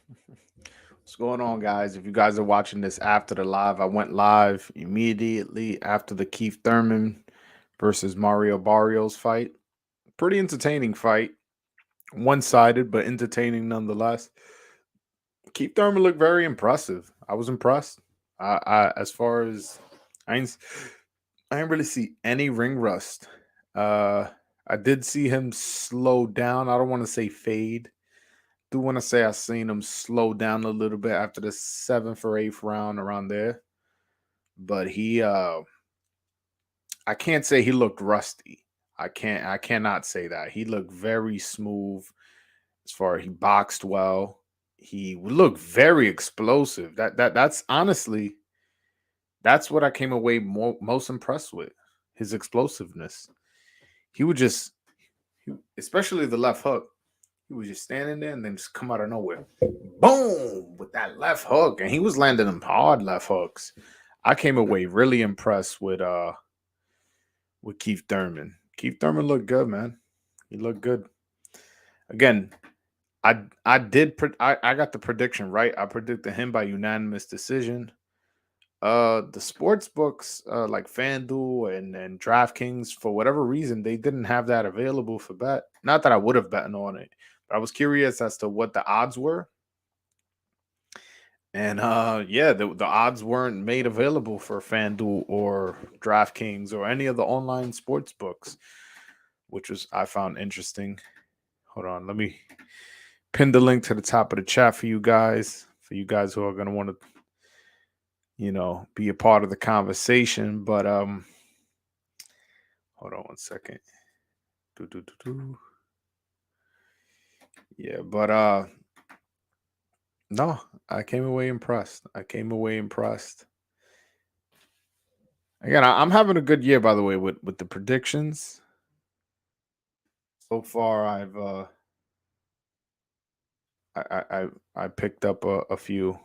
What's going on, guys? If you guys are watching this after the live, I went live immediately after the Keith Thurman versus Mario Barrios fight. Pretty entertaining fight. One sided, but entertaining nonetheless. Keith Thurman looked very impressive. I was impressed. As far as I ain't, I didn't really see any ring rust. Uh, I did see him slow down. I don't want to say fade. Do want to say I seen him slow down a little bit after the seventh or eighth round around there, but I can't say he looked rusty. I cannot say that. He looked very smooth as far as he boxed well. He looked very explosive. That's honestly that's what I came away most impressed with. His explosiveness. He would just, especially the left hook. He was just standing there and then just come out of nowhere. Boom! With that left hook. And he was landing them hard left hooks. I came away really impressed with Keith Thurman. Keith Thurman looked good, man. He looked good. Again, I got the prediction right. I predicted him by unanimous decision. The sports books like FanDuel and DraftKings, for whatever reason, they didn't have that available for bet. Not that I would have bet on it, but I was curious as to what the odds were. And yeah, the odds weren't made available for FanDuel or DraftKings or any of the online sports books, which was I found interesting. Hold on, let me pin the link to the top of the chat for you guys who are gonna want to, be a part of the conversation. But hold on one second. Do, do, do, do. Yeah, but no, I came away impressed. I came away impressed. Again, I'm having a good year, by the way, with the predictions. So far, I picked up a few.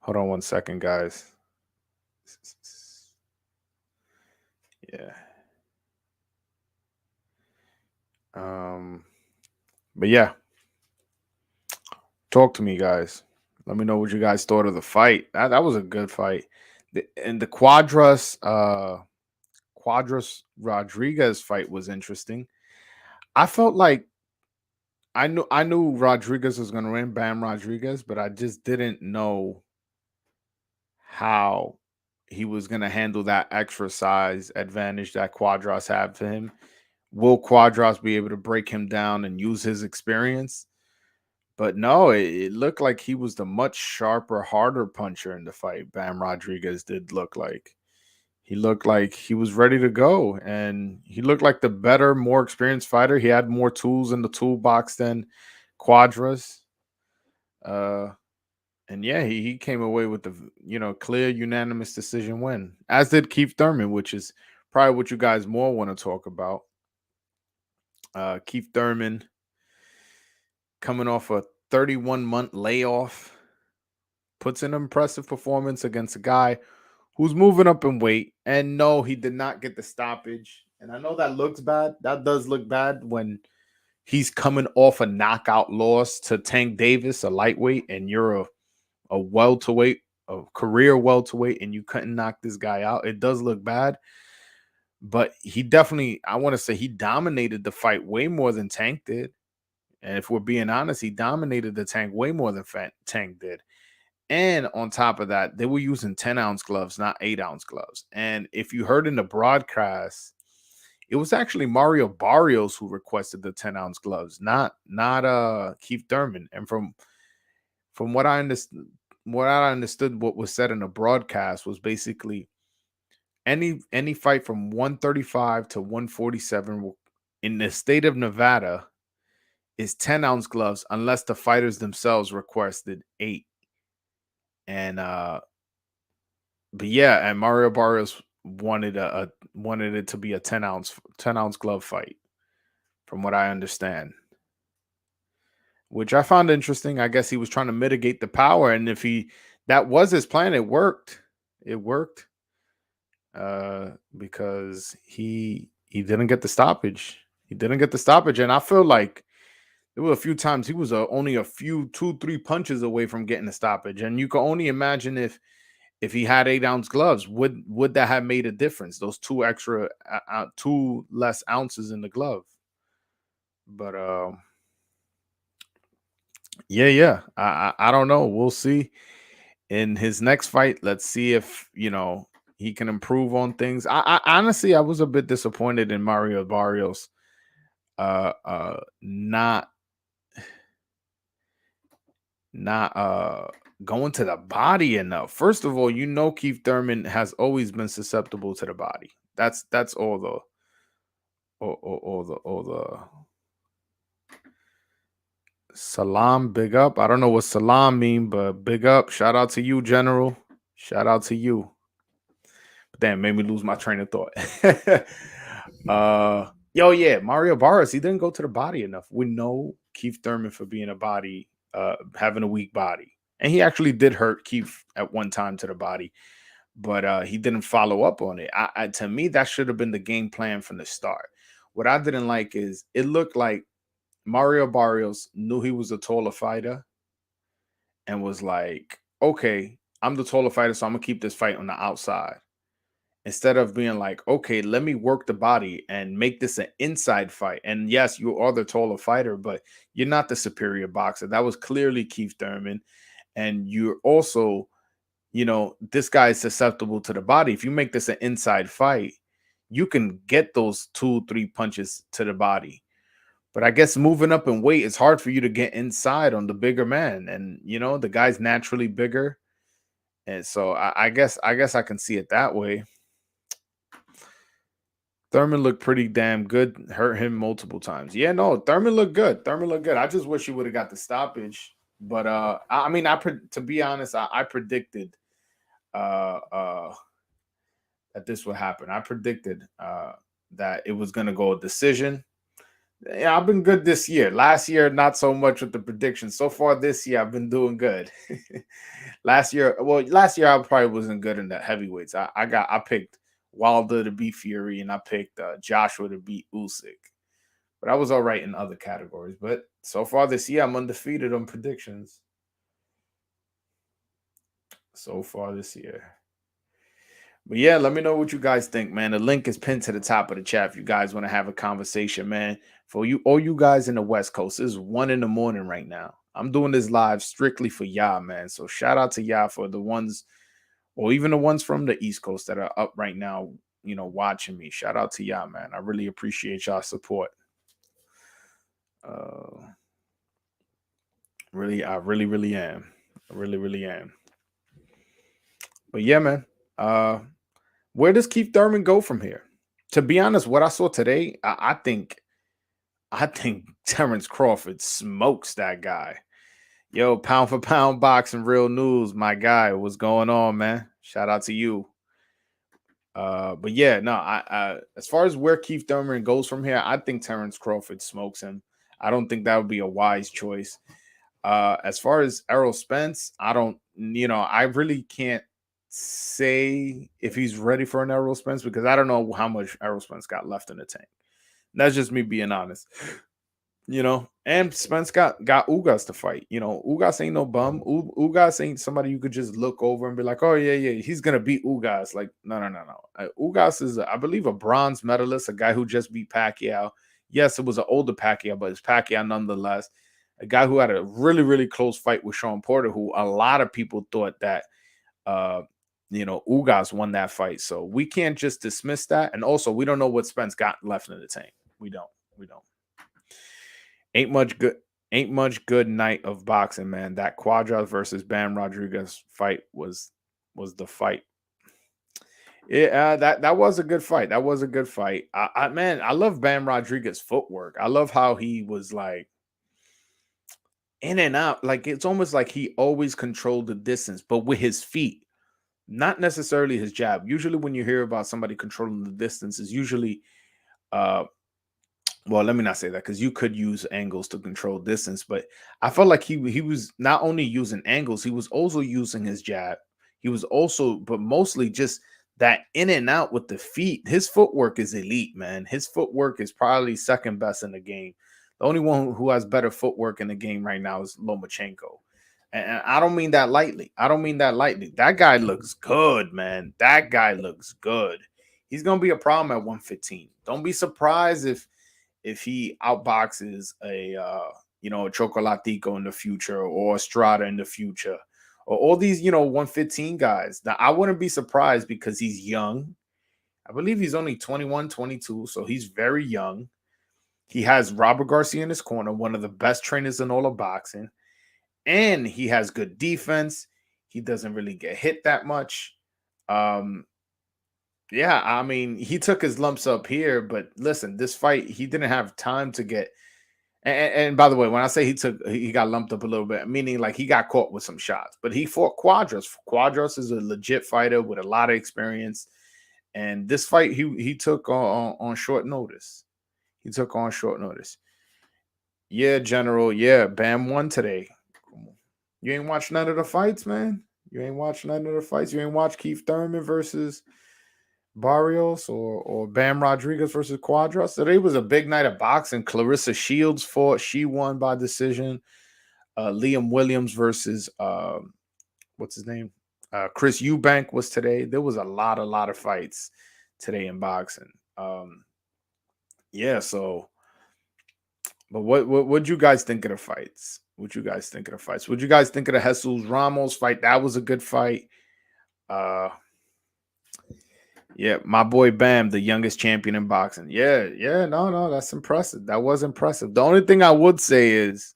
Hold on one second, guys. Yeah. Um. But yeah, talk to me, guys. Let me know what you guys thought of the fight. That was a good fight. And the Quadras Rodriguez fight was interesting. I felt like I knew Rodriguez was going to win, Bam Rodriguez, but I just didn't know how he was going to handle that extra size advantage that Quadras had for him. Will Quadras be able to break him down and use his experience? But no, it looked like he was the much sharper, harder puncher in the fight. Bam Rodriguez did look like. He looked like he was ready to go, and he looked like the better, more experienced fighter. He had more tools in the toolbox than Quadras. Uh, and yeah, he came away with the clear unanimous decision win, as did Keith Thurman, which is probably what you guys more want to talk about. Keith Thurman coming off a 31-month layoff puts an impressive performance against a guy who's moving up in weight. And no, he did not get the stoppage. And I know that looks bad. That does look bad when he's coming off a knockout loss to Tank Davis, a lightweight, and you're a welterweight, a career welterweight, and you couldn't knock this guy out. It does look bad. But he definitely, I want to say, he dominated the fight way more than Tank did. And if we're being honest, he dominated the Tank way more than Tank did. And on top of that, they were using 10-ounce gloves, not 8-ounce gloves. And if you heard in the broadcast, it was actually Mario Barrios who requested the 10-ounce gloves, not Keith Thurman. And from what I understood, what was said in the broadcast was basically any fight from 135 to 147 in the state of Nevada is 10-ounce gloves unless the fighters themselves requested 8. And but yeah, and Mario Barrios wanted it to be a 10-ounce glove fight, from what I understand, which I found interesting. I guess he was trying to mitigate the power, and if he that was his plan, it worked. It worked because he didn't get the stoppage. He didn't get the stoppage, and I feel like There were a few times he was only a few 2, 3 punches away from getting a stoppage, and you can only imagine if he had 8-ounce gloves, would that have made a difference? Those two extra, 2 less ounces in the glove. But yeah, yeah. I don't know. We'll see in his next fight. Let's see if he can improve on things. I honestly I was a bit disappointed in Mario Barrios. Not going to the body enough. First of all, Keith Thurman has always been susceptible to the body. That's all the salam, big up. I don't know what salam mean, but big up. Shout out to you, General. Shout out to you. Damn, made me lose my train of thought. Yeah, Mario Barras, he didn't go to the body enough. We know Keith Thurman for being a body, having a weak body. And he actually did hurt Keith at one time to the body, but he didn't follow up on it. To me, that should have been the game plan from the start. What I didn't like is it looked like Mario Barrios knew he was a taller fighter and was like, okay, I'm the taller fighter, so I'm gonna keep this fight on the outside. Instead of being like, okay, let me work the body and make this an inside fight. And yes, you are the taller fighter, but you're not the superior boxer. That was clearly Keith Thurman. And you're also, this guy is susceptible to the body. If you make this an inside fight, you can get those 2, 3 punches to the body. But I guess moving up in weight, it's hard for you to get inside on the bigger man. And the guy's naturally bigger. And so I guess I can see it that way. Thurman looked pretty damn good. Hurt him multiple times. Yeah, no, Thurman looked good. Thurman looked good. I just wish he would have got the stoppage. But I mean, to be honest, I predicted uh uh that this would happen. I predicted that it was gonna go a decision. Yeah, I've been good this year. Last year, not so much with the predictions. So far this year, I've been doing good. last year I probably wasn't good in the heavyweights. I picked Wilder to beat Fury, and I picked Joshua to beat Usyk. But I was all right in other categories. But so far this year, I'm undefeated on predictions. So far this year. But yeah, let me know what you guys think, man. The link is pinned to the top of the chat if you guys want to have a conversation, man. For you, all you guys in the West Coast, it's 1 a.m. right now. I'm doing this live strictly for y'all, man. So shout out to y'all for the ones, or even the ones from the East Coast that are up right now, watching me. Shout out to y'all, man. I really appreciate y'all support. I really am. I really am. But yeah, man. Where does Keith Thurman go from here? To be honest, what I saw today, I think Terrence Crawford smokes that guy. Yo, pound for pound boxing, real news, my guy. What's going on, man? Shout out to you. But yeah, no, I as far as where Keith Thurman goes from here, I think Terrence Crawford smokes him. I don't think that would be a wise choice. As far as Errol Spence, I really can't say if he's ready for an Errol Spence because I don't know how much Errol Spence got left in the tank. That's just me being honest. And Spence got Ugas to fight. Ugas ain't no bum. Ugas ain't somebody you could just look over and be like, oh yeah, he's gonna beat Ugas. Like, no. Ugas is, I believe, a bronze medalist, a guy who just beat Pacquiao. Yes, it was an older Pacquiao, but it's Pacquiao nonetheless. A guy who had a really, really close fight with Sean Porter, who a lot of people thought that Ugas won that fight. So we can't just dismiss that. And also, we don't know what Spence got left in the tank. We don't. Ain't much good night of boxing, man. That Quadras versus Bam Rodriguez fight was the fight. Yeah, that was a good fight. That was a good fight. I love Bam Rodriguez's footwork. I love how he was like in and out. Like it's almost like he always controlled the distance, but with his feet, not necessarily his jab. Usually, when you hear about somebody controlling the distance, is usually well, let me not say that because you could use angles to control distance, but I felt like he was not only using angles, he was also using his jab. He was also, but mostly just that in and out with the feet. His footwork is elite, man. His footwork is probably second best in the game. The only one who has better footwork in the game right now is Lomachenko. And I don't mean that lightly. I don't mean that lightly. That guy looks good, man. That guy looks good. He's gonna be a problem at 115. Don't be surprised if he outboxes a Chocolatico in the future or Estrada in the future or all these 115 guys. That I wouldn't be surprised because he's young. I believe he's only 21, 22, so he's very young. He has Robert Garcia in his corner, one of the best trainers in all of boxing, and he has good defense. He doesn't really get hit that much. Um, yeah, I mean, he took his lumps up here, but listen, this fight he didn't have time to get. And by the way, when I say he got lumped up a little bit, meaning like he got caught with some shots, but he fought Quadros. Quadros is a legit fighter with a lot of experience, and this fight he took on short notice. He took on short notice. Yeah, General. Yeah, Bam won today. You ain't watched none of the fights, man. You ain't watched none of the fights. You ain't watched Keith Thurman versus Barrios or Bam Rodriguez versus Quadras. Today was a big night of boxing. Clarissa Shields fought. She won by decision. Liam Williams versus what's his name? Chris Eubank was today. There was a lot of fights today in boxing. Yeah, so but what you guys think of the fights? What you guys think of the fights? What you guys think of the Jesus Ramos fight? That was a good fight. Uh Yeah, my boy Bam, the youngest champion in boxing. Yeah, no, that's impressive. That was impressive. The only thing I would say is,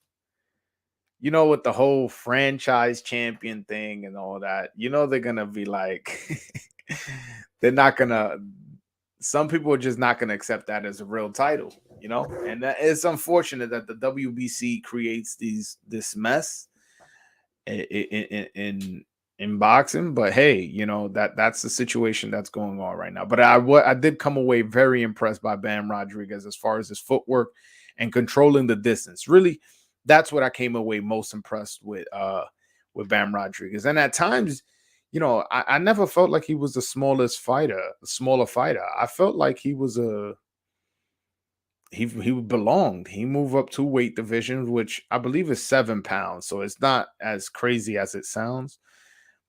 with the whole franchise champion thing and all that, they're gonna be like, they're not gonna. Some people are just not gonna accept that as a real title, and that it's unfortunate that the WBC creates this mess in boxing, but hey, that's the situation that's going on right now. But I did come away very impressed by Bam Rodriguez as far as his footwork and controlling the distance. Really, that's what I came away most impressed with Bam Rodriguez. And at times, I never felt like he was the smaller fighter. I felt like he was he belonged. He moved up 2 weight divisions, which I believe is 7 pounds. So it's not as crazy as it sounds.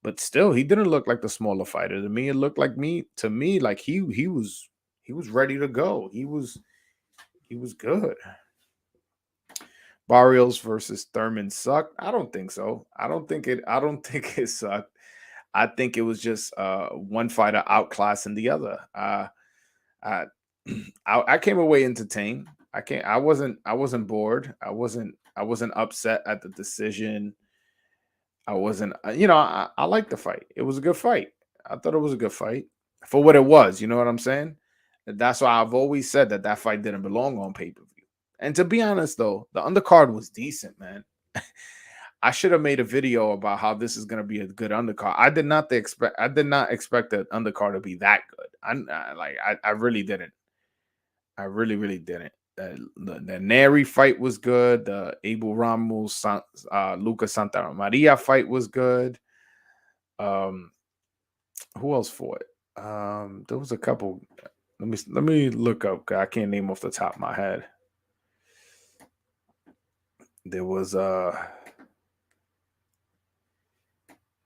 But still, he didn't look like the smaller fighter to me. It looked like like he was ready to go. He was good. Barrios versus Thurman sucked. I don't think so. I don't think it sucked. I think it was just one fighter outclassing the other. I, I came away entertained. I wasn't bored. I wasn't upset at the decision. I wasn't, I liked the fight. It was a good fight. I thought it was a good fight for what it was. You know what I'm saying? And that's why I've always said that fight didn't belong on pay per view. And to be honest, though, the undercard was decent, man. I should have made a video about how this is going to be a good undercard. I did not expect. I did not expect the undercard to be that good. I really didn't. I really didn't. The Neri fight was good. The Abel Ramos Lucas Santa Maria fight was good. Um, who else fought? There was a couple. Let me look up. 'Cause I can't name off the top of my head. There was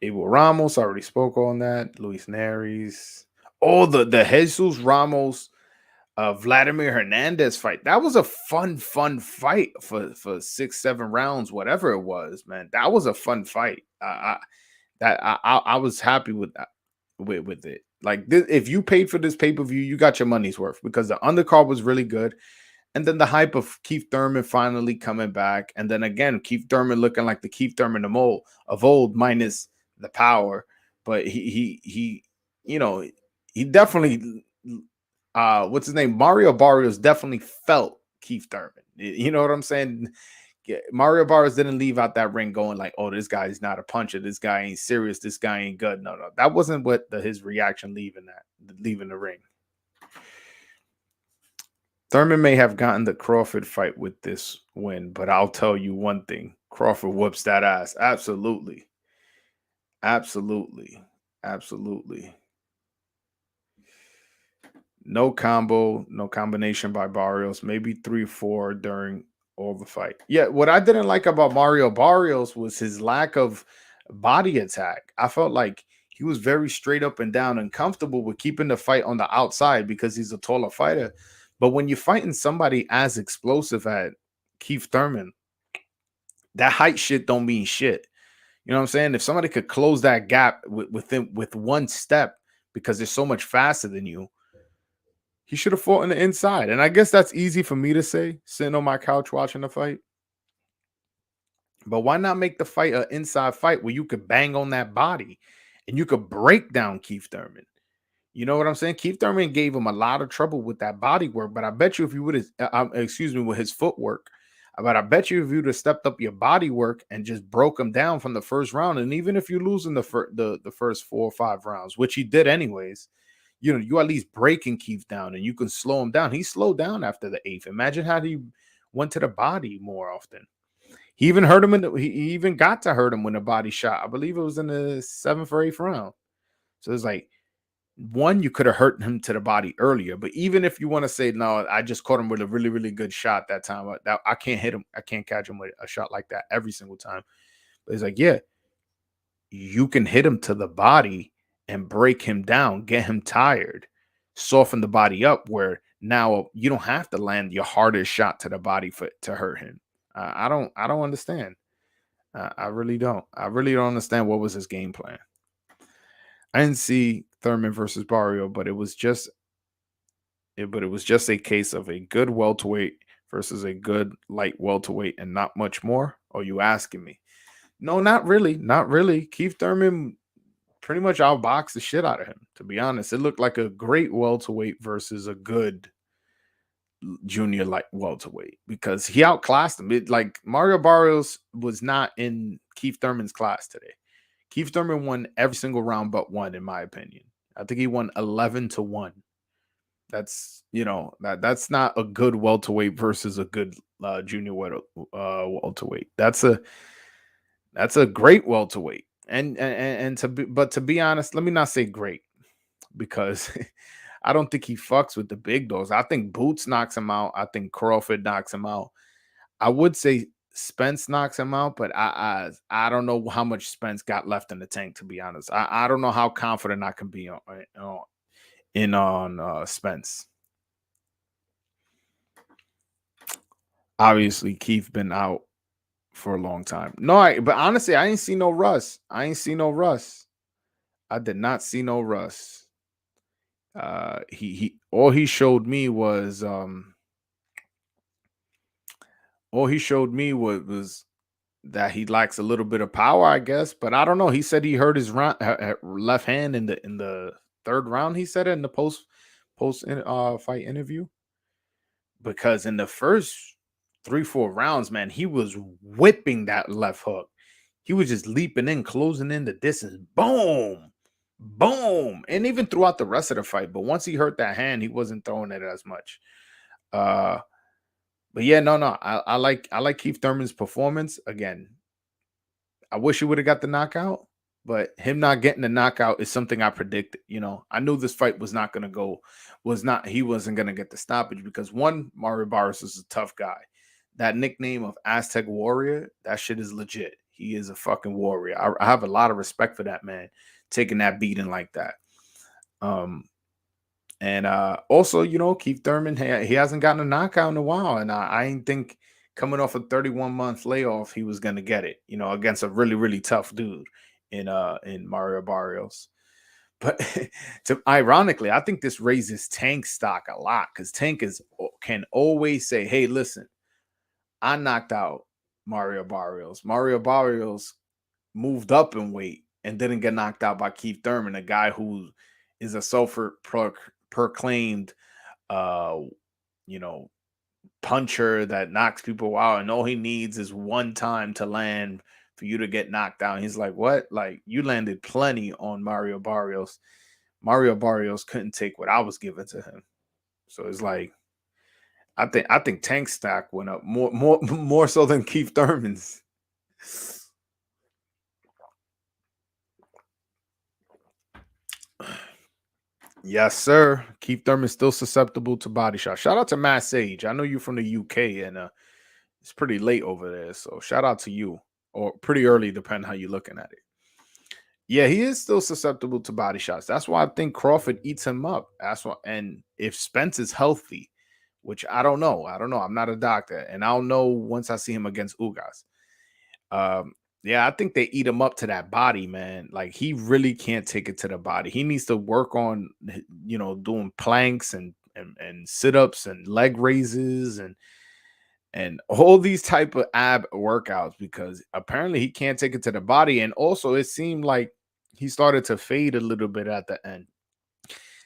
Abel Ramos. I already spoke on that. Luis Neris. Oh, the Jesus Ramos Vladimir Hernandez fight. That was a fun fight for 6-7 rounds, whatever it was, man. That was a fun fight. I was happy with that, with it. Like this, if you paid for this pay per view, you got your money's worth because the undercard was really good, and then the hype of Keith Thurman finally coming back, and then again Keith Thurman looking like the Keith Thurman of old minus the power, but he he definitely what's his name? Mario Barrios definitely felt Keith Thurman. You know what I'm saying? Yeah, Mario Barrios didn't leave out that ring going like, "Oh, this guy's not a puncher. This guy ain't serious. This guy ain't good." No, that wasn't what his reaction leaving the ring. Thurman may have gotten the Crawford fight with this win, but I'll tell you one thing: Crawford whoops that ass. Absolutely, absolutely, absolutely. No combo, no combination by Barrios. Maybe 3-4 during all the fight. Yeah, what I didn't like about Mario Barrios was his lack of body attack. I felt like he was very straight up and down and comfortable with keeping the fight on the outside because he's a taller fighter. But when you're fighting somebody as explosive at Keith Thurman, that height shit don't mean shit. You know what I'm saying? If somebody could close that gap with one step because they're so much faster than you, he should have fought on the inside. And I guess that's easy for me to say, sitting on my couch watching the fight. But why not make the fight an inside fight where you could bang on that body and you could break down Keith Thurman? You know what I'm saying? Keith Thurman gave him a lot of trouble with that body work, but I bet you if you would have, excuse me, with his footwork, but I bet you if you would have stepped up your body work and just broke him down from the first round, and even if you lose in the first 4 or 5 rounds, which he did anyways, you know, you at least breaking Keith down and you can slow him down. He slowed down after the eighth. Imagine how he went to the body more often. He even hurt him he even got to hurt him when a body shot. I believe it was in the 7th or 8th round. So it's like, one, you could have hurt him to the body earlier, but even if you want to say no, I just caught him with a really, really good shot that time. I can't hit him. I can't catch him with a shot like that every single time. But it's like, yeah, you can hit him to the body and break him down, get him tired, soften the body up where now you don't have to land your hardest shot to the body to hurt him. I don't understand. I really don't. I really don't understand what was his game plan. I didn't see Thurman versus Barrio, but it was just a case of a good welterweight versus a good light welterweight and not much more. Are you asking me? No, not really. Not really. Keith Thurman pretty much outboxed the shit out of him, to be honest. It looked like a great welterweight versus a good junior light welterweight because he outclassed him. Like Mario Barrios was not in Keith Thurman's class today. Keith Thurman won every single round but one, in my opinion. I think he won 11-1. That's, you know, that's not a good welterweight versus a good junior welterweight. That's a great welterweight. And to be honest, let me not say great because I don't think he fucks with the big dogs. I think Boots knocks him out. I think Crawford knocks him out. I would say Spence knocks him out, but I don't know how much Spence got left in the tank, to be honest. I don't know how confident I can be on Spence. Obviously, Keith been out for a long time. No, but honestly, I ain't see no Russ. I ain't see no Russ. I did not see no Russ. He all he showed me was all he showed me was that he lacks a little bit of power, I guess. But I don't know. He said he hurt his left hand in the third round. He said it in the post fight interview because in the first 3 4 rounds, man, he was whipping that left hook. He was just leaping in, closing in the distance. Boom, boom, and even throughout the rest of the fight. But once he hurt that hand, he wasn't throwing it as much. But yeah, no. I like Keith Thurman's performance. Again, I wish he would have got the knockout, but him not getting the knockout is something I predicted. You know, I knew this fight was not going to go, he wasn't going to get the stoppage because one, Mario Barrios is a tough guy. That nickname of Aztec Warrior, that shit is legit. He is a fucking warrior. I have a lot of respect for that man taking that beating like that. And also, you know, Keith Thurman, he hasn't gotten a knockout in a while, and I didn't think coming off a 31-month layoff he was gonna get it, you know, against a really really tough dude in Mario Barrios. But ironically, I think this raises Tank stock a lot because Tank can always say, "Hey, listen, I knocked out Mario Barrios. Mario Barrios moved up in weight and didn't get knocked out by Keith Thurman, a guy who is a proclaimed, uh, you know, puncher that knocks people out, and all he needs is one time to land for you to get knocked out." He's like, "What? Like you landed plenty on Mario Barrios. Mario Barrios couldn't take what I was giving to him." So it's like I think Tank stock went up more so than Keith Thurman's. Yes, sir. Keith Thurman's still susceptible to body shots. Shout out to Matt Sage. I know you're from the UK, and It's pretty late over there. So shout out to you. Or pretty early, depending how you're looking at it. Yeah, he is still susceptible to body shots. That's why I think Crawford eats him up. That's why, and if Spence is healthy, which I don't know. I don't know. I'm not a doctor, and I'll know once I see him against Ugas. Um, yeah, I think they eat him up to that body, man. Like he really can't take it to the body. He needs to work on, doing planks and sit ups and leg raises and all these type of ab workouts because apparently he can't take it to the body. And also, it seemed like he started to fade a little bit at the end.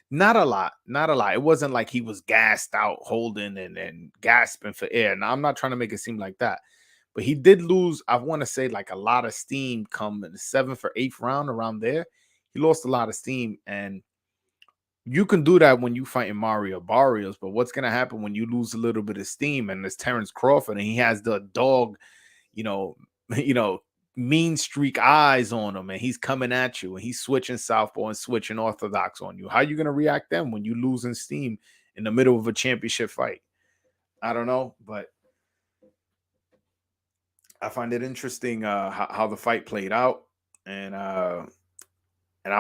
Not a lot, not a lot. It wasn't like he was gassed out, holding and gasping for air. Now, I'm not trying to make it seem like that, but he did lose. I want to say like a lot of steam come in the seventh or eighth round around there. He lost a lot of steam, and you can do that when you fighting Mario Barrios. But what's gonna happen when you lose a little bit of steam and it's Terrence Crawford and he has the dog, you know, you know, mean streak eyes on him and he's coming at you and he's switching southpaw and switching orthodox on you. How you gonna react then when you losing steam in the middle of a championship fight? I don't know, but I find it interesting how the fight played out, and I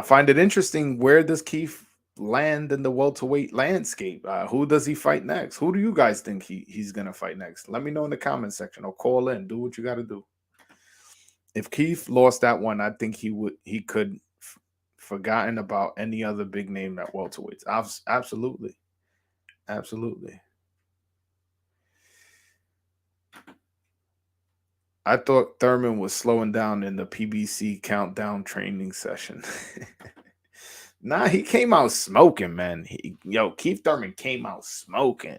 find it interesting where does Keith land in the welterweight landscape? Who does he fight next? Who do you guys think he's gonna fight next? Let me know in the comment section or call in. Do what you got to do. If Keith lost that one, I think he could forgotten about any other big name at welterweights. Absolutely, absolutely. I thought Thurman was slowing down in the PBC countdown training session. Nah, he came out smoking, man. Keith Thurman came out smoking,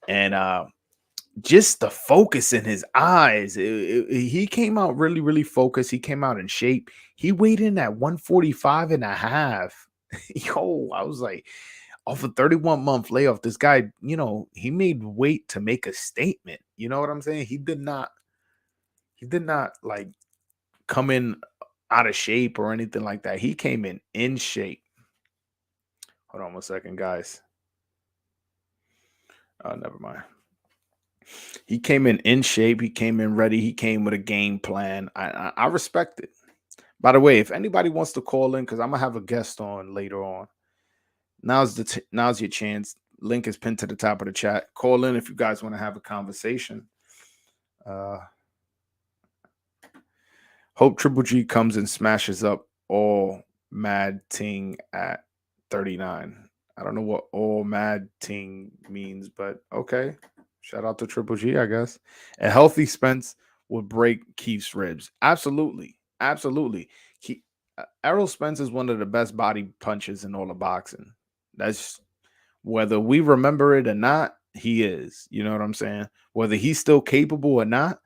and just the focus in his eyes. He came out really, really focused. He came out in shape. He weighed in at 145 and a half. Yo, I was like, off a 31-month layoff, this guy, he made weight to make a statement. You know what I'm saying? He did not like come in out of shape or anything like that. He came in shape. Hold on one second, guys. Oh, never mind. He came in shape. He came in ready. He came with a game plan. I respect it. By the way, if anybody wants to call in, because I'm gonna have a guest on later on. Now's your chance. Link is pinned to the top of the chat. Call in if you guys want to have a conversation. Uh, Hope Triple G comes and smashes up all Mad Ting at 39. I don't know what all Mad Ting means, but okay. Shout out to Triple G, I guess. A healthy Spence would break Keith's ribs. Absolutely. Absolutely. Errol Spence is one of the best body punches in all of boxing. That's whether we remember it or not, he is. You know what I'm saying? Whether he's still capable or not,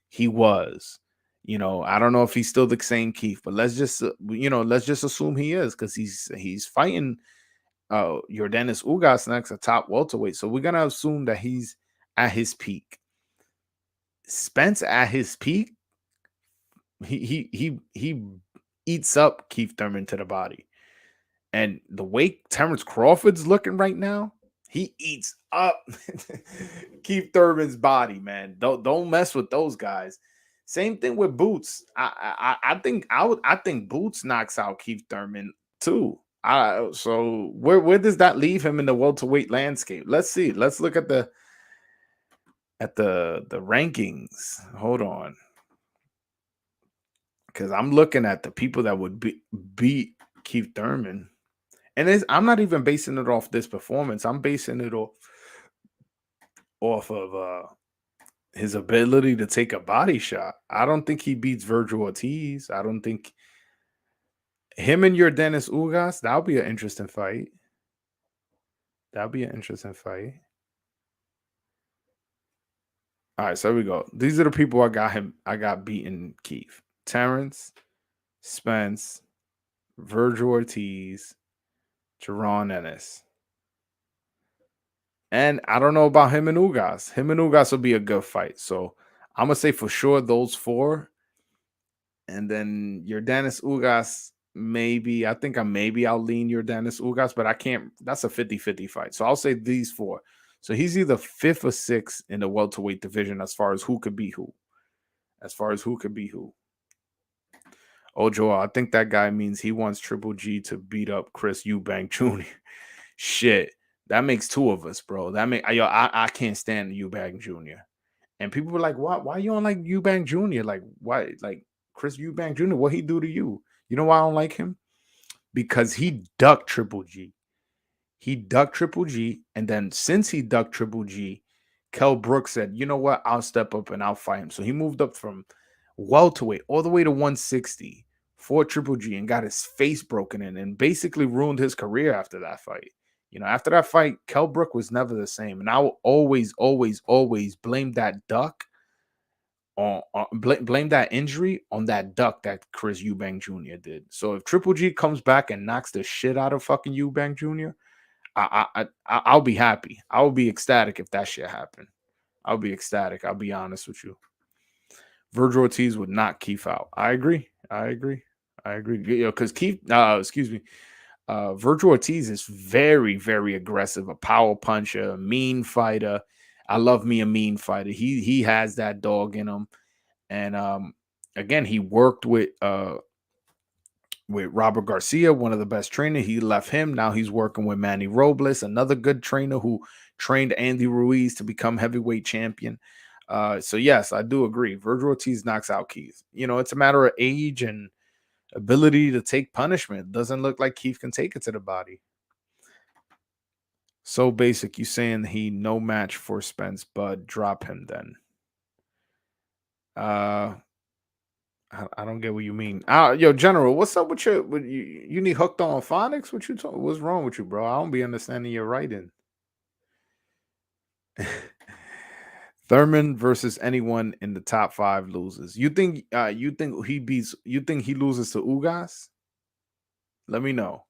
he was. I don't know if he's still the same Keith, but let's just assume he is because he's fighting your Dennis Ugas next, a top welterweight. So we're gonna assume that he's at his peak. Spence at his peak, he eats up Keith Thurman to the body. And the way Terrence Crawford's looking right now, he eats up Keith Thurman's body, man. Don't mess with those guys. Same thing with Boots. I think Boots knocks out Keith Thurman too. So where does that leave him in the welterweight landscape? Let's see. Let's look at the rankings. Hold on, because I'm looking at the people that would beat Keith Thurman. And I'm not even basing it off this performance. I'm basing it off of his ability to take a body shot. I don't think he beats Virgil Ortiz. I don't think him and your Dennis Ugas, that'll be an interesting fight. That'll be an interesting fight. All right, so here we go. These are the people I got beating Keith. Terrence, Spence, Virgil Ortiz, Jerron Ennis. And I don't know about him and Ugas. Him and Ugas will be a good fight. So I'm gonna say for sure those four. And then your Dennis Ugas, maybe. I'll lean your Dennis Ugas, but I can't. That's a 50-50 fight. So I'll say these four. So he's either fifth or sixth in the welterweight division as far as who could be who. As far as who could be who. Oh, Joel, I think that guy means he wants Triple G to beat up Chris Eubank Jr. Shit, that makes two of us, bro. I can't stand Eubank Jr. And people were like, why you don't like Eubank Jr.? Like, why, like Chris Eubank Jr., what he do to you? You know why I don't like him? Because he ducked Triple G. He ducked Triple G, and then since he ducked Triple G, Kell Brooks said, "You know what? I'll step up and I'll fight him." So he moved up from welterweight all the way to 160 for Triple G and got his face broken in and basically ruined his career after that fight. After that fight, Kell Brook was never the same, and I will always, always, always blame that duck blame that injury on that duck that Chris Eubank Jr. did. So if Triple G comes back and knocks the shit out of fucking Eubank Jr., I'll be happy. I'll be ecstatic if that shit happened. I'll be ecstatic. I'll be honest with you. Virgil Ortiz would knock Keith out. I agree. Because Keith, Virgil Ortiz is very, very aggressive, a power puncher, a mean fighter. I love me a mean fighter. He has that dog in him. And again, he worked with Robert Garcia, one of the best trainers. He left him. Now he's working with Manny Robles, another good trainer who trained Andy Ruiz to become heavyweight champion. So yes, I do agree. Virgil Ortiz knocks out Keith. It's a matter of age and ability to take punishment. Doesn't look like Keith can take it to the body. So basic, you saying he no match for Spence, but drop him then. I don't get what you mean. Yo, General, what's up with you need hooked on phonics? What's wrong with you, bro? I don't be understanding your writing. Thurman versus anyone in the top 5 loses. You think he loses to Ugas? Let me know.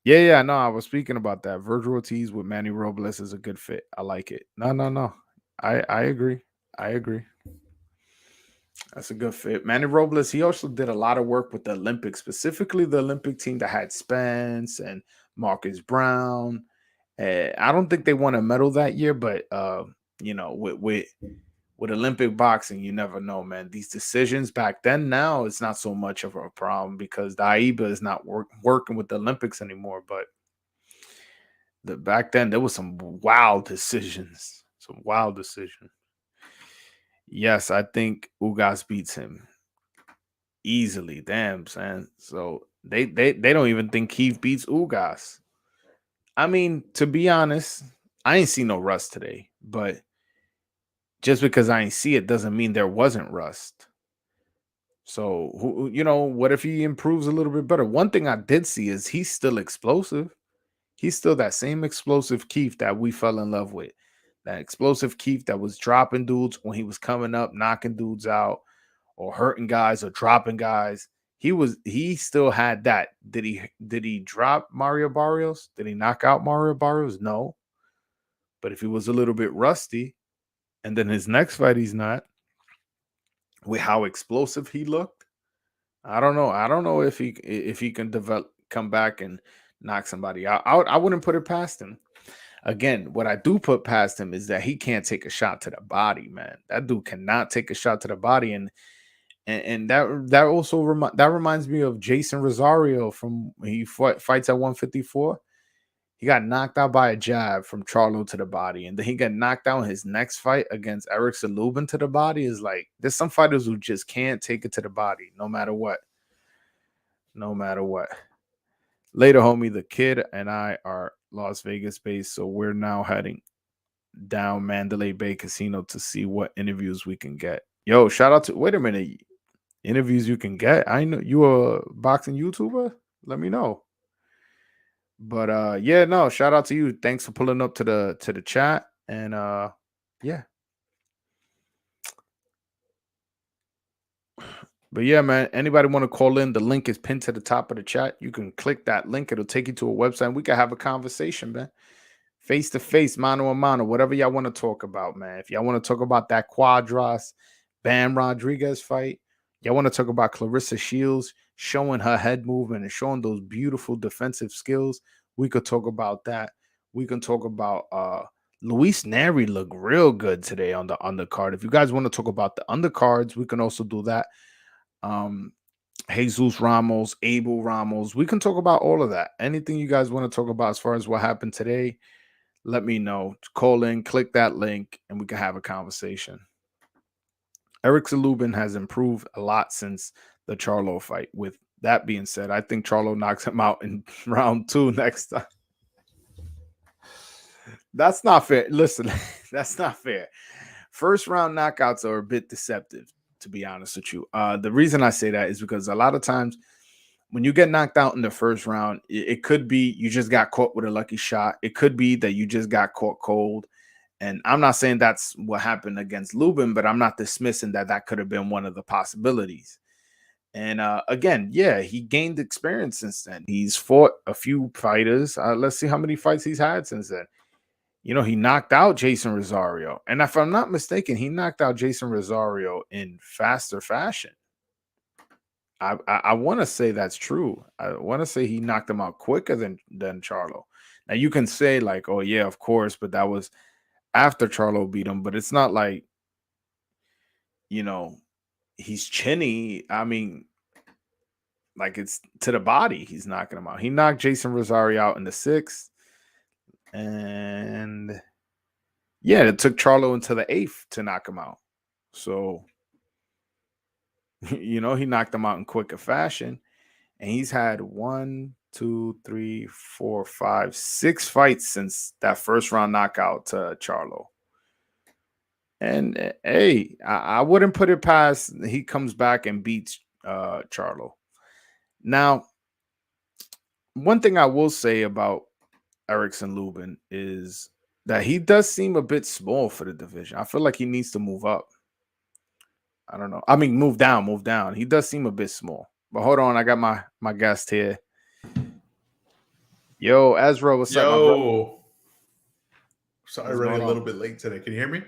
Yeah, no, I was speaking about that. Virgil Ortiz with Manny Robles is a good fit. I like it. No. I agree. That's a good fit. Manny Robles, he also did a lot of work with the Olympics, specifically the Olympic team that had Spence and Marcus Brown. I don't think they won a medal that year, but with Olympic boxing, you never know, man. These decisions back then, now it's not so much of a problem because the AIBA is not working with the Olympics anymore. But back then, there was some wild decisions. Yes, I think Ugas beats him easily. Damn, son. So they don't even think Keith beats Ugas. I mean, to be honest, I ain't see no rust today, but just because I ain't see it doesn't mean there wasn't rust. So, what if he improves a little bit better? One thing I did see is he's still explosive. He's still that same explosive Keith that we fell in love with. That explosive Keith that was dropping dudes when he was coming up, knocking dudes out, or hurting guys or dropping guys. He still had that. Did he drop Mario Barrios? Did he knock out Mario Barrios? No. But if he was a little bit rusty, and then his next fight he's not, with how explosive he looked, I don't know. I don't know if he can come back and knock somebody out. I wouldn't put it past him. Again, what I do put past him is that he can't take a shot to the body, man. That dude cannot take a shot to the body, and that also reminds me of Jason Rosario from he fights at 154. He got knocked out by a jab from Charlo to the body, and then he got knocked out in his next fight against Eric Salubin to the body. Is like there's some fighters who just can't take it to the body, no matter what. Later, homie, the kid and I are Las Vegas based, so we're now heading down Mandalay Bay Casino to see what interviews we can get. Yo, shout out to wait a minute. Interviews you can get. I know you a boxing YouTuber. Let me know. But yeah, no, shout out to you. Thanks for pulling up to the chat. And yeah. But yeah, man, anybody want to call in? The link is pinned to the top of the chat. You can click that link. It'll take you to a website. And we can have a conversation, man. Face to face, mano a mano, whatever y'all want to talk about, man. If y'all want to talk about that Quadras Bam Rodriguez fight, y'all want to talk about Clarissa Shields showing her head movement and showing those beautiful defensive skills, we could talk about that. We can talk about Luis Neri looked real good today on the undercard. If you guys want to talk about the undercards, we can also do that. Um, Jesus Ramos, Abel Ramos. We can talk about all of that. Anything you guys want to talk about as far as what happened today, let me know. Call in, click that link, and we can have a conversation. Erickson Lubin has improved a lot since the Charlo fight. With that being said, I think Charlo knocks him out in round 2 next time. That's not fair. Listen, that's not fair. First round knockouts are a bit deceptive, to be honest with you. The reason I say that is because a lot of times when you get knocked out in the first round, it could be you just got caught with a lucky shot. It could be that you just got caught cold. And I'm not saying that's what happened against Lubin, but I'm not dismissing that that could have been one of the possibilities. And again, yeah, he gained experience since then. He's fought a few fighters. Let's see how many fights he's had since then. You know, he knocked out Jason Rosario. And if I'm not mistaken, he knocked out Jason Rosario in faster fashion. I want to say that's true. I want to say he knocked him out quicker than Charlo. Now you can say like, oh yeah, of course, but that was after Charlo beat him. But it's not like, you know, he's chinny. I mean, like it's to the body. He's knocking him out. He knocked Jason Rosario out in the 6th, and yeah, it took Charlo into the 8th to knock him out. So, you know, he knocked him out in quicker fashion. And he's had 1, 2, 3, 4, 5, 6 fights since that first round knockout to Charlo. And hey, I wouldn't put it past he comes back and beats Charlo. Now, one thing I will say about Erickson Lubin is that he does seem a bit small for the division. I feel like he needs to move up. I don't know. I mean, move down. He does seem a bit small. But hold on, I got my guest here. Yo, Ezra, what's up, my brother? Sorry, running a little bit late today. Can you hear me?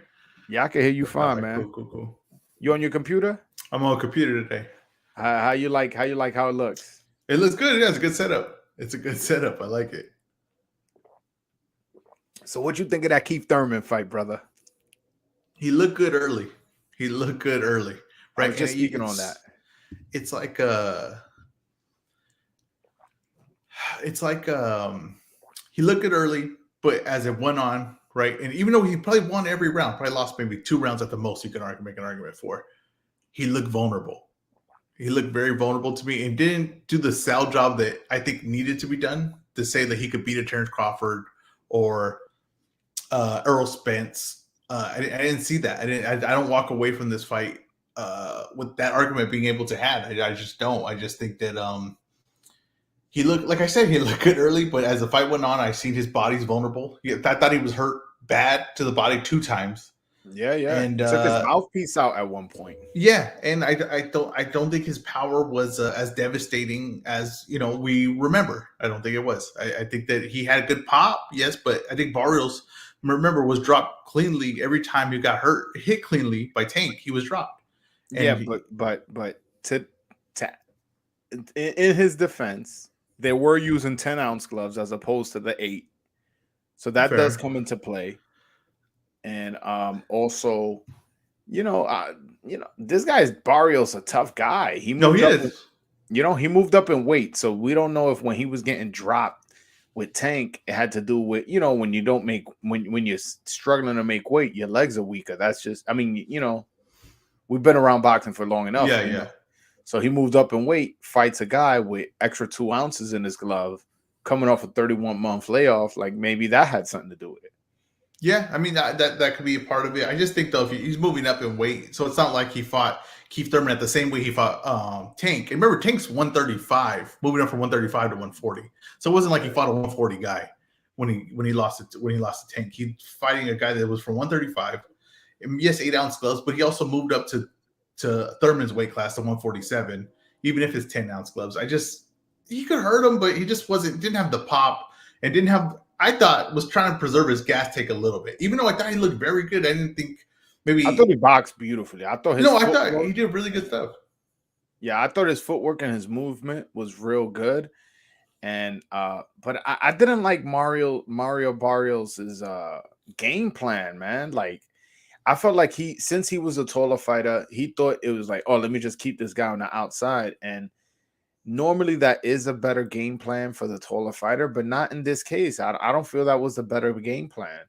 Yeah, I can hear you fine, man. Cool. You on your computer? I'm on a computer today. How you like how it looks? It looks good. Yeah, it's a good setup. It's a good setup. I like it. So what you think of that Keith Thurman fight, brother? He looked good early. Right. I was just speaking on that. It's like he looked good early, but as it went on, right, and even though he probably won every round, probably lost maybe 2 rounds at the most, you can make an argument for, he looked vulnerable. He looked very vulnerable to me and didn't do the sell job that I think needed to be done to say that he could beat a Terrence Crawford or Errol Spence. I didn't see that. I don't walk away from this fight with that argument being able to have. I just don't. I just think that he looked, like I said, he looked good early, but as the fight went on, I seen his body's vulnerable. I thought he was hurt bad to the body 2 times. Yeah. And he took his mouthpiece out at one point. Yeah, and I don't think his power was as devastating as we remember. I don't think it was. I think that he had a good pop, yes, but I think Barrios, remember, was dropped cleanly every time he got hit cleanly by Tank. He was dropped. And yeah, but to in his defense, they were using 10-ounce gloves as opposed to the 8, so that does come into play. And also, this guy's Barrios, a tough guy. He moved up in weight, so we don't know if when he was getting dropped with Tank, it had to do with when you don't make when you're struggling to make weight, your legs are weaker. That's just, I mean, we've been around boxing for long enough. Yeah. So he moved up in weight, fights a guy with extra 2 ounces in his glove, coming off a 31-month layoff. Like maybe that had something to do with it. Yeah, I mean that could be a part of it. I just think though, if he's moving up in weight, so it's not like he fought Keith Thurman at the same way he fought Tank. And remember, Tank's 135, moving up from 135 to 140. So it wasn't like he fought a 140 guy when he lost it to Tank. He's fighting a guy that was from 135. And yes, 8-ounce gloves, but he also moved up to Thurman's weight class to 147, even if it's 10-ounce gloves. He could hurt him, but he just didn't have the pop and didn't have. I thought was trying to preserve his gas tank a little bit, even though I thought he looked very good. I didn't think maybe. I thought he boxed beautifully. I thought he did really good stuff. Yeah, I thought his footwork and his movement was real good. And but I didn't like Mario Barrios's game plan, man. Like I felt like since he was a taller fighter, he thought it was like, oh, let me just keep this guy on the outside. And normally that is a better game plan for the taller fighter, but not in this case. I don't feel that was the better game plan.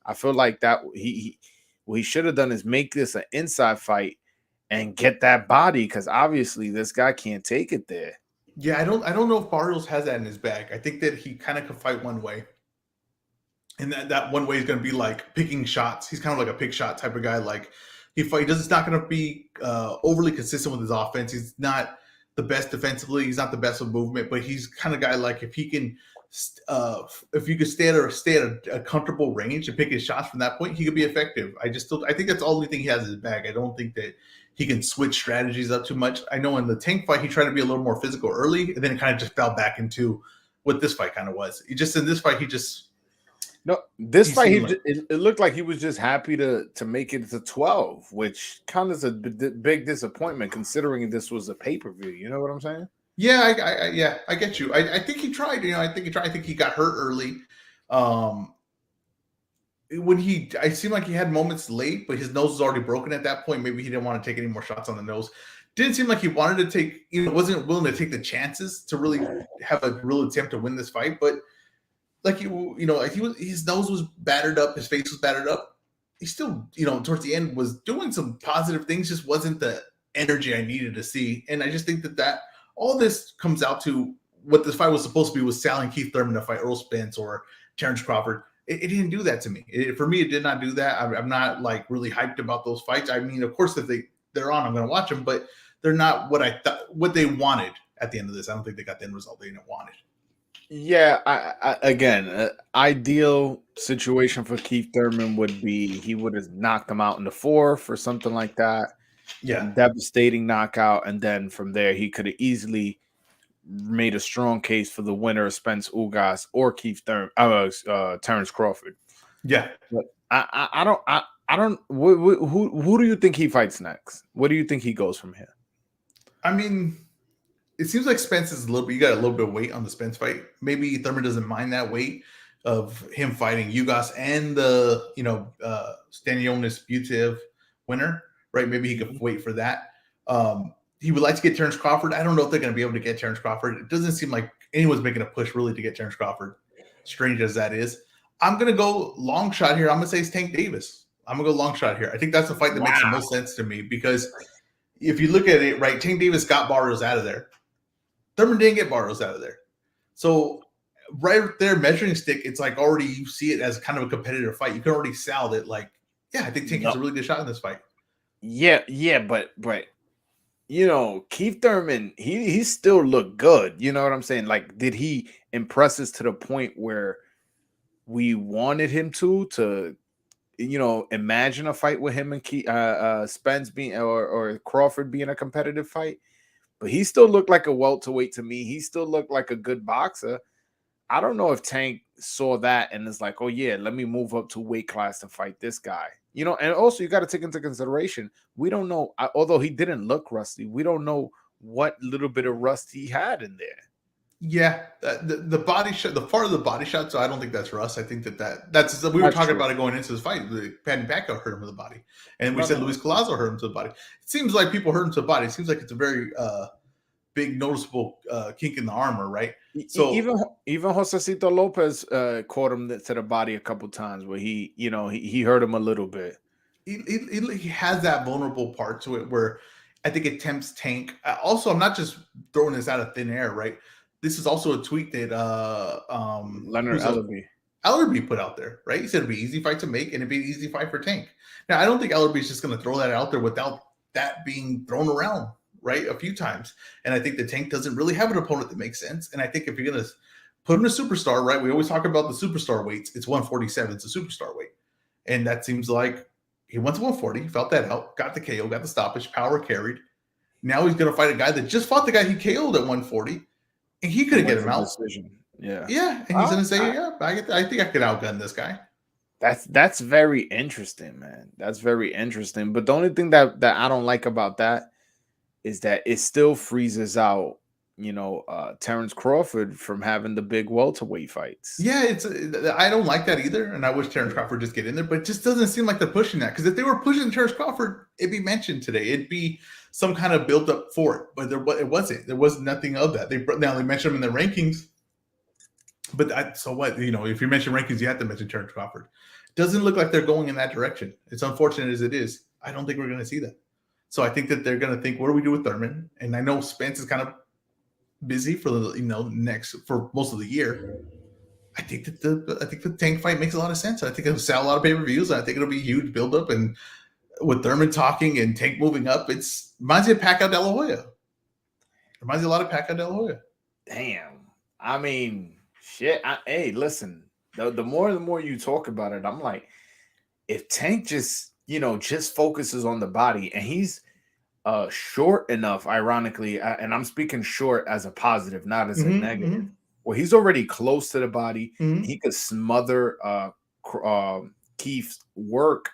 I feel like that what he should have done is make this an inside fight and get that body, because obviously this guy can't take it there. Yeah, I don't know if Barrios has that in his bag. I think that he kind of could fight one way, and that one way is going to be like picking shots. He's kind of like a pick shot type of guy. Like he does. It's not going to be overly consistent with his offense. He's not the best defensively. He's not the best with movement, but he's kind of guy like if he can, if you could stay at a comfortable range and pick his shots from that point, he could be effective. I think that's the only thing he has in his bag. I don't think that he can switch strategies up too much. I know in the Tank fight he tried to be a little more physical early, and then it kind of just fell back into what this fight kind of was. He just in this fight he just No, this he fight, seemed like it looked like he was just happy to make it to 12, which kind of is a big disappointment considering this was a pay-per-view. You know what I'm saying? yeah, I get you. I think he tried. I think he tried. I think he got hurt early. Um, when I seemed like he had moments late, but his nose was already broken at that point. Maybe he didn't want to take any more shots on the nose. Didn't seem like he wanted to take. Wasn't willing to take the chances to really have a real attempt to win this fight. But like like his nose was battered up, his face was battered up. He still, towards the end was doing some positive things, just wasn't the energy I needed to see. And I just think that all this comes out to what this fight was supposed to be, was selling Keith Thurman to fight Earl Spence or Terrence Crawford. It didn't do that to me. For me, it did not do that. I'm not like really hyped about those fights. I mean, of course, if they're on, I'm going to watch them, but they're not what I thought, what they wanted at the end of this. I don't think they got the end result they wanted. Yeah, again, ideal situation for Keith Thurman would be he would have knocked him out in the fourth or something like that. Yeah. Devastating knockout, and then from there he could have easily made a strong case for the winner of Spence Ugas or Keith Thurman, Terrence Crawford. Yeah. But I don't. Who do you think he fights next? What do you think he goes from here? I mean, it seems like Spence is you got a little bit of weight on the Spence fight. Maybe Thurman doesn't mind that weight of him fighting Ugas and the Stanionis Butev winner, right? Maybe he could wait for that. He would like to get Terrence Crawford. I don't know if they're going to be able to get Terrence Crawford. It doesn't seem like anyone's making a push really to get Terrence Crawford, strange as that is. I'm going to go long shot here. I'm going to say it's Tank Davis. I'm going to go long shot here. I think that's the fight that makes the most sense to me, because if you look at it, right, Tank Davis got Barrios out of there. Thurman didn't get Barrios out of there. So right there, measuring stick, it's like already you see it as kind of a competitive fight. You can already sell it like, yeah, I think Tank has a really good shot in this fight. Yeah, but Keith Thurman, he still looked good. You know what I'm saying? Like, did he impress us to the point where we wanted him to imagine a fight with him and Spence being or Crawford being a competitive fight? But he still looked like a welterweight to me. He still looked like a good boxer. I don't know if Tank saw that and is like, oh yeah, let me move up to weight class to fight this guy. And also you got to take into consideration, we don't know, although he didn't look rusty, we don't know what little bit of rust he had in there. Yeah, the body shot, the part of the body shot. So I don't think that's rust. I think that's we were talking about it going into this fight. Patty Pacquiao hurt him to the body, and we said Luis Collazo hurt him to the body. It seems like people hurt him to the body. It seems like it's a very big noticeable kink in the armor, right? So even Josecito Lopez caught him to the body a couple times where he hurt him a little bit. He has that vulnerable part to it where I think it tempts Tank. Also, I'm not just throwing this out of thin air, right? This is also a tweet that Leonard Ellerby put out there, right? He said it'd be an easy fight to make and it'd be an easy fight for Tank. Now, I don't think Ellerby's just going to throw that out there without that being thrown around, right, a few times. And I think the Tank doesn't really have an opponent that makes sense. And I think if you're going to put him in a superstar, right, we always talk about the superstar weights. It's 147. It's a superstar weight. And that seems like he went to 140, felt that out, got the KO, got the stoppage, power carried. Now he's going to fight a guy that just fought the guy he KO'd at 140. And he couldn't get him out. Decision. Yeah. And he's going to say, I think I could outgun this guy. That's very interesting, man. That's very interesting. But the only thing that I don't like about that is that it still freezes out Terrence Crawford from having the big welterweight fights. Yeah, I don't like that either, and I wish Terrence Crawford just get in there, but it just doesn't seem like they're pushing that. Because if they were pushing Terrence Crawford, it'd be mentioned today. It'd be some kind of build up for it, but it wasn't. There was nothing of that. Now they mentioned him in the rankings, but so what? If you mention rankings, you have to mention Terrence Crawford. Doesn't look like they're going in that direction. It's unfortunate as it is. I don't think we're going to see that. So I think that they're going to think, what do we do with Thurman? And I know Spence is kind of busy for for most of the year. I think the Tank fight makes a lot of sense. I think it'll sell a lot of pay-per-views. I think it'll be a huge buildup. And with Thurman talking and Tank moving up, it reminds me of Pacquiao De La Hoya. Reminds me a lot of Pacquiao De La Hoya. Damn. I mean, shit. Hey, listen. The more you talk about it, I'm like, if Tank just focuses on the body, and he's short enough, ironically, and I'm speaking short as a positive, not as a negative. Well, he's already close to the body. He could smother Keith's work,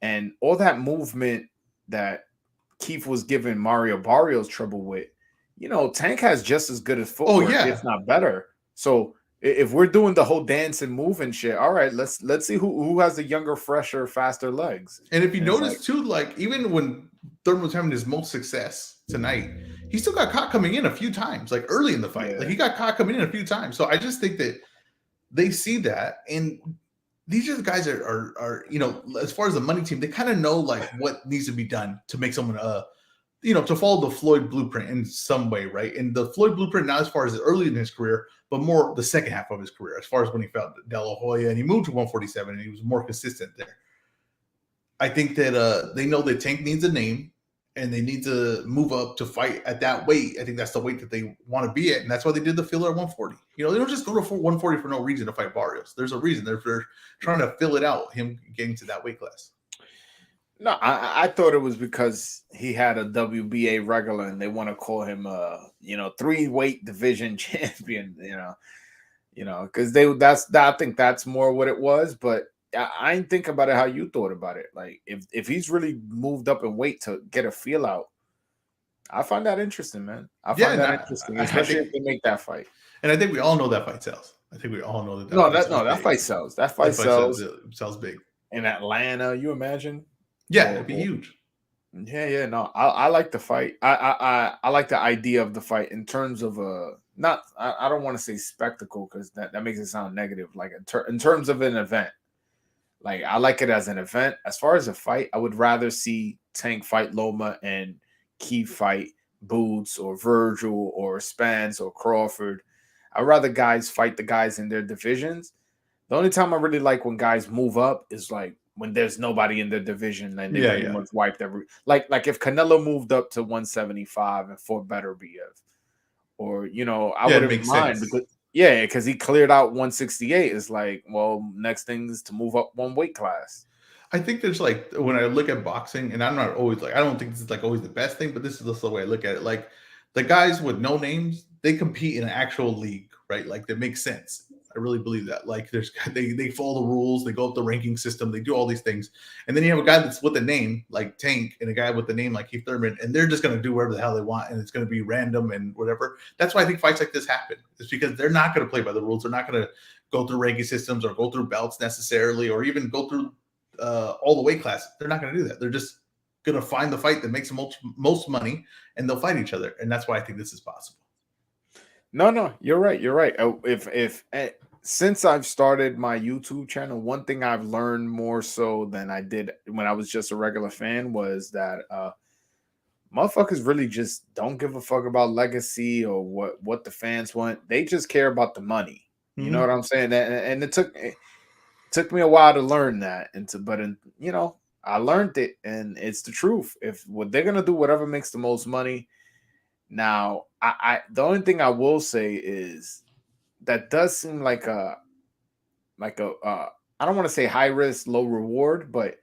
and all that movement that Keith was giving Mario Barrios trouble with. Tank has just as good as footwork, if not better. So if we're doing the whole dance and move and shit, all right, let's see who has the younger, fresher, faster legs. And if you notice too, like even when Thurman was having his most success tonight, he still got caught coming in a few times, like early in the fight. Yeah. Like he got caught coming in a few times. So I just think that they see that, and these are the guys that are as far as the money team, they kind of know like what needs to be done to make someone to follow the Floyd blueprint in some way, right? And the Floyd blueprint, not as far as early in his career, but more the second half of his career, as far as when he fought De La Hoya and he moved to 147 and he was more consistent there. I think that they know that Tank needs a name and they need to move up to fight at that weight. I think that's the weight that they want to be at, and that's why they did the filler at 140. They don't just go to 140 for no reason to fight Barrios. There's a reason. They're trying to fill it out, him getting to that weight class. No, I thought it was because he had a WBA regular and they want to call him a 3-weight division champion, because I think that's more what it was. But I didn't think about it how you thought about it. Like if he's really moved up in weight to get a feel out, I find that interesting, man. I find that interesting, especially if they make that fight. And I think we all know that fight sells. I think we all know that. That fight sells. That fight sells. Sells big in Atlanta. You imagine? Yeah, it'd be huge. Yeah. No, I like the fight. I like the idea of the fight in terms of I don't want to say spectacle because that makes it sound negative. Like in terms of an event, like I like it as an event. As far as a fight, I would rather see Tank fight Loma and Keith fight Boots or Virgil or Spence or Crawford. I'd rather guys fight the guys in their divisions. The only time I really like when guys move up is like when there's nobody in the division and they pretty much wiped every like if Canelo moved up to 175 and fought Beterbiev, or I wouldn't mind because he cleared out 168. It's like, well, next thing is to move up one weight class. I think there's like when I look at boxing, and I'm not always like I don't think this is like always the best thing, but this is just the way I look at it. Like the guys with no names, they compete in an actual league, right? Like that makes sense. I really believe that. Like they follow the rules, they go up the ranking system, they do all these things. And then you have a guy that's with a name like Tank and a guy with a name like Keith Thurman, and they're just going to do whatever the hell they want, and it's going to be random and whatever. That's why I think fights like this happen. It's because they're not going to play by the rules. They're not going to go through ranking systems or go through belts necessarily, or even go through all the weight classes. They're not going to do that. They're just going to find the fight that makes the most money, and they'll fight each other. And that's why I think this is possible. No, you're right. You're right. Since I've started my YouTube channel, one thing I've learned more so than I did when I was just a regular fan was that motherfuckers really just don't give a fuck about legacy or what the fans want. They just care about the money. Mm-hmm. You know what I'm saying? And it took me a while to learn that. I learned it, and it's the truth. If they're gonna do whatever makes the most money. Now, the only thing I will say is that does seem like a I don't want to say high risk, low reward, but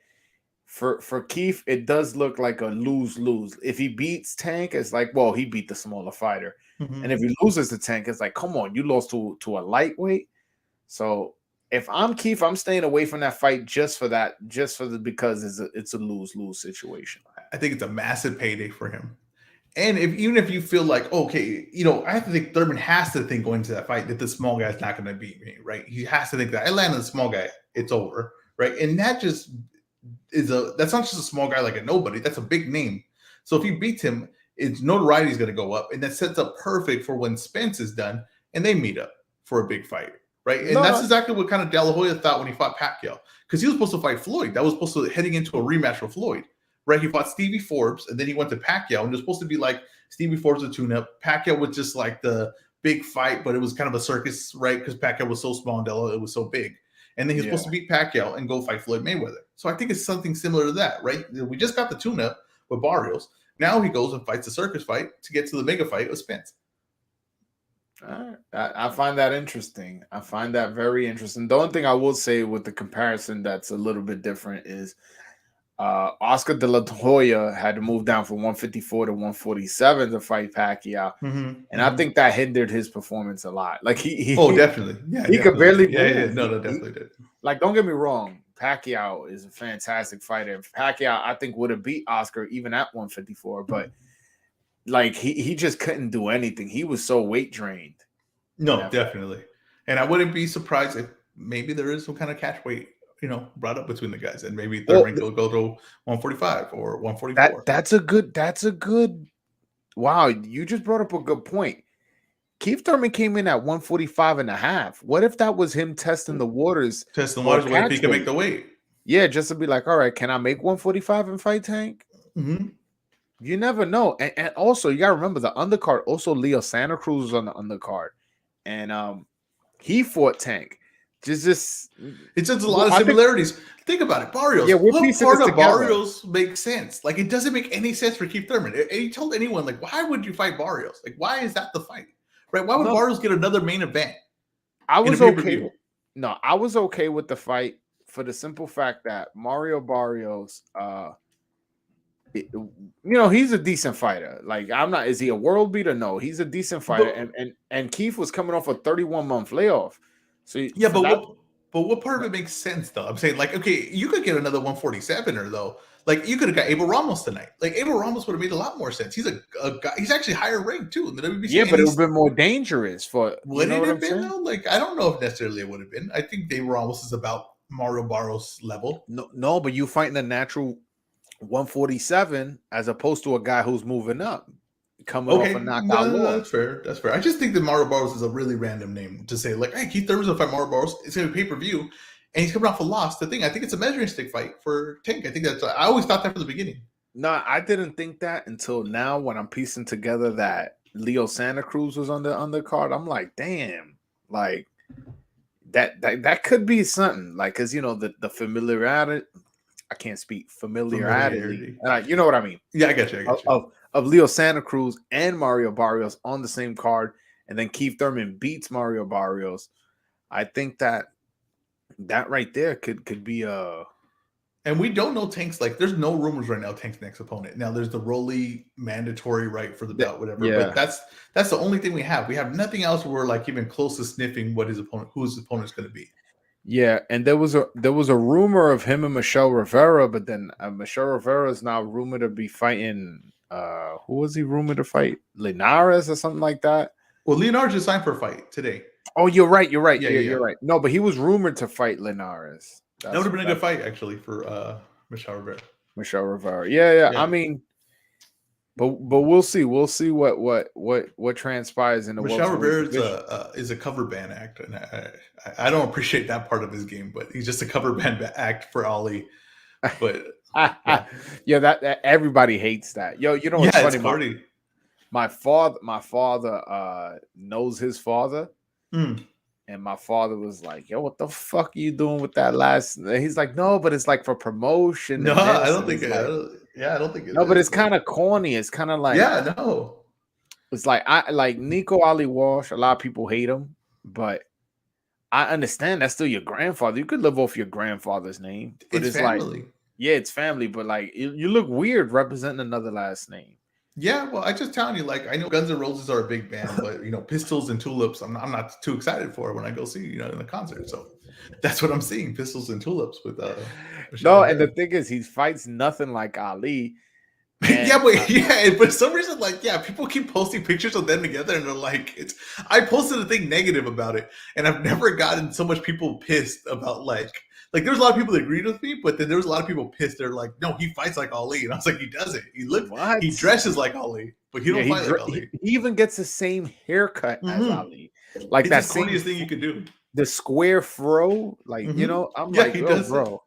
for Keith, it does look like a lose-lose. If he beats Tank, it's like, well, he beat the smaller fighter. Mm-hmm. And if he loses to Tank, it's like, come on, you lost to a lightweight. So if I'm Keith, I'm staying away from that fight because it's a lose-lose situation. I think it's a massive payday for him. And even if you feel like, okay, I have to think Thurman has to think going into that fight that the small guy's not going to beat me, right? He has to think that I land on the small guy, it's over, right? And that just that's not just a small guy like a nobody. That's a big name. So if he beats him, its notoriety is going to go up, and that sets up perfect for when Spence is done and they meet up for a big fight, right? And that's No, exactly what kind of De La Hoya thought when he fought Pacquiao, because he was supposed to fight Floyd. That was supposed to heading into a rematch with Floyd, right? He fought Stevie Forbes, and then he went to Pacquiao, and it was supposed to be like Stevie Forbes a tune-up. Pacquiao was just like the big fight, but it was kind of a circus, right? Because Pacquiao was so small and Della, it was so big. And then he's supposed to beat Pacquiao and go fight Floyd Mayweather. So I think it's something similar to that, right? We just got the tune-up with Barrios. Now he goes and fights a circus fight to get to the mega fight with Spence. I find that interesting. I find that very interesting. The only thing I will say with the comparison that's a little bit different is Oscar De La Hoya had to move down from 154 to 147 to fight Pacquiao. And I think that hindered his performance a lot. Like he definitely. Yeah, he could barely move. Yeah. No, that definitely did. Like, don't get me wrong, Pacquiao is a fantastic fighter. Pacquiao, I think, would have beat Oscar even at 154, but like he just couldn't do anything. He was so weight drained. No, definitely. And I wouldn't be surprised if maybe there is some kind of catch weight, brought up between the guys, and maybe Thurman will go to 145 or 144. That's a good. Wow, you just brought up a good point. Keith Thurman came in at 145 and a half. What if that was him testing the waters? Testing the waters, if he can make the weight. Yeah, just to be like, all right, can I make 145 and fight Tank? You never know. And also, you got to remember the undercard. Also, Leo Santa Cruz was on the undercard. And he fought Tank. It's just a lot of similarities. Think about it, Barrios. Yeah, what part of Barrios makes sense? Like, it doesn't make any sense for Keith Thurman. And he told anyone, like, why would you fight Barrios? Like, why is that the fight? Right? Why would Barrios get another main event? I was okay. I was okay with the fight for the simple fact that Mario Barrios, he's a decent fighter. Like, I'm not. Is he a world beater? No, he's a decent fighter. And Keith was coming off a 31-month layoff. So yeah, but what part of it makes sense though? I'm saying, like, okay, you could get another 147er though. Like, you could have got Abel Ramos tonight. Like, Abel Ramos would have made a lot more sense. He's a guy. He's actually higher ranked too in the WBC. Yeah, but it would have been more dangerous for. Would it have been though? Like, I don't know if necessarily it would have been. I think Abel Ramos is about Mario Barrios level. No, but you fighting a natural 147 as opposed to a guy who's moving up, coming off a knockout. No, that's fair. That's fair. I just think that Mario Barrios is a really random name to say, like, hey, Keith Thurman's gonna fight Mario Barrios. It's gonna be pay-per-view, and he's coming off a loss. I think it's a measuring stick fight for Tank. I always thought that from the beginning. No, I didn't think that until now when I'm piecing together that Leo Santa Cruz was on the undercard. I'm like, damn, like that could be something. Like, because the familiarity. I can't speak familiarity. You know what I mean? Yeah, I get you. Of Leo Santa Cruz and Mario Barrios on the same card, and then Keith Thurman beats Mario Barrios. I think that right there could be a. And we don't know Tank's, like, there's no rumors right now Tank's next opponent. Now there's the Rolly mandatory right for the belt, whatever. Yeah. But that's the only thing we have. We have nothing else where we're like even close to sniffing who his opponent's going to be. Yeah, and there was a rumor of him and Michelle Rivera, but then Michelle Rivera is now rumored to be fighting. Who was he rumored to fight? Linares or something like that. Well, Linares just signed for a fight today. Oh, you're right. You're right. No, but he was rumored to fight Linares. That would have been a good fight actually for Michelle Rivera. Yeah. I mean, but we'll see. We'll see what transpires in the Michelle Rivera is a cover band act, and I don't appreciate that part of his game, but he's just a cover band act for Ali. But yeah, that everybody hates that. Yo, you know what's funny? It's funny. My father knows his father. And my father was like, yo, what the fuck are you doing with that last? And he's like, no, but it's like for promotion. No, I don't think it is. I don't think it is. No, but it's kind of corny. It's kind of like, it's like, I like Nico Ali Walsh. A lot of people hate him, but I understand that's still your grandfather. You could live off your grandfather's name. But it's family. Like, yeah, it's family, but like you look weird representing another last name. Yeah, well, I just telling you, like, I know Guns N' Roses are a big band, but Pistols and Tulips, I'm not too excited for when I go see in a concert. So that's what I'm seeing, Pistols and Tulips with. No, and the thing is, he fights nothing like Ali, Yeah, And but yeah, but for some reason, like, yeah, people keep posting pictures of them together, and they're like, it's. I posted a thing negative about it, and I've never gotten so much people pissed about like there's a lot of people that agreed with me, but then there was a lot of people pissed. They're like, no, he fights like Ali, and I was like, he doesn't. He what? dresses like Ali, but he Yeah, don't fight like Ali. he even gets the same haircut as Mm-hmm. Ali, like It's the that same corniest thing you could do. the square fro. Like Mm-hmm. I'm Yeah, like, he oh, does it. bro.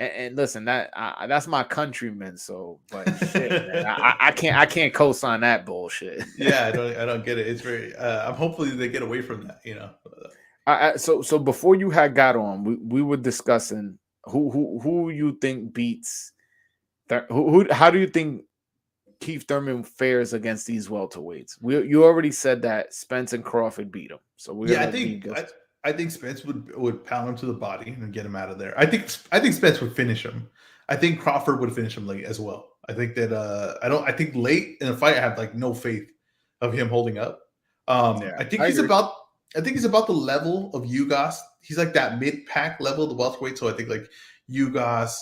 And listen, that's my countryman. So, but shit, man, I can't co-sign that bullshit. Yeah, I don't get it. It's very. I'm hopefully they get away from that. So before you had got on, we were discussing who you think beats. How do you think Keith Thurman fares against these welterweights? You already said that Spence and Crawford beat him, so we're Yeah, gonna leave this. I think Spence would pound him to the body and get him out of there. I think Spence would finish him. I think Crawford would finish him late as well. I think that I think late in the fight I have like no faith of him holding up. Yeah, I think I agree. he's about the level of Ugas. He's like that mid pack level of the welterweight. So I think like Ugas,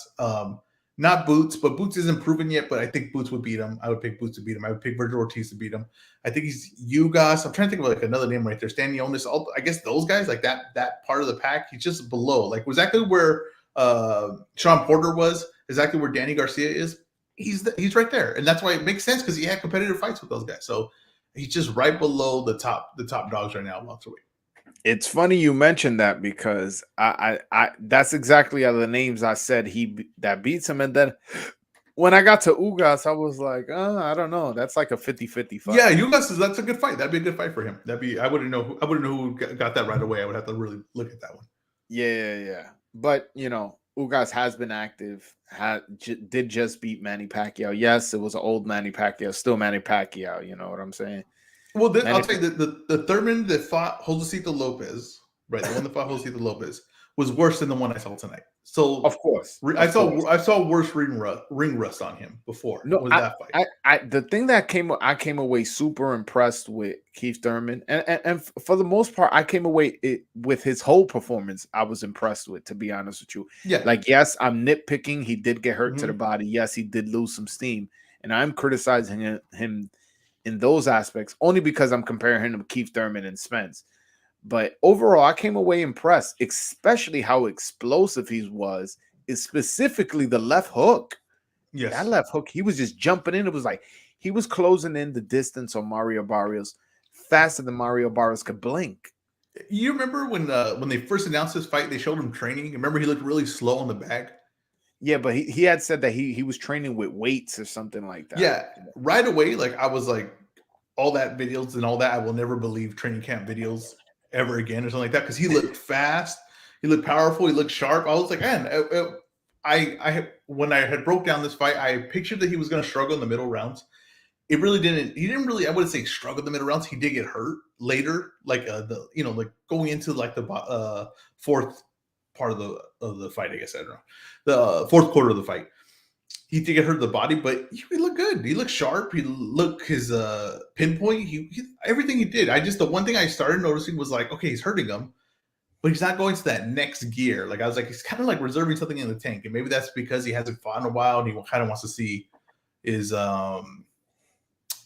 not Boots, but Boots isn't proven yet. But I think Boots would beat him. I would pick Boots to beat him. I would pick Virgil Ortiz to beat him. I think he's Ugas. I'm trying to think of like another name right there. Stanionis. I guess those guys like that part of the pack. He's just below. Like exactly where Sean Porter was. Exactly where Danny Garcia is. He's right there, and that's why it makes sense because he had competitive fights with those guys. So he's just right below the top dogs right now welterweight. It's funny you mentioned that because I that's exactly the names I said that beats him, and then when I got to Ugas, I was like, I don't know. That's like a 50-50 Yeah, fight. Ugas that's a good fight. That'd be a good fight for him. I wouldn't know who got that right away. I would have to really look at that one. Yeah. But Ugas has been active. Did just beat Manny Pacquiao. Yes, it was an old Manny Pacquiao, still Manny Pacquiao. You know what I'm saying? Well, Manny I'll tell you the Thurman that fought Josecito Lopez, right? The one that fought Josecito Lopez was worse than the one I saw tonight. So Of course. I saw worse ring rust on him before. No, Was that fight? the thing that I came away super impressed with Keith Thurman, and for the most part, I came away with his whole performance. I was impressed with, to be honest with you. Yeah. Like, yes, I'm nitpicking. He did get hurt to the Mhm. body. Yes, he did lose some steam, and I'm criticizing him in those aspects only because I'm comparing him to Keith Thurman and Spence. But overall, I came away impressed, especially how explosive he was, is specifically the left hook. That Yes. left hook, he was just jumping in. It was like he was closing in the distance on Mario Barrios faster than Mario Barrios could blink. You remember when they first announced this fight, they showed him training. Remember he looked really slow on the bag? Yeah, but he had said that he was training with weights or something like that. Yeah. Right away, like I was like, all that videos and all that, I will never believe training camp videos ever again or something like that because he looked fast, he looked powerful, he looked sharp. I was like, man, when I had broke down this fight, I pictured that he was going to struggle in the middle rounds. It really didn't. He didn't really. I wouldn't say struggle in the middle rounds. He did get hurt later, like like going into like the fourth part of the fight. I guess I don't know the fourth quarter of the fight. He did get hurt in the body, but he looked good. He looked sharp. He looked his pinpoint. He everything he did. The one thing I started noticing was like, okay, he's hurting him, but he's not going to that next gear. Like I was like, he's kind of like reserving something in the tank, and maybe that's because he hasn't fought in a while, and he kind of wants to see is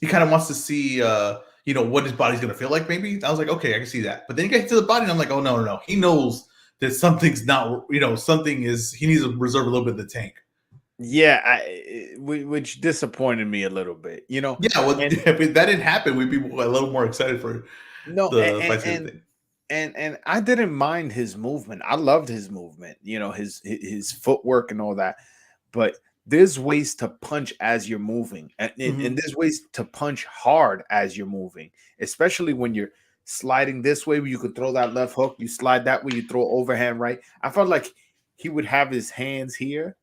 he kind of wants to see what his body's going to feel like. Maybe I was like, okay, I can see that. But then he gets to the body, and I'm like, oh no, he knows that something's not. Something is. He needs to reserve a little bit of the tank. Yeah, which disappointed me a little bit. Yeah, well, if that didn't happen, we'd be a little more excited for the fight. And I didn't mind his movement. I loved his movement. His footwork and all that. But there's ways to punch as you're moving, and there's ways to punch hard as you're moving, especially when you're sliding this way, where you could throw that left hook, you slide that way, you throw overhand right. I felt like he would have his hands here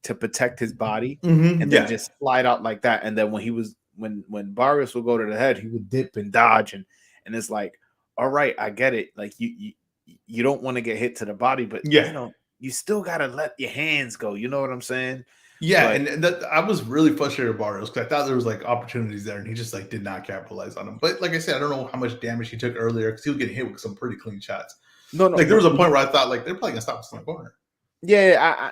to protect his body, and then just slide out like that. And then when Barrios would go to the head, he would dip and dodge, and it's like, all right, I get it. Like you don't want to get hit to the body, but you still gotta let your hands go. You know what I'm saying? Yeah, and I was really frustrated with Barrios because I thought there was like opportunities there, and he just like did not capitalize on them. But like I said, I don't know how much damage he took earlier because he was getting hit with some pretty clean shots. There was a point where I thought like they're probably gonna stop us in the corner. Yeah,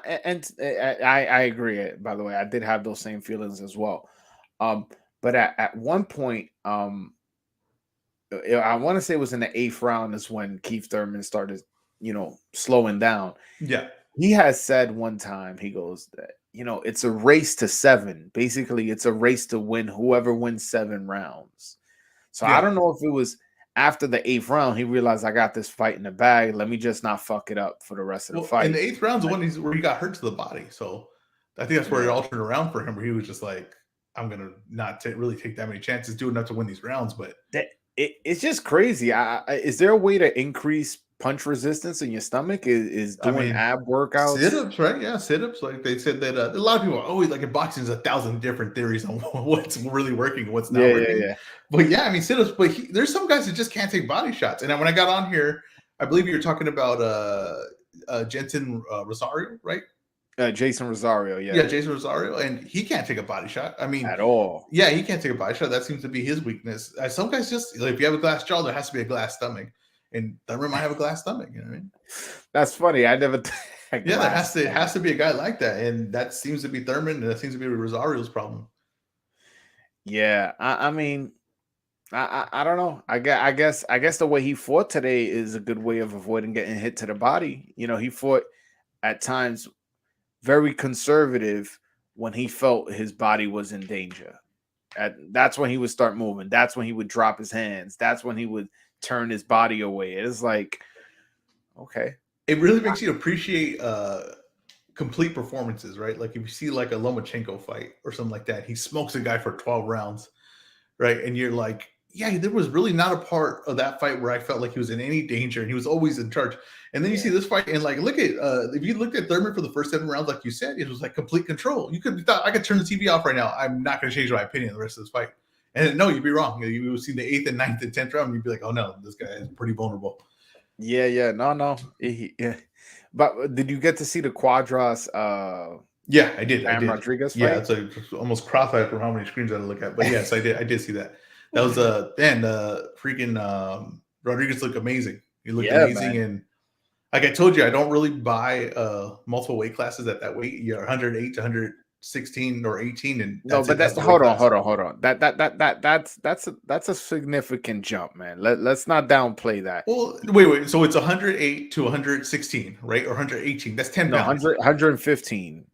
I agree. By the way, I did have those same feelings as well. Um, but at one point, I want to say it was in the eighth round is when Keith Thurman started, slowing down. Yeah, He has said one time, he goes that, it's a race to seven. Basically, it's a race to win whoever wins 7 rounds. So I yeah. don't know if it was after the eighth round, he realized I got this fight in the bag. Let me just not fuck it up for the rest of the Well, in fight. the eighth round's the Like, one where he got hurt to the body. So I think that's where it yeah, all turned around for him, where he was just like, I'm gonna not really take that many chances, do enough to win these rounds. But it's just crazy. Is there a way to increase punch resistance in your stomach? Is I doing mean, ab workouts? sit-ups, right? Yeah, sit-ups. Like they said that a lot of people are always like in boxing, there's 1,000 different theories on what's really working and what's not Yeah, yeah, working. yeah. But yeah, I mean sit-ups. But there's some guys that just can't take body shots. And when I got on here, I believe you were talking about Jensen Rosario, right? Jason Rosario, Yeah, yeah, Jason Rosario, and he can't take a body shot. I mean, at all. yeah, he can't take a body shot. That seems to be his weakness. Some guys just like if you have a glass jaw, there has to be a glass stomach, and Thurman might have a glass stomach. You know what I mean? That's funny. I never had Yeah, there glass. has to be a guy like that, and that seems to be Thurman, and that seems to be Rosario's problem. Yeah, I mean, I don't know. I guess the way he fought today is a good way of avoiding getting hit to the body. He fought at times very conservative when he felt his body was in danger. That's when he would start moving. That's when he would drop his hands. That's when he would turn his body away. It's like, okay, It really makes you appreciate complete performances, right? Like if you see like a Lomachenko fight or something like that, he smokes a guy for 12 rounds, right? And you're like, yeah, there was really not a part of that fight where I felt like he was in any danger and he was always in charge. And then you yeah, see this fight and like look at if you looked at Thurman for the first 7 rounds, like you said, it was like complete control. You could thought I could turn the TV off right now. I'm not going to change my opinion the rest of this fight. And no, you'd be wrong. You would see the 8th and 9th and 10th round, and you'd be like, oh no, this guy is pretty vulnerable. yeah. No, no. Yeah. But did you get to see the Quadras Yeah, I did. I Bam did. Rodriguez Yeah, fight? it's like almost cross-eyed from how many screens I had to look at. But yes, I did. I did see that. That was freaking Rodriguez looked amazing. He looked Yeah, amazing, man. and like I told you, I don't really buy multiple weight classes at that weight. You're 108 to 116 or 18, and No, that's but it. That's that the weight class. hold on. That's a significant jump, man. Let's not downplay that. Well, wait. So it's 108 to 116, right? Or 118. That's 10 No, pounds. 115.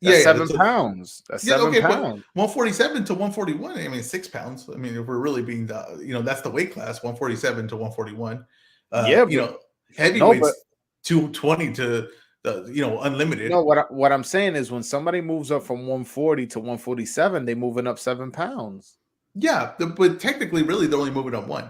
Yeah, That's yeah. seven pounds. That's Yeah, seven okay, but pounds. 147 to 141, I mean, 6 pounds. I mean, if we're really being, that's the weight class, 147 to 141. Yeah, but no, but Heavyweights, 220 to, unlimited. no. What I'm saying is, when somebody moves up from 140 to 147, they moving up 7 pounds. Yeah, but technically, really, they're only moving up one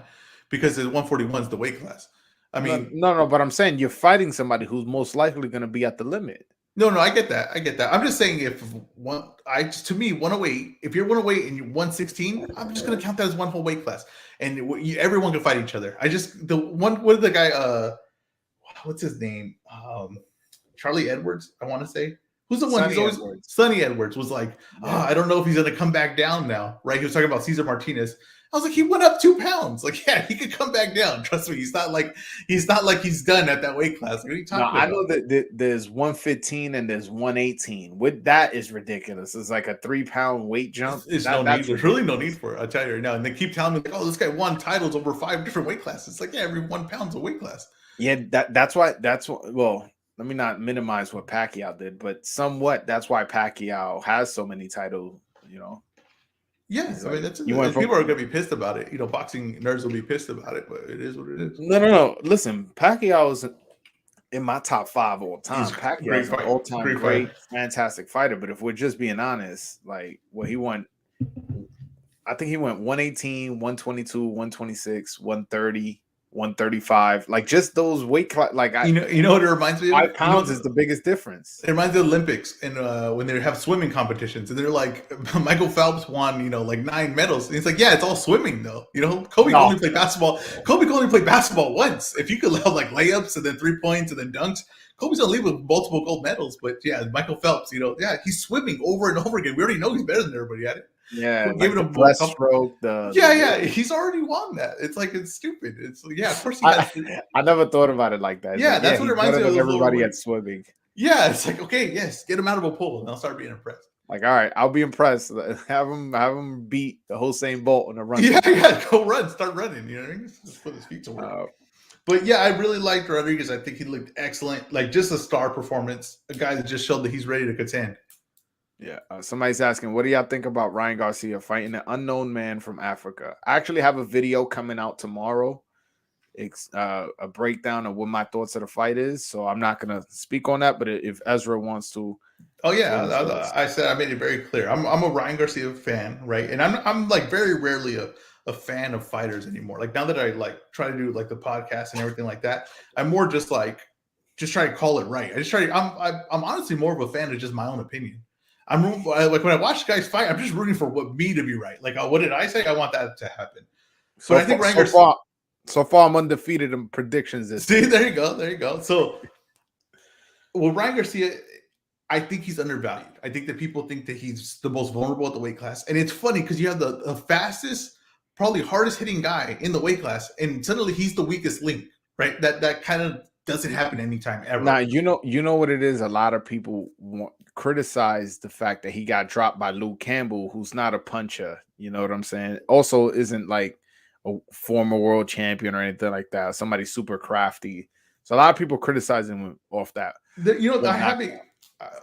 because the 141 is the weight class. I No, mean, no, no. But I'm saying you're fighting somebody who's most likely going to be at the limit. no, I get that. I get that. I'm just saying to me, 108, if you're 108 and you're 116, I'm just going to count that as one whole weight class. And everyone can fight each other. What did the guy, what's his name? Charlie Edwards, I want to say. Who's the one? He's Sonny always Edwards. Sonny Edwards was like, I don't know if he's going to come back down now, right? He was talking about Cesar Martinez. I was like, he went up 2 pounds. Like, yeah, he could come back down. Trust me, he's not like he's done at that weight class. What are you No, talking I about? know that there's 115 and there's 118. With that is ridiculous. It's like a 3 pound weight jump. There's no need. There's really no need for it. I'll tell you right now. And they keep telling me, like, oh, this guy won titles over 5 different weight classes. It's like, yeah, every 1 pound's a weight class. Yeah, that's why. Well, let me not minimize what Pacquiao did, but somewhat that's why Pacquiao has so many titles. Yeah, I mean, You went from people are going to be pissed about it. Boxing nerds will be pissed about it, but it is what it is. no. Listen, Pacquiao is in my top 5 all time. He's a Pacquiao great is an fight. all-time Great great, fighter. fantastic fighter. But if we're just being honest, like he went, I think he went 118, 122, 126, 130, 135. Like just those weight class. Like You know what it reminds me of? 5 pounds is the biggest difference. It reminds me of the Olympics and when they have swimming competitions and they're like Michael Phelps won, like 9 medals. And it's like, yeah, it's all swimming though. Kobe could only play basketball. Kobe could only play basketball once. If you could have like layups and then 3 points and then dunks, Kobe's gonna leave with multiple gold medals, but yeah, Michael Phelps, he's swimming over and over again. We already know he's better than everybody at it. Yeah, We're like giving the him a couple. breaststroke, Yeah, he's already won that. It's like it's stupid. It's of course he has. I never thought about it like that. It's Yeah, like, yeah, that's what it he's reminds better me of than those lower everybody weight. at swimming. Yeah, it's like okay, yes, get him out of a pool, and I'll start being impressed. Like, all right, I'll be impressed. Have him beat the Hussein Bolt on a run. Yeah, go run, start running. You know what I mean? Just put his feet to work. Uh, But yeah, I really liked Rodriguez. I think he looked excellent. Like just a star performance. A guy that just showed that he's ready to contend. Yeah. Somebody's asking, what do y'all think about Ryan Garcia fighting an unknown man from Africa? I actually have a video coming out tomorrow. It's a breakdown of what my thoughts of the fight is. So I'm not going to speak on that. But if Ezra wants to. Oh yeah, I said I made it very clear. I'm a Ryan Garcia fan, right? And I'm like very rarely a fan of fighters anymore. Like now that I like try to do like the podcast and everything like that, I'm more just trying to call it right. I'm honestly more of a fan of just my own opinion. Like when I watch guys fight, I'm just rooting for me to be right. Like what did I say? I want that to happen. So I think Ryan Garcia. So far, I'm undefeated in predictions. See, there you go. So, Ryan Garcia, I think he's undervalued. I think that people think that he's the most vulnerable at the weight class. And it's funny because you have the fastest, probably hardest hitting guy in the weight class, and suddenly he's the weakest link, right? That kind of doesn't happen anytime ever. Now, you know what it is? A lot of people criticize the fact that he got dropped by Luke Campbell, who's not a puncher. You know what I'm saying? Also, isn't like a former world champion or anything like that. Somebody super crafty. So a lot of people criticize him off that.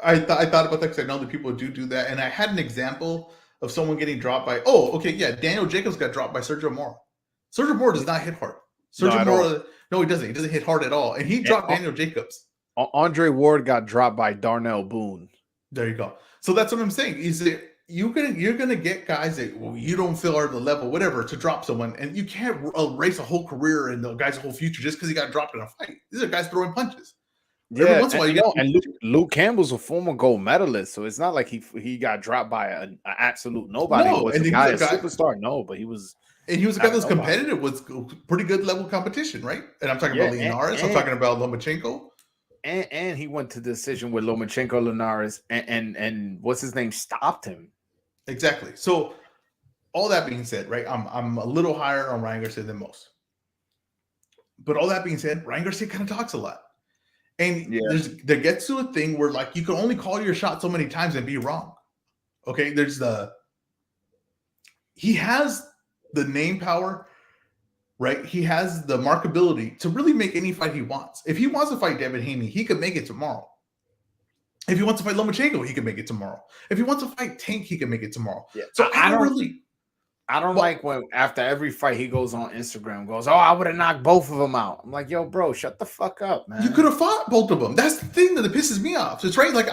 I thought about that because I know that people do that, and I had an example of someone getting dropped by. Oh, okay, yeah, Daniel Jacobs got dropped by Sergio Mora. Sergio Mora does not hit hard. Sergio Mora, no, he doesn't. He doesn't hit hard at all, and he dropped Daniel Jacobs. Andre Ward got dropped by Darnell Boone. There you go. So that's what I'm saying. Is that you're gonna get guys that you don't feel are the level, whatever, to drop someone, and you can't erase a whole career and the guy's whole future just because he got dropped in a fight. These are guys throwing punches. Yeah, Luke Campbell's a former gold medalist, so it's not like he got dropped by an absolute nobody. No, was a guy, a superstar? No, but he was. And he was a guy that was competitive with pretty good level competition, right? And I'm talking about Linares. I'm talking about Lomachenko. And he went to the decision with Lomachenko, Linares, and what's his name stopped him. Exactly. So all that being said, right? I'm a little higher on Ryan Garcia than most. But all that being said, Ryan Garcia kind of talks a lot. And there gets to a thing where like you can only call your shot so many times and be wrong. Okay, he has the name power, right? He has the markability to really make any fight he wants. If he wants to fight Devin Haney, he could make it tomorrow. If he wants to fight Lomachenko, he can make it tomorrow. If he wants to fight Tank, he can make it tomorrow. Yeah. So I don't like when after every fight he goes on Instagram, goes, "Oh, I would have knocked both of them out." I'm like, "Yo, bro, shut the fuck up, man." You could have fought both of them. That's the thing that pisses me off. It's right. Like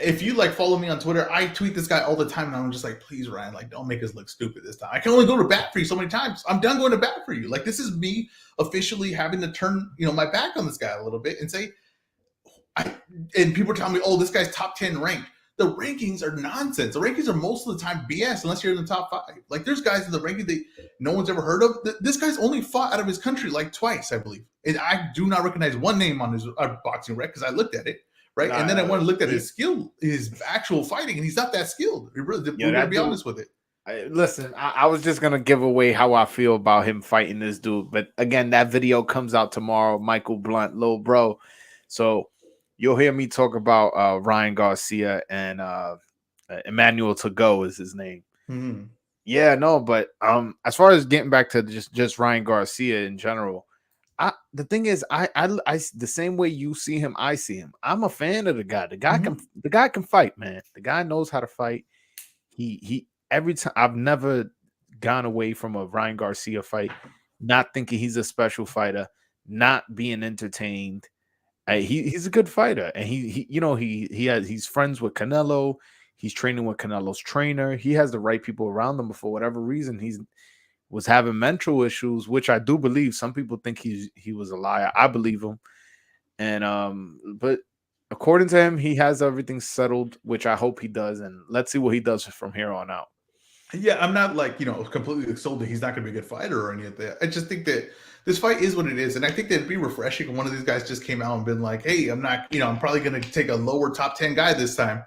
if you like follow me on Twitter, I tweet this guy all the time, and I'm just like, "Please, Ryan, like, don't make us look stupid this time. I can only go to bat for you so many times. I'm done going to bat for you. Like, this is me officially having to turn, my back on this guy a little bit and say." And people are telling me, "Oh, this guy's top 10 ranked." The rankings are nonsense. The rankings are most of the time BS unless you're in the top 5. Like there's guys in the ranking that no one's ever heard of. This guy's only fought out of his country like twice, I believe. And I do not recognize one name on his boxing rec because I looked at it, right? And then I went and looked at his skill, his actual fighting, and he's not that skilled. We're going to be honest with it. Listen, I was just going to give away how I feel about him fighting this dude. But again, that video comes out tomorrow, Michael Blunt, Lil Bro. So you'll hear me talk about Ryan Garcia and Emmanuel Tago is his name. Mm-hmm. Yeah, no, but as far as getting back to just Ryan Garcia in general, the thing is, I the same way you see him, I see him. I'm a fan of the guy. The guy can fight, man. The guy knows how to fight. He every time I've never gone away from a Ryan Garcia fight not thinking he's a special fighter, not being entertained. He's a good fighter, and he's friends with Canelo. He's training with Canelo's trainer. He has the right people around him, but for whatever reason, he was having mental issues, which I do believe. Some people think he was a liar. I believe him, and but according to him, he has everything settled, which I hope he does, and let's see what he does from here on out. Yeah, I'm not like, completely sold that he's not going to be a good fighter or any of that. I just think that this fight is what it is. And I think that it'd be refreshing if one of these guys just came out and been like, hey, I'm not, I'm probably going to take a lower top 10 guy this time,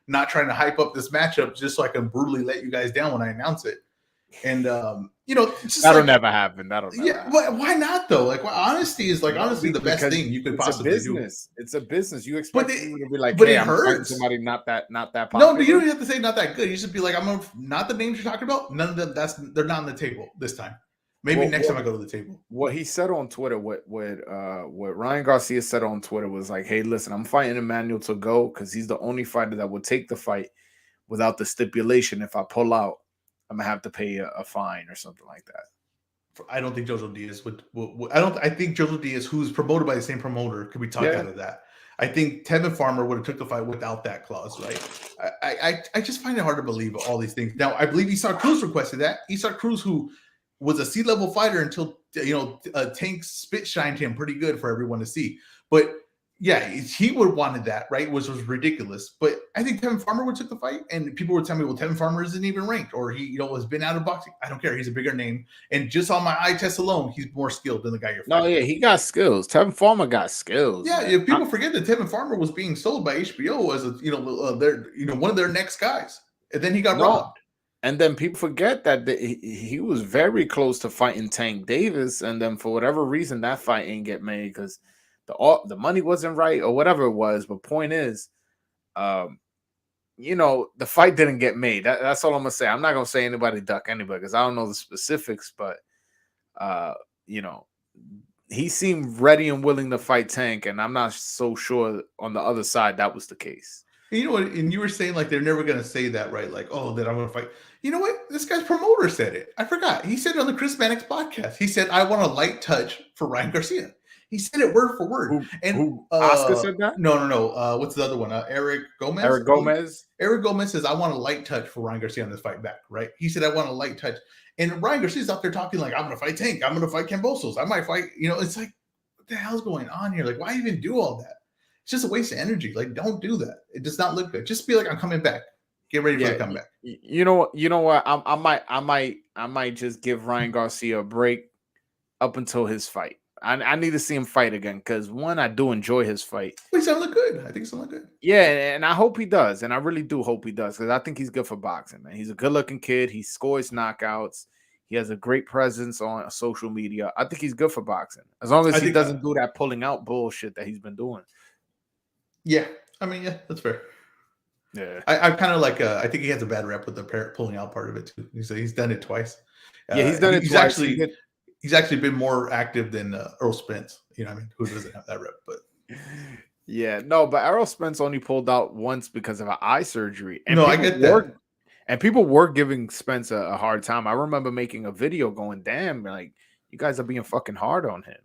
not trying to hype up this matchup just so I can brutally let you guys down when I announce it. And, just That'll like, never happen. That'll never yeah, happen. why not though? Like, honesty is like, No, honestly, the best because thing you could it's a possibly do. business. It's a business. You But expect people to be like, but "Hey, it I'm fighting hurts. somebody not that No, you popular." don't have to say not that good. You should be like, I'm gonna, not the names you're talking about. None of them. They're not on the table this time. Maybe What next what time I go to the table. what he said on Twitter, what Ryan Garcia said on Twitter was like, "Hey, listen, I'm fighting Emmanuel to go because he's the only fighter that would take the fight without the stipulation. If I pull out, I'm gonna have to pay a fine or something like that." I don't think Jojo Diaz would. I don't. I think Jojo Diaz, who's promoted by the same promoter, could be talked Yeah, out of that. I think Tevin Farmer would have took the fight without that clause, right? I just find it hard to believe all these things. Now, I believe Isaac Cruz requested that. Isaac Cruz, who was a C-level fighter until Tank spit shined him pretty good for everyone to see. But yeah, he would have wanted that, right? Which was ridiculous. But I think Tevin Farmer would took the fight, and people would tell me, well, Tevin Farmer isn't even ranked, or he, has been out of boxing. I don't care. He's a bigger name. And just on my eye test alone, he's more skilled than the guy you're no, fighting. yeah, he got skills. Tevin Farmer got skills, Yeah, man. if people forget that Tevin Farmer was being sold by HBO as one of their next guys, and then he got No, robbed. and then people forget that he was very close to fighting Tank Davis, and then for whatever reason that fight ain't get made because the money wasn't right or whatever it was. But point is, um, the fight didn't get made. That's all I'm gonna say. I'm not gonna say anybody duck anybody because I don't know the specifics, but uh, you know, he seemed ready and willing to fight Tank, and I'm not so sure on the other side that was the case. You know what? And you were saying like they're never gonna say that, right? Like, oh, that I'm gonna fight. You know what? This guy's promoter said it. I forgot. He said it on the Chris Mannix podcast. He said, "I want a light touch for Ryan Garcia." He said it word for word. And Who Oscar said that? no. What's the other one? Eric Gomez. Eric Gomez. Eric Gomez says, "I want a light touch for Ryan Garcia on this fight back." Right? He said, "I want a light touch." And Ryan Garcia's out there talking like, "I'm gonna fight Tank. I'm gonna fight Cambosos. I might fight." It's like, what the hell's going on here? Like, why even do all that? It's just a waste of energy. Like, don't do that. It does not look good. Just be like, I'm coming back. Get ready for the comeback. You know what? You know what? I might just give Ryan Garcia a break up until his fight. I need to see him fight again because one, I do enjoy his fight. But he's gonna look good. I think he's gonna look good. Yeah, and I hope he does, and I really do hope he does because I think he's good for boxing, man. He's a good-looking kid. He scores knockouts. He has a great presence on social media. I think he's good for boxing as long as he doesn't do that pulling out bullshit that he's been doing. Yeah, I mean, yeah, that's fair. Yeah, I kind of like. I think he has a bad rep with the pulling out part of it too. He's done it twice. Yeah, he's done it He's twice. He's actually been more active than Earl Spence. You know what I mean? Who doesn't have that rep? But yeah, no, but Errol Spence only pulled out once because of an eye surgery. And no, I get that. And people were giving Spence a hard time. I remember making a video going, "Damn, like you guys are being fucking hard on him."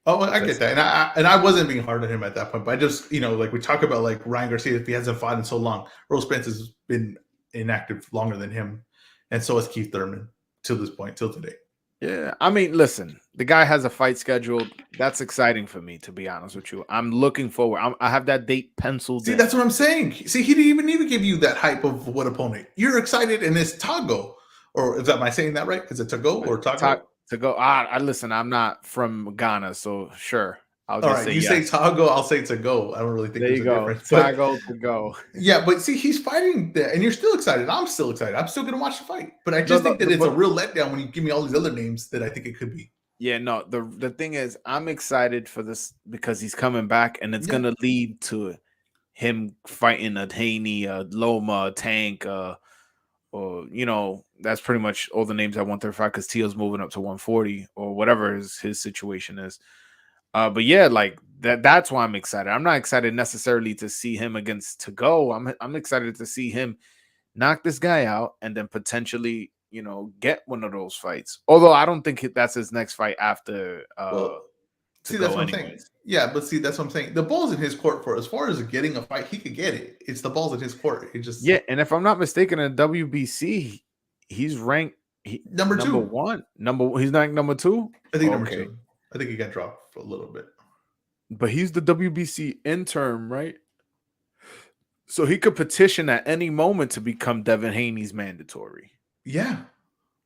Oh, I get that, and I wasn't being hard on him at that point, but I just like we talk about like Ryan Garcia, if he hasn't fought in so long, Earl Spence has been inactive longer than him, and so has Keith Thurman till this point, till today. Yeah, I mean, listen, the guy has a fight scheduled. That's exciting for me, to be honest with you. I'm looking forward. I have that date penciled. See, that's what I'm saying. See, he didn't even need to give you that hype of what opponent. You're excited, and it's Tago, or is that am I saying that right? Is it Tago or Tago? To go. I listen. I'm not from Ghana, so sure. I'll All just right, say you yes. say Tago, I'll say to go. I don't really think There there's you a go. difference. Tago to go. Yeah, but see, he's fighting that, and you're still excited. I'm still excited. I'm still gonna watch the fight. But I just think that it's a real letdown when you give me all these other names that I think it could be. Yeah, no. The thing is, I'm excited for this because he's coming back, and it's gonna lead to him fighting a Haney, a Loma, a Tank, or that's pretty much all the names at 135 because Teal's moving up to 140 or whatever his situation is. But yeah, like that's why I'm excited. I'm not excited necessarily to see him against to go. I'm excited to see him knock this guy out and then potentially, get one of those fights. Although I don't think that's his next fight after see, that's what I'm saying. Yeah, but see, that's what I'm saying. The ball's in his court for as far as getting a fight, he could get it. It's the ball's in his court. It just and if I'm not mistaken, in WBC, he's ranked number one. He's ranked number 2. I think number 2. I think he got dropped for a little bit. But he's the WBC interim, right? So he could petition at any moment to become Devin Haney's mandatory. Yeah,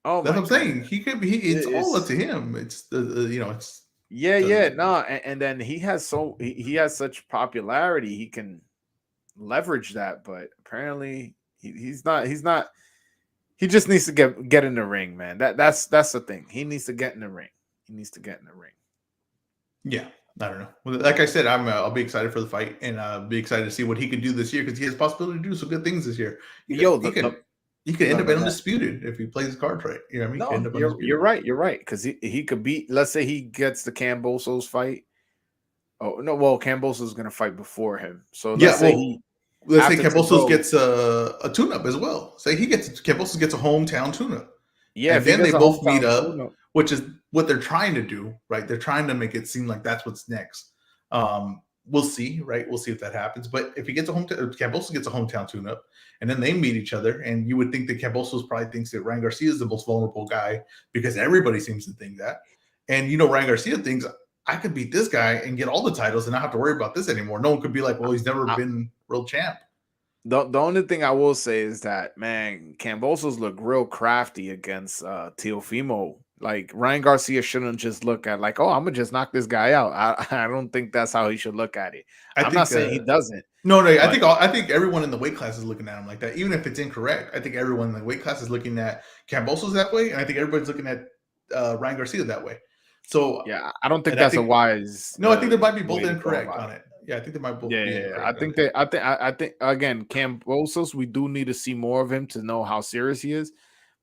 Oh that's my what I'm goodness. saying. He could be. It's all up It's to him. It's the it's yeah, the yeah, no, and then he has such popularity, he can leverage that, but apparently he's not. He just needs to get in the ring, man. That's the thing. He needs to get in the ring. He needs to get in the ring. yeah. I don't know. Well, like I said, I'll be excited for the fight and be excited to see what he can do this year because he has possibility to do some good things this year. He could Yo, he could he could end up the undisputed if he plays his cards right. You know what I mean? He could no, end up you're undisputed. right. You're right because he could beat. Let's say he gets the Cambosos fight. Oh no, well Camboso's gonna fight before him. So let's Yeah, say well, he let's say after to Cambosos go. gets a tune-up as well. Say Cambosos gets a hometown tune-up. Yeah, And if he then they gets a both meet hometown up, tune, which is what they're trying to do, right? They're trying to make it seem like that's what's next. We'll see, right? We'll see if that happens. But if he gets a hometown, Cambosos gets a hometown tune-up, and then they meet each other, and you would think that Cambosos probably thinks that Ryan Garcia is the most vulnerable guy because everybody seems to think that. And Ryan Garcia thinks I could beat this guy and get all the titles and not have to worry about this anymore. No one could be like, well, he's never I, been world champ. the only thing I will say is that man, Cambosos look real crafty against Teofimo. Like Ryan Garcia shouldn't just look at like, oh, I'm gonna just knock this guy out. I don't think that's how he should look at it. I I'm not think saying he doesn't, no, but I think everyone in the weight class is looking at him like that, even if it's incorrect. I think everyone in the weight class is looking at Cambosos that way, and I think everybody's looking at Ryan Garcia that way. So, yeah, I don't think and I that's a think wise no, I think they might be both way to go incorrect about on it. it. Yeah, I think they might both Yeah, be yeah, yeah. I incorrect on think it. that I think again, Cambosos, we do need to see more of him to know how serious he is.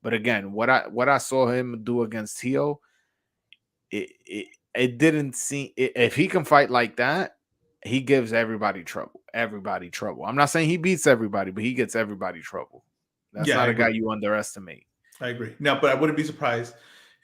But again, what I saw him do against Tio, it didn't seem if he can fight like that, he gives everybody trouble. Everybody trouble. I'm not saying he beats everybody, but he gets everybody trouble. That's Yeah, I not a guy agree. you underestimate. I agree. Now, but I wouldn't be surprised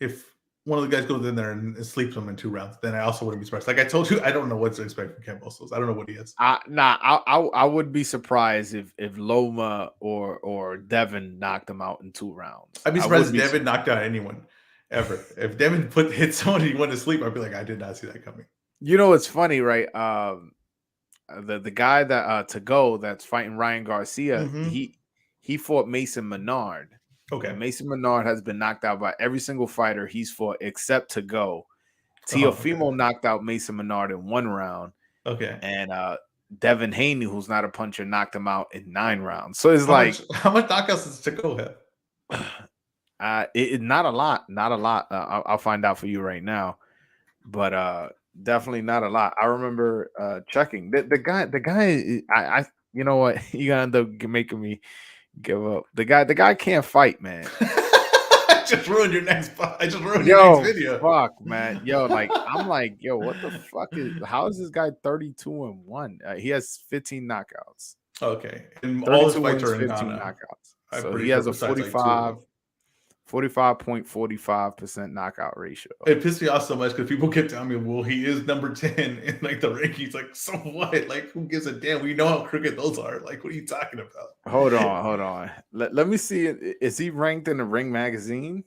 if one of the guys goes in there and sleeps him in 2 rounds. Then I also wouldn't be surprised. Like I told you, I don't know what to expect from Cambosos. I don't know what he is. I would be surprised if Loma or Devin knocked him out in 2 rounds. I'd be I would surprised if be. Devin knocked out anyone ever. If Devin hit someone and he went to sleep, I'd be like, I did not see that coming. You know, it's funny, right? The guy that to go that's fighting Ryan Garcia, Mm-hmm. he fought Mason Menard, Okay. and Mason Menard has been knocked out by every single fighter he's fought except to go. Okay. Teofimo knocked out Mason Menard in 1 round, Okay. and Devin Haney, who's not a puncher, knocked him out in 9 rounds. So it's like How much knockouts does Chaco have? not a lot, not a lot. I'll find out for you right now, but definitely not a lot. I remember checking the guy. I you know what, you gotta end up making me give up. The guy can't fight, man. I just ruined your next. I just ruined your next Yo, video. fuck, man. Yo, like I'm like, yo, what the fuck is? How is this guy 32-1? He has 15 knockouts, Okay, and all his 32 fights wins, are in 15 Ghana. knockouts. I'm So pretty he sure has a besides like two of them. 45.45% knockout ratio. It pissed me off so much because people kept telling me, "Well, he is number 10 in like the rankings." Like, so what? Like, who gives a damn? We know how crooked those are. Like, what are you talking about? Hold on. Let me see. Is he ranked in the Ring magazine?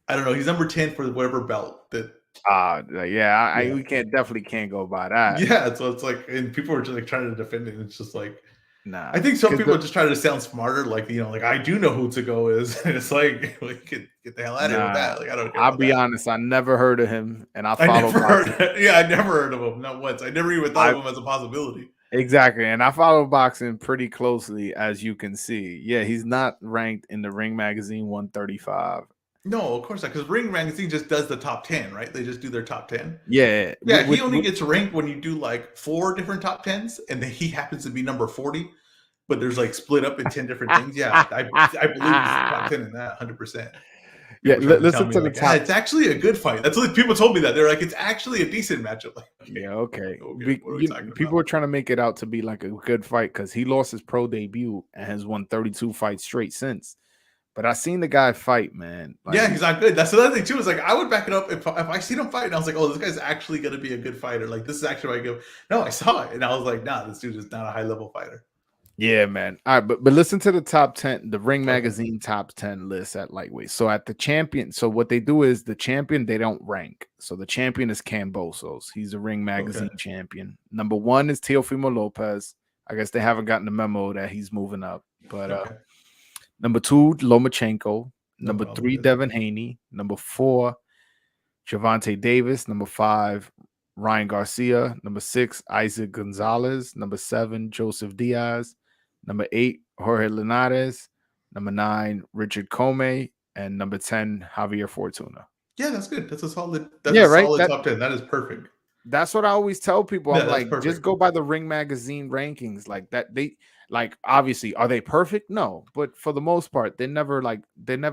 I don't know. He's number 10 for whatever belt that. Yeah. Yeah, We definitely can't go by that. yeah. So it's like, and people are just like trying to defend it. And it's just like, Nah, I think some because people are just trying to sound smarter. Like, like I do know who to go is. And it's like, get the hell out of here with that. Like, I don't care. I'll about be that. honest. I never heard of him, and I I follow never boxing. heard. Yeah, I never heard of him. Not once. I never even thought of him as a possibility. Exactly, and I follow boxing pretty closely, as you can see. Yeah, he's not ranked in the Ring magazine 135. No, of course not. Because Ring Magazine just does the top 10, right? They just do their top 10. Yeah, Yeah, he only gets ranked when you do like 4 different top 10s, and then he happens to be number 40. But there's like split up in 10 different things. Yeah, I believe he's top 10 in that 100%. Yeah, People trying to tell listen me to the like, top. it's actually a good fight. That's what people told me that. They're like, it's actually a decent matchup. Like, Yeah, okay. what are we talking People about? are trying to make it out to be like a good fight because he lost his pro debut and has won 32 fights straight since. But I seen the guy fight, man. Like, Yeah, he's not good. That's another thing too. Is like I would back it up if I seen him fight and I was like, oh, this guy's actually gonna be a good fighter. Like this is actually what I go. No, I saw it and I was like, nah, this dude is not a high level fighter. yeah, man. All right, but listen to the top 10, the Ring Okay. magazine top 10 list at lightweight. So at the champion, so what they do is the champion, they don't rank. So the champion is Cambosos. He's a Ring magazine champion. Number 1 is Teofimo Lopez. I guess they haven't gotten the memo that he's moving up. But number 2, Lomachenko. No Number problem. 3, Devin Haney. Number 4, Javonte Davis. Number 5, Ryan Garcia. Number 6, Isaac Gonzalez. Number 7, Joseph Diaz. Number 8, Jorge Linares. Number 9, Richard Comey. And number 10, Javier Fortuna. Yeah, that's good. That's a solid. That's Yeah, a right. solid top 10. That is perfect. That's what I always tell people. Yeah, I'm that's like, just perfect. go by the Ring Magazine rankings. Like that, they like obviously are they perfect? No, but for the most part, they never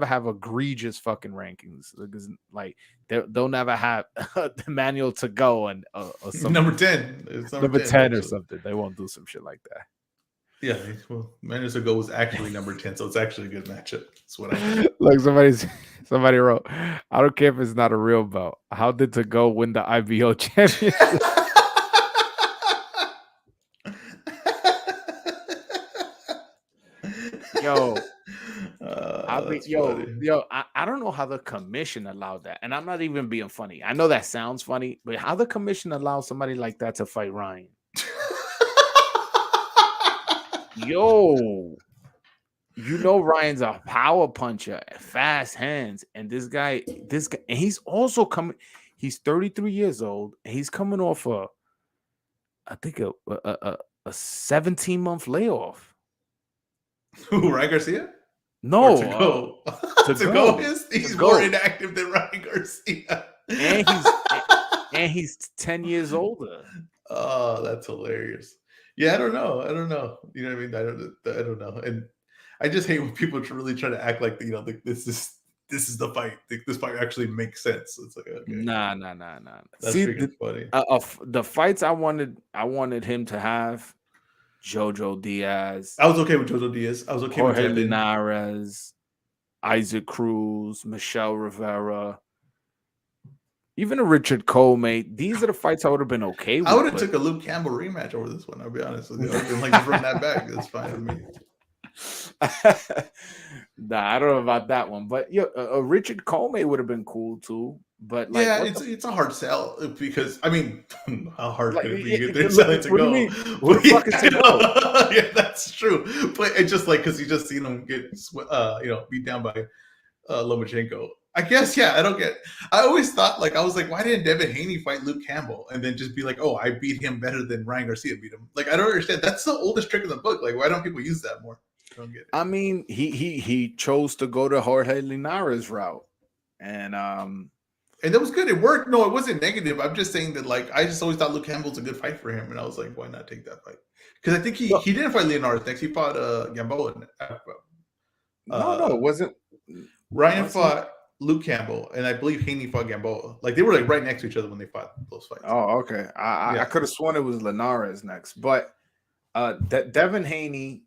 have egregious fucking rankings. Because like they'll never have the manual to go and or some Number 10. It's number 10 10 or actually. something. They won't do some shit like that. Yeah, well, Magnus Ago was actually number 10, so it's actually a good matchup. That's what I think. Look, somebody wrote, I don't care if it's not a real belt. How did to go win the IBO championship? Yo, That's funny. I don't know how the commission allowed that. And I'm not even being funny. I know that sounds funny, but how the commission allows somebody like that to fight Ryan? Yo, Ryan's a power puncher, fast hands, and this guy, and he's also coming. He's 33 years old, and he's coming off I think a 17-month layoff. Who, Ryan Garcia? No, to go. to go. go. He's more inactive than Ryan Garcia. and he's 10 years older. Oh, that's hilarious. Yeah, I don't know. You know what I mean? I don't know. And I just hate when people really try to act like this is the fight. This fight actually makes sense. It's like, okay. Nah. That's See, freaking funny. The fights I wanted him to have, Jojo Diaz. I was okay with Jojo Diaz. I was okay Jorge with Linares, Isaac Cruz, Michelle Rivera, even a Richard Comey. These are the fights I would have been okay with. I would have took a Luke Campbell rematch over this one. I'll be honest with you. I would have been like, just run that back. That's fine with me. Nah, I don't know about that one, but Richard Comey would have been cool too. But like, yeah, it's a hard sell because I mean, how hard could it be? They're selling to go. What the fuck is to go? Yeah, that's true. But it's just like because you just seen him get beat down by Lomachenko. I guess I don't get. I always thought I was like, why didn't Devin Haney fight Luke Campbell and then just be like, oh, I beat him better than Ryan Garcia beat him? Like I don't understand. That's the oldest trick in the book. Like why don't people use that more? I don't get it. I mean, he chose to go to Jorge Linares route, and that was good. It worked. No, it wasn't negative. I'm just saying that I just always thought Luke Campbell's a good fight for him, and I was like, why not take that fight? Because I think he didn't fight Linares next. He fought Gamboa. No, it wasn't. Ryan fought Luke Campbell, and I believe Haney fought Gamboa. They were right next to each other when they fought those fights. Oh, okay. I could have sworn it was Linares next, but Devin Haney.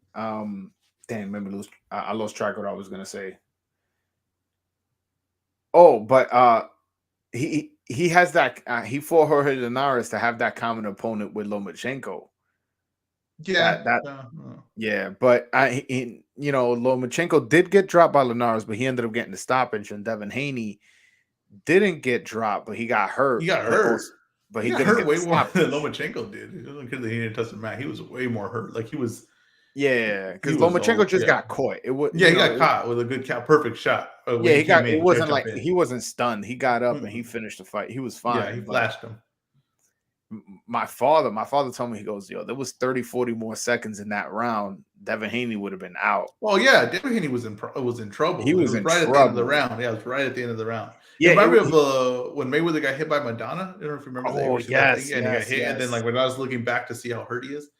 Damn, I lost track of what I was gonna say. Oh, but he has that. He fought Jorge Linares to have that common opponent with Lomachenko. Yeah, yeah, but Lomachenko did get dropped by Linares, but he ended up getting the stoppage, and Devin Haney didn't get dropped, but he got hurt. He got hurt. But he got hurt way more than Lomachenko did. It wasn't because he didn't touch the mat. He was way more hurt. He was. Yeah, because Lomachenko just got caught. It was he got caught with a good perfect shot. He got. It wasn't like he wasn't stunned. He got up and he finished the fight. He was fine. Yeah, he flashed him. My father told me, he goes, yo, there was 30-40 more seconds in that round. Devin Haney would have been out. Well, yeah, Devin Haney was in trouble. He was in right trouble. At the end of the round. Yeah, it was right at the end of the round. Yeah, remember of when Mayweather got hit by Madonna? I don't know if you remember that. Oh, yes, and he got hit, and then when I was looking back to see how hurt he is,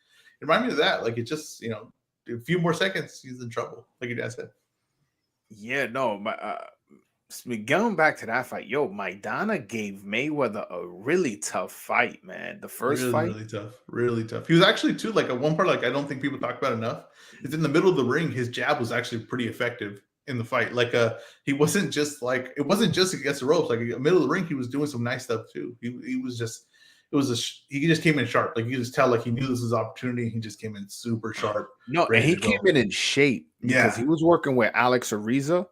it reminded me of that. It just a few more seconds, he's in trouble, like your dad said. Yeah, no, going back to that fight, Maidana gave Mayweather a really tough fight, man. The first fight, really tough. He was actually too at one part, I don't think people talk about enough. Is in the middle of the ring, his jab was actually pretty effective in the fight. He wasn't just it wasn't just against the ropes. In the middle of the ring, he was doing some nice stuff too. He was just. He just came in sharp. You could just tell he knew this was an opportunity. He just came in super sharp. No, and he came in shape because he was working with Alex Ariza.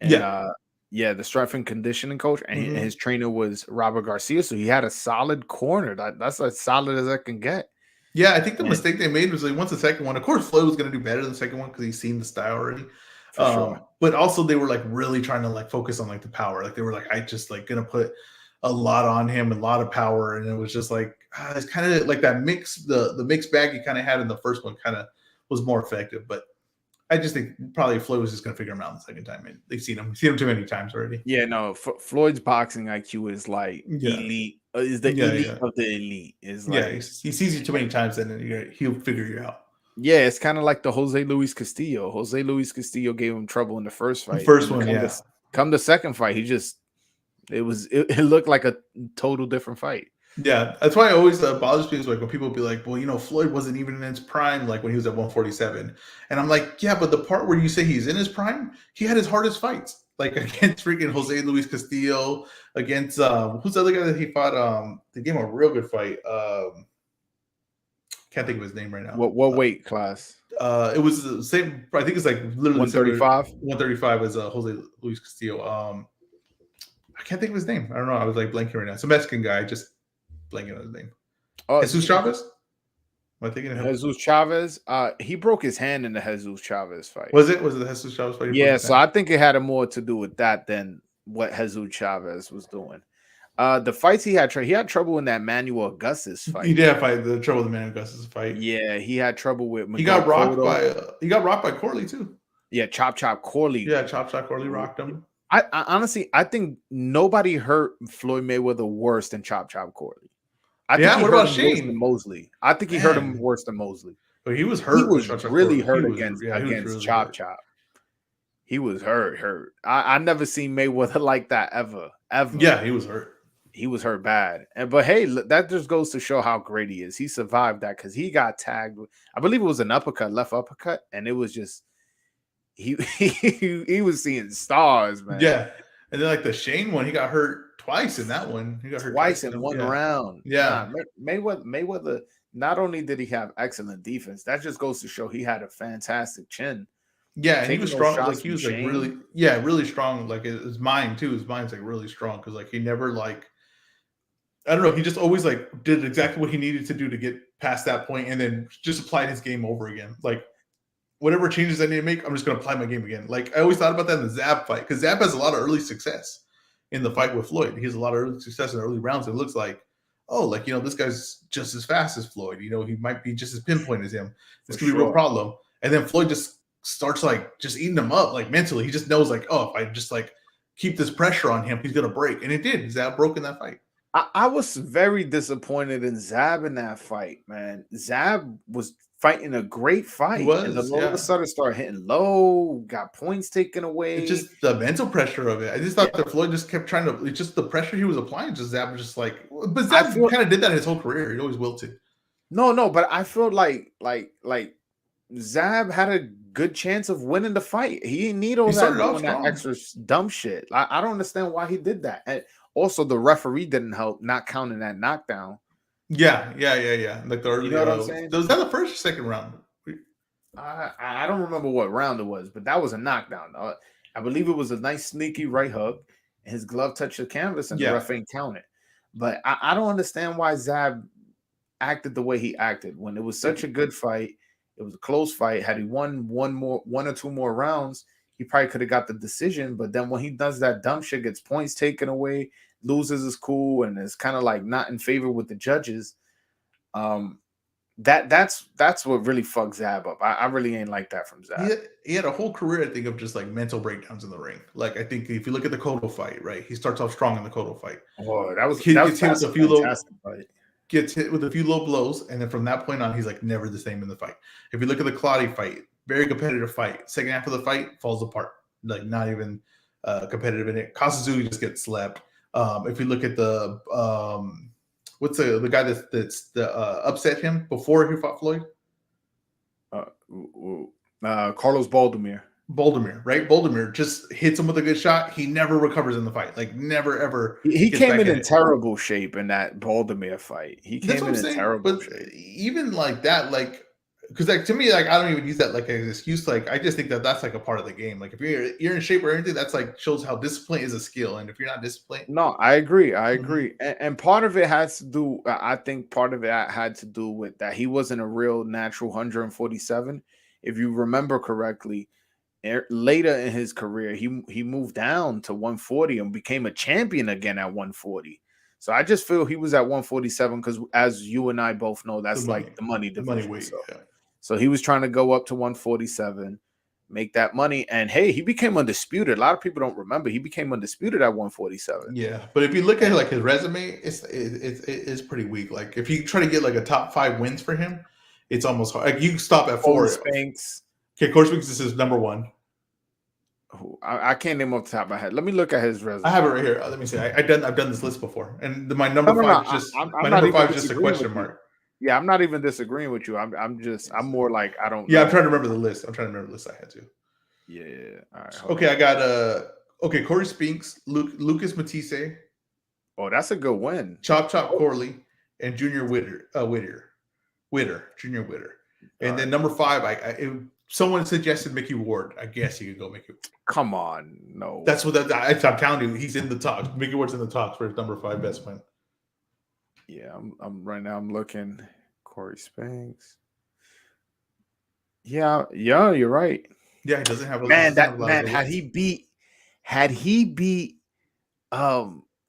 And, the strength and conditioning coach, and his trainer was Robert Garcia. So he had a solid corner. That's as solid as I can get. Yeah, I think the mistake they made was they won the second one. Of course, Floyd was going to do better than the second one because he's seen the style already. for sure. But also they were like really trying to like focus on like the power. Like they were like, I just like gonna put a lot on him, a lot of power, and it was just like it's kind of like that mix, the mixed bag you kind of had in the first one, kind of was more effective. But I just think probably Floyd was just gonna figure him out the second time, and they've seen him too many times already. Yeah, no, Floyd's boxing IQ is like Yeah, elite. Is the yeah, elite yeah, of the elite. Is yeah. like He sees you too many times, and then he'll figure you out. yeah, it's kind of like the Jose Luis Castillo. Jose Luis Castillo gave him trouble in the first The fight, first and one, yeah. come the second fight, he just it looked like a total different fight. Yeah, that's why it always bothers me is like when people be like, "Well, Floyd wasn't even in his prime, like when he was at 147," and I'm like, "Yeah, but the part where you say he's in his prime, he had his hardest fights, like against freaking Jose Luis Castillo, against who's the other guy that he fought? They gave him a real good fight. Can't think of his name right now. What weight class? It was the same. I think it's like literally similar. 135. 135 as Jose Luis Castillo. I can't think of his name. I don't know. I was like blanking right now. It's a Mexican guy. Just blanking on his name. Jesus Chavez? Am I thinking of him? Jesus Chavez. He broke his hand in the Jesus Chavez fight. Was it the Jesus Chavez fight? Yeah, so I think it had more to do with that than what Jesus Chavez was doing. The fights he had trouble in that Manuel Augustus fight. He did have the trouble with the Manuel Augustus fight. Yeah, he had trouble with Miguel he got rocked Cotto. He got rocked by Corley too. Yeah, Chop Corley. Yeah, Chop Corley rocked him. I honestly, I think nobody hurt Floyd Mayweather worse than Chop Corley. What about Shane Mosley? I think he hurt him worse than Mosley. But he was hurt. He was really hurt against really Chop. He was hurt. I never seen Mayweather like that ever. Yeah, he was hurt. He was hurt bad. But hey, that just goes to show how great he is. He survived that because he got tagged. I believe it was an left uppercut, and it was just he was seeing stars, man. Yeah, and then like the Shane one, he got hurt twice in that one. He got hurt twice in one round. Yeah, Mayweather. Not only did he have excellent defense, that just goes to show he had a fantastic chin. Yeah, and he was strong. Like he was like really strong. Like his mind too. His mind's like really strong because like he never like. I don't know. He just always like did exactly what he needed to do to get past that point, and then just applied his game over again. Like whatever changes I need to make, I'm just going to apply my game again. Like I always thought about that in the Zab fight because Zab has a lot of early success in the fight with Floyd. He has a lot of early success in the early rounds. It looks like, oh, like this guy's just as fast as Floyd. He might be just as pinpoint as him. This could be a real problem. And then Floyd just starts like just eating him up like mentally. He just knows like, oh, if I just like keep this pressure on him, he's going to break. And it did. Zab broke in that fight. I was very disappointed in Zab in that fight, man. Zab was fighting a great fight. And then all of a sudden started hitting low, got points taken away. It's just the mental pressure of it. I just thought that Floyd just kept trying to, it's just the pressure he was applying. Just Zab was just like, but Zab kind of did that his whole career. He always wilted. No, but I feel like Zab had a good chance of winning the fight. He didn't need all that extra dumb shit. I don't understand why he did that. And also, the referee didn't help not counting that knockdown. Yeah. Like the early, what I'm saying? Was that the first or second round? I don't remember what round it was, but that was a knockdown. I believe it was a nice sneaky right hook, and his glove touched the canvas, and the ref ain't counted. But I don't understand why Zab acted the way he acted when it was such a good fight. It was a close fight. Had he won one or two more rounds, he probably could have got the decision. But then when he does that dumb shit, gets points taken away, loses his cool, and is kind of like not in favor with the judges. That's what really fucks Zab up. I really ain't like that from Zab. He had a whole career, I think, of just like mental breakdowns in the ring. Like I think if you look at the Cotto fight, right, he starts off strong in the Cotto fight. Oh, that was gets hit with a few low blows, and then from that point on, he's like never the same in the fight. If you look at the Claudia fight, very competitive fight. Second half of the fight falls apart, like not even competitive in it. Kazuzu just gets slapped. If you look at the what's the guy that's upset him before he fought Floyd? Carlos Baldomir. Right? Baldomir just hits him with a good shot. He never recovers in the fight. Like never ever. He came in terrible shape in that Baldomir fight. He came in terrible shape. Even like that, like because like to me, like I don't even use that like as an excuse. Like I just think that's like a part of the game. Like if you're in shape or anything, that's like shows how discipline is a skill. And if you're not disciplined, no, I agree. Mm-hmm. And part of it has to do. I think part of it had to do with that he wasn't a real natural 147. If you remember correctly, later in his career, he moved down to 140 and became a champion again at 140. So I just feel he was at 147 because, as you and I both know, The that's money, like the money the money division. weight. Yeah. So he was trying to go up to 147, make that money, and hey, he became undisputed. A lot of people don't remember he became undisputed at 147. Yeah, but if you look at like his resume, it's pretty weak. Like if you try to get like a top 5 wins for him, it's almost hard. Like you stop at 4. Spinks. Okay, Corey Spinks is number 1. I can't name off the top of my head. Let me look at his resume. I have it right here. Let me see. I've done this list before, and my number 5 is just I'm my not number 5 even is just a disagreeing question with you. mark. Yeah, I'm not even disagreeing with you. I'm more like I don't. Yeah, know. I'm trying to remember the list. I had to. Yeah. All right. Okay, I got Corey Spinks, Lucas Matisse. Oh, that's a good win. Chop Corley and Junior Witter, Junior Witter, and then number 5. Someone suggested Mickey Ward. I guess you could go Mickey. Come on, no. That's what I'm telling you. He's in the talks. Mickey Ward's in the talks for his number 5 best win. Yeah, I'm right now. I'm looking. Corey Spinks. Yeah, you're right. Yeah, he doesn't have a man. Had he beat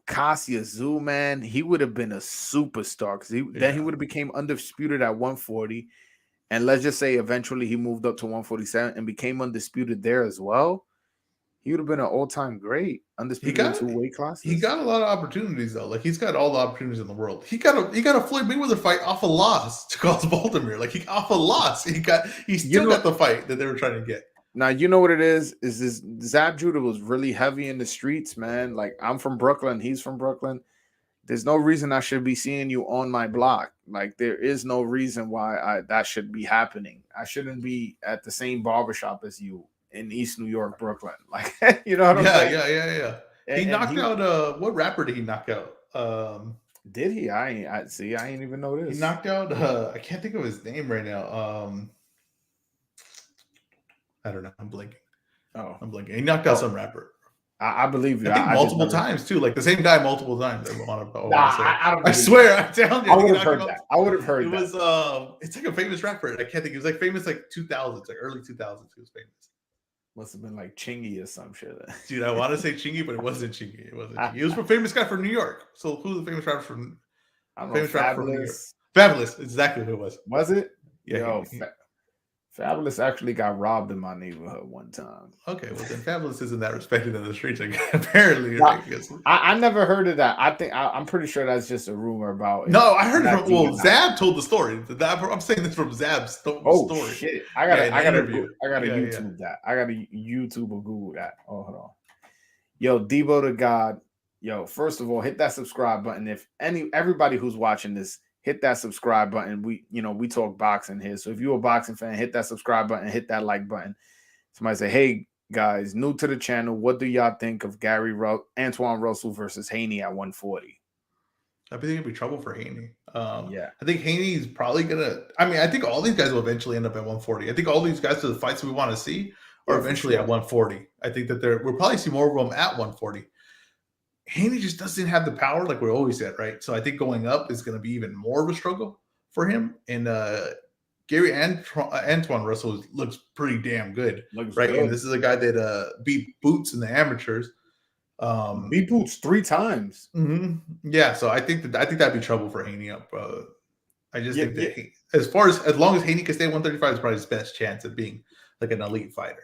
Kasia Zoo, man, he would have been a superstar because then he would have became undisputed at 140, and let's just say eventually he moved up to 147 and became undisputed there as well. He would have been an all-time great, undisputed in 2 weight classes. He got a lot of opportunities though. Like he's got all the opportunities in the world. He got a Floyd Mayweather fight off a loss to Carlos Baltimore. Like off a loss. He still got the fight that they were trying to get. Now you know what it is this Zab Judah was really heavy in the streets, man. Like I'm from Brooklyn, he's from Brooklyn. There's no reason I should be seeing you on my block. Like there is no reason why that should be happening. I shouldn't be at the same barbershop as you in East New York, Brooklyn. Like you know what I'm saying? Yeah. He knocked out what rapper did he knock out? Did he? I ain't even know this. He knocked out I can't think of his name right now. I don't know. I'm blinking. Oh, I'm blinking. He knocked out some rapper. I believe you. I think multiple times too. Like the same guy multiple times. I swear. I'm telling you. I would have heard that. I would have heard that. It was it's like a famous rapper. I can't think. It was like famous like 2000s, like early 2000s. He was famous. Must have been like Chingy or some shit. Dude, I want to say Chingy, but it wasn't Chingy. It wasn't Chingy. He was a famous guy from New York. So who's the famous rapper from? I don't know. Fabulous. Fabulous. Exactly who it was. Was it? Yeah. Fabulous actually got robbed in my neighborhood one time. Okay, well then Fabulous isn't that respected in the streets. Apparently, I never heard of that. I'm pretty sure that's just a rumor about. No, I heard it from. Well, Zab told the story. I'm saying this from Zab's story. Oh shit! I gotta YouTube that. I gotta YouTube or Google that. Oh, hold on. Yo, Debo to God. Yo, first of all, hit that subscribe button. If everybody who's watching this, hit that subscribe button. We talk boxing here. So if you're a boxing fan, hit that subscribe button, hit that like button. Somebody say, hey guys, new to the channel, what do y'all think of Antoine Russell versus Haney at 140? I think it'd be trouble for Haney. Yeah. I think Haney's probably I think all these guys will eventually end up at 140. I think all these guys to the fights we want to see are eventually at 140. I think that we'll probably see more of them at 140. Haney just doesn't have the power like we always said, right? So I think going up is going to be even more of a struggle for him. And Antoine Russell looks pretty damn good, right? Good. And this is a guy that beat Boots in the amateurs. Beat Boots 3 times. Mm-hmm. Yeah, so I think that'd be trouble for Haney up. I just think that as long as Haney can stay at 135 is probably his best chance of being like an elite fighter.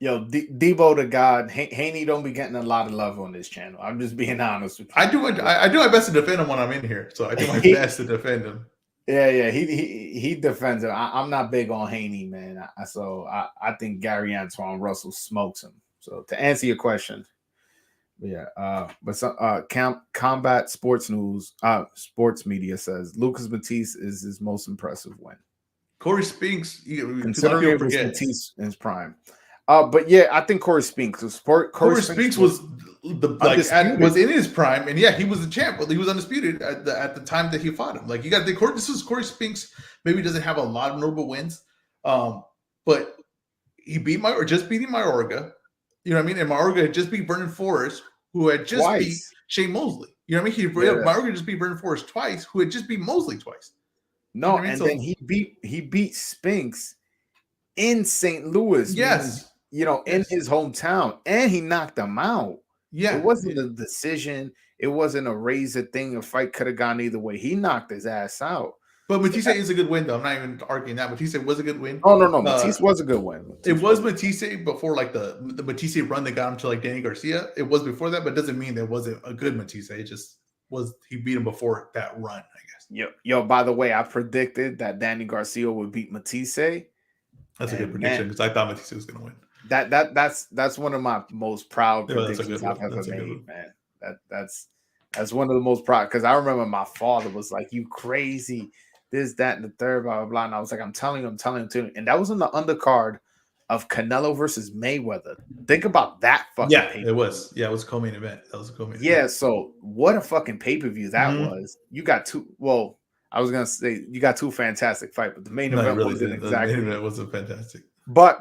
Yo, Debo to God, Haney don't be getting a lot of love on this channel. I'm just being honest with you. I do my best to defend him when I'm in here, so I do my best to defend him. Yeah, he defends him. I'm not big on Haney, man. I think Gary Antoine Russell smokes him. So to answer your question, Combat Sports News, sports media says Lucas Matisse is his most impressive win. Corey Spinks, considering it was Matisse in his prime. But yeah, I think Corey Spinks. Corey Spinks was in his prime, and yeah, he was the champ. He was undisputed at the time that he fought him. Like you got this is Corey Spinks. Maybe doesn't have a lot of notable wins, but he just beating Mayorga. You know what I mean? And Mayorga had just beat Vernon Forrest, who had just beat Shane Mosley. You know what I mean? Mayorga just beat Vernon Forrest twice, who had just beat Mosley twice. No, you know then he beat Spinks in St. Louis. Yes. in his hometown, and he knocked him out. It Yeah. wasn't a decision. It wasn't a razor thing. A fight could have gone either way. He knocked his ass out. But So Matisse is a good win, though. I'm not even arguing that. Matisse was a good win. oh no, Matisse was a good win. It was Matisse before like the Matisse run that got him to like Danny Garcia. It was before that, but it doesn't mean there wasn't a good Matisse. It just was he beat him before that run, I guess. Yo, by the way, I predicted that Danny Garcia would beat Matisse. That's a good prediction because I thought Matisse was gonna win. That's one of my most proud predictions I've ever made, man. That's one of the most proud because I remember my father was like, "You crazy, this, that, and the third, blah blah blah." And I was like, "I'm telling him, and that was on the undercard of Canelo versus Mayweather. Think about that fucking. Yeah, it was. Yeah, it was a co-main event. That was a co-main. Yeah, event. So what a fucking pay-per-view that was. You got two. Well, I was gonna say you got two fantastic fights, but the main event really wasn't exactly. The main event wasn't fantastic. But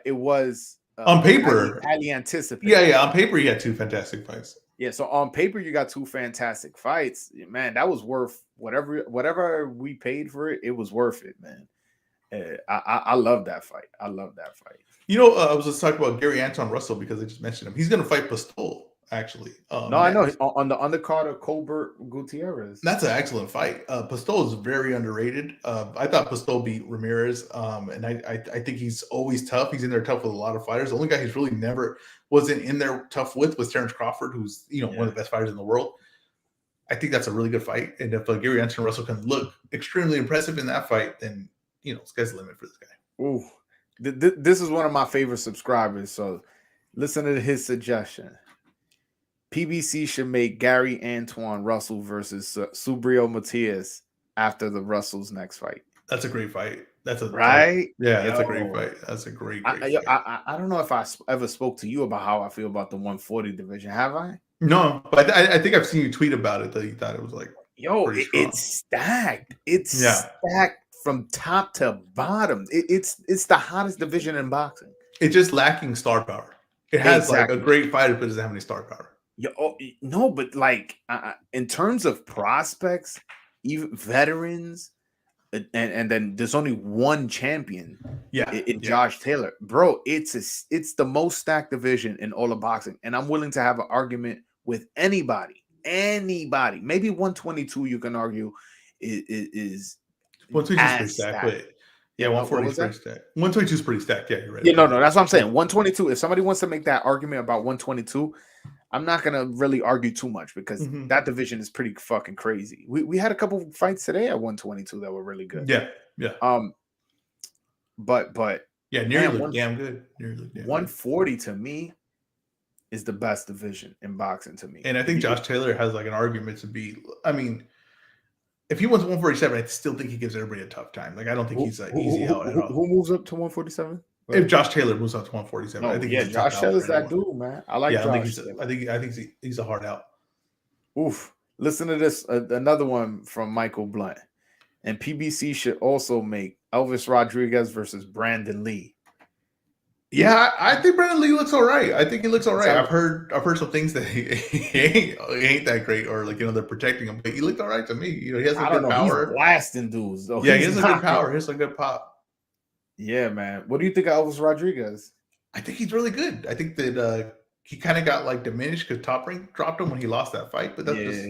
it was on paper highly anticipated. Yeah. On paper, you had two fantastic fights. Yeah, so on paper, you got two fantastic fights. Man, that was worth whatever we paid for it. It was worth it, man. I love that fight. I was just talking about Gary Anton Russell because I just mentioned him. He's going to fight Pistol, actually. No, I know. On the undercard of Colbert Gutierrez. That's an excellent fight. Pistol is very underrated. I thought Pistol beat Ramirez, and I think he's always tough. He's in there tough with a lot of fighters. The only guy he's really never wasn't in there tough with was Terrence Crawford, who's one of the best fighters in the world. I think that's a really good fight. And if Gary Anton Russell can look extremely impressive in that fight, then sky's the limit for this guy. Ooh, this is one of my favorite subscribers. So listen to his suggestion. PBC should make Gary Antoine Russell versus Subriel Matias after the Russell's next fight. That's a great fight. That's a right. That's a great fight. That's a great fight. I don't know if I ever spoke to you about how I feel about the 140 division. Have I? No, but I think I've seen you tweet about it that you thought it was like it's stacked. It's stacked from top to bottom. It's the hottest division in boxing. It's just lacking star power. It has like a great fighter, but it doesn't have any star power. No, but like in terms of prospects, even veterans, and then there's only one champion. In Josh Taylor, bro. It's the most stacked division in all of boxing, and I'm willing to have an argument with anybody. Maybe 122 you can argue is 122 is pretty stacked. Yeah, 140 is pretty stacked. 122 is pretty stacked. Yeah, you're right. Yeah, no, that's what I'm saying. 122. If somebody wants to make that argument about 122, I'm not gonna really argue too much because that division is pretty fucking crazy. We had a couple fights today at 122 that were really good. Yeah. But yeah, nearly damn good. 140 to me is the best division in boxing to me. And I think Josh Taylor has like an argument to be. I mean, if he wants 147, I still think he gives everybody a tough time. Like I don't think he's easy out at all. Who moves up to 147? If Josh Taylor moves up to 147, I think Josh Taylor's that dude, man. I like Josh. I think he's a hard out. Oof. Listen to this. Another one from Michael Blunt. And PBC should also make Elvis Rodriguez versus Brandon Lee. Yeah, I think Brandon Lee looks all right. I think he looks all right. I've heard some things that he ain't that great, or like they're protecting him, but he looked all right to me. He has some good power. He's blasting dudes though. Yeah, he has a good power. He has a good pop. Yeah, man. What do you think of Elvis Rodriguez? I think he's really good. I think that he kind of got like diminished because Top Rank dropped him when he lost that fight. But that's just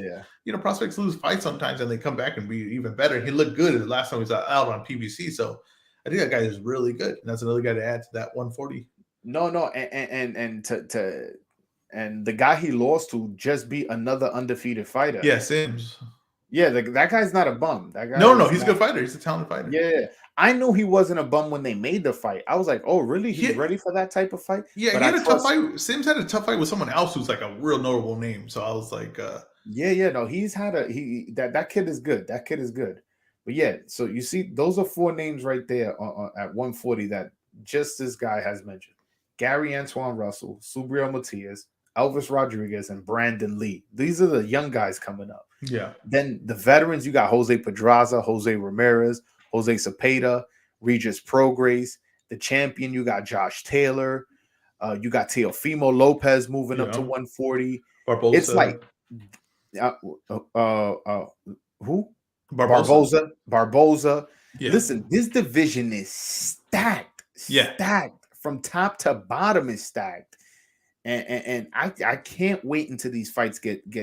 prospects lose fights sometimes and they come back and be even better. He looked good the last time he was out on PBC. So I think that guy is really good. And that's another guy to add to that 140. No, and the guy he lost to just beat another undefeated fighter. Yeah, Sims. Yeah, that guy's not a bum. That guy. No, he's a good fighter. He's a talented fighter. Yeah. I knew he wasn't a bum when they made the fight. I was like, oh, really? He's ready for that type of fight? Yeah, he had a tough fight. Sims had a tough fight with someone else who's like a real notable name. So I was like, no, he's had that kid is good. That kid is good. But yeah, so you see, those are four names right there at 140 that just this guy has mentioned. Gary Antoine Russell, Subriel Matias, Elvis Rodriguez, and Brandon Lee. These are the young guys coming up. Yeah. Then the veterans, you got Jose Pedraza, Jose Ramirez, Jose Cepeda, Regis Prograis. The champion, you got Josh Taylor. You got Teofimo Lopez moving up to 140. Barbosa. It's like who? Barbosa. Yeah. Listen, this division is stacked. Yeah. Stacked from top to bottom is stacked. And I can't wait until these fights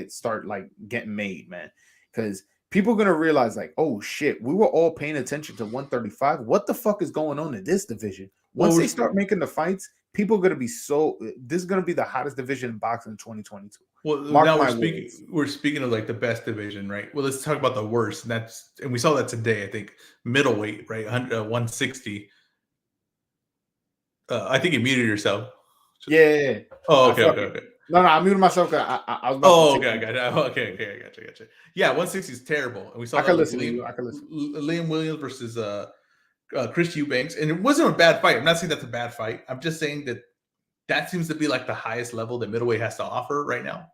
start like getting made, man. Because people are gonna realize, like, oh shit, we were all paying attention to 135. What the fuck is going on in this division? Once they start making the fights, people are gonna be this is gonna be the hottest division in boxing in 2022. Well, Mark now my words. we're speaking of like the best division, right? Well, let's talk about the worst, and we saw that today. I think middleweight, right, 160. I think you muted yourself. Yeah. Oh, okay. No, I muted myself. I was about Oh, to okay, I got it. Okay, I got you. Yeah, 160 is terrible, and we saw I that can with listen to you. I can listen. Liam Williams versus Chris Eubanks, and it wasn't a bad fight. I'm not saying that's a bad fight. I'm just saying that seems to be like the highest level that middleweight has to offer right now,